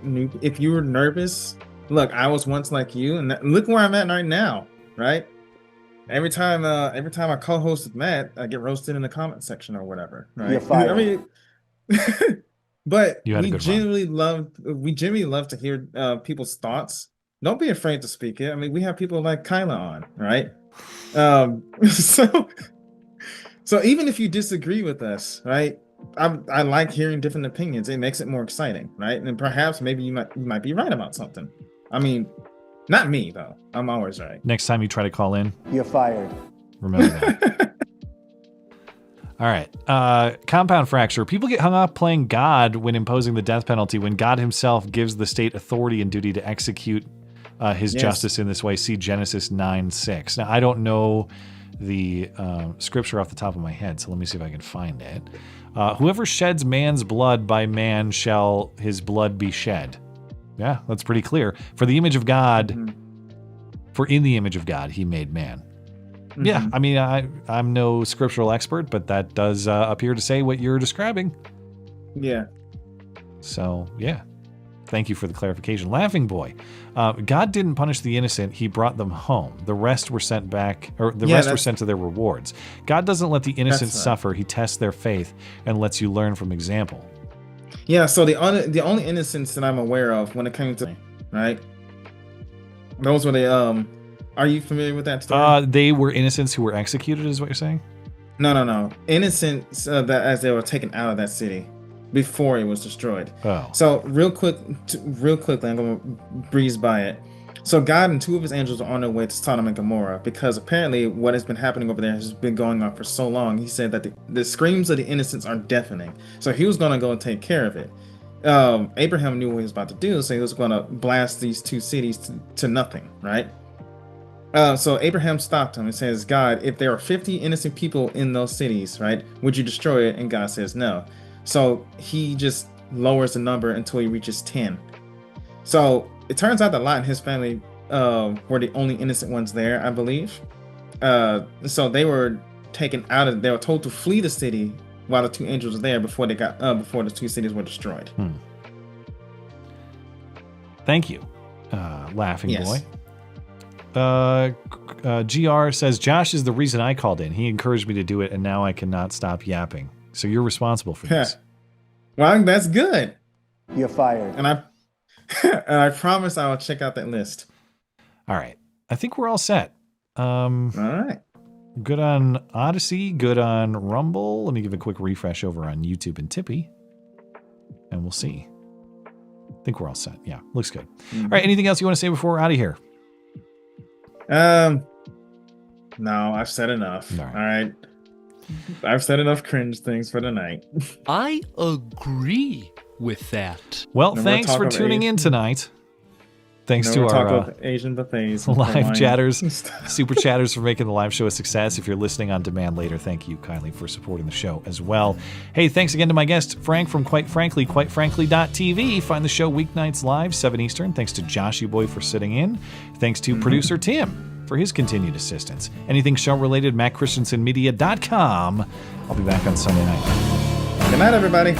if you were nervous, look, I was once like you, and look where I'm at right now, right? Every time I co-host with Matt, I get roasted in the comment section or whatever, right? You're fired. I mean, but You had a we good genuinely love to hear people's thoughts. Don't be afraid to speak it. I mean, we have people like Kyla on, right? So even if you disagree with us, right? I like hearing different opinions. It makes it more exciting, right? And perhaps maybe you might be right about something. I mean, not me though. I'm always right. Next time you try to call in, You're fired. remember that. All right. Compound fracture. People get hung up playing God when imposing the death penalty when God himself gives the state authority and duty to execute his justice in this way. See Genesis 9:6. Now, I don't know the scripture off the top of my head, so let me see if I can find it. Whoever sheds man's blood, by man shall his blood be shed. Yeah, that's pretty clear. For the image of God, for in the image of God, he made man. Yeah, I mean, I'm no scriptural expert, but that does appear to say what you're describing. Yeah. So, yeah. Thank you for the clarification. Laughing Boy. God didn't punish the innocent. He brought them home. The rest were sent back, or the rest were sent to their rewards. God doesn't let the innocent suffer. He tests their faith and lets you learn from example. Yeah, so the only innocents that I'm aware of when it came to, right? Those were the are you familiar with that story? They were innocents who were executed, is what you're saying? No. Innocents that as they were taken out of that city before it was destroyed. Oh. So real quickly, I'm gonna breeze by it. So God and 2 of his angels are on their way to Sodom and Gomorrah because apparently what has been happening over there has been going on for so long. He said that the screams of the innocents are deafening. So he was gonna go and take care of it. Abraham knew what he was about to do, so he was gonna blast these 2 cities to nothing, right? So Abraham stopped him and says, God, if there are 50 innocent people in those cities, right, would you destroy it? And God says no. So he just lowers the number until he reaches 10. So it turns out that Lot and his family were the only innocent ones there, I believe. So they were taken out of, they were told to flee the city while the 2 angels were there before before the 2 cities were destroyed. Thank you, Laughing Boy. GR says, Josh is the reason I called in. He encouraged me to do it, and now I cannot stop yapping. So you're responsible for this. Well, that's good. You're fired. And I promise I will check out that list. All right. I think we're all set. All right. Good on Odyssey. Good on Rumble. Let me give a quick refresh over on YouTube and Tippy. And we'll see. I think we're all set. Yeah, looks good. All right. Anything else you want to say before we're out of here? No, I've said enough. All right. I've said enough cringe things for tonight. I agree with that. Well, thanks for tuning in tonight. Thanks No to talk our of Asian buffets, and live Hawaiian chatters, stuff. super chatters for making the live show a success. If you're listening on demand later, thank you kindly for supporting the show as well. Hey, thanks again to my guest, Frank from quitefrankly.tv. Find the show weeknights live, 7 Eastern. Thanks to Joshy Boy for sitting in. Thanks to producer Tim for his continued assistance. Anything show-related, MattChristiansenmedia.com. I'll be back on Sunday night. Good night, everybody.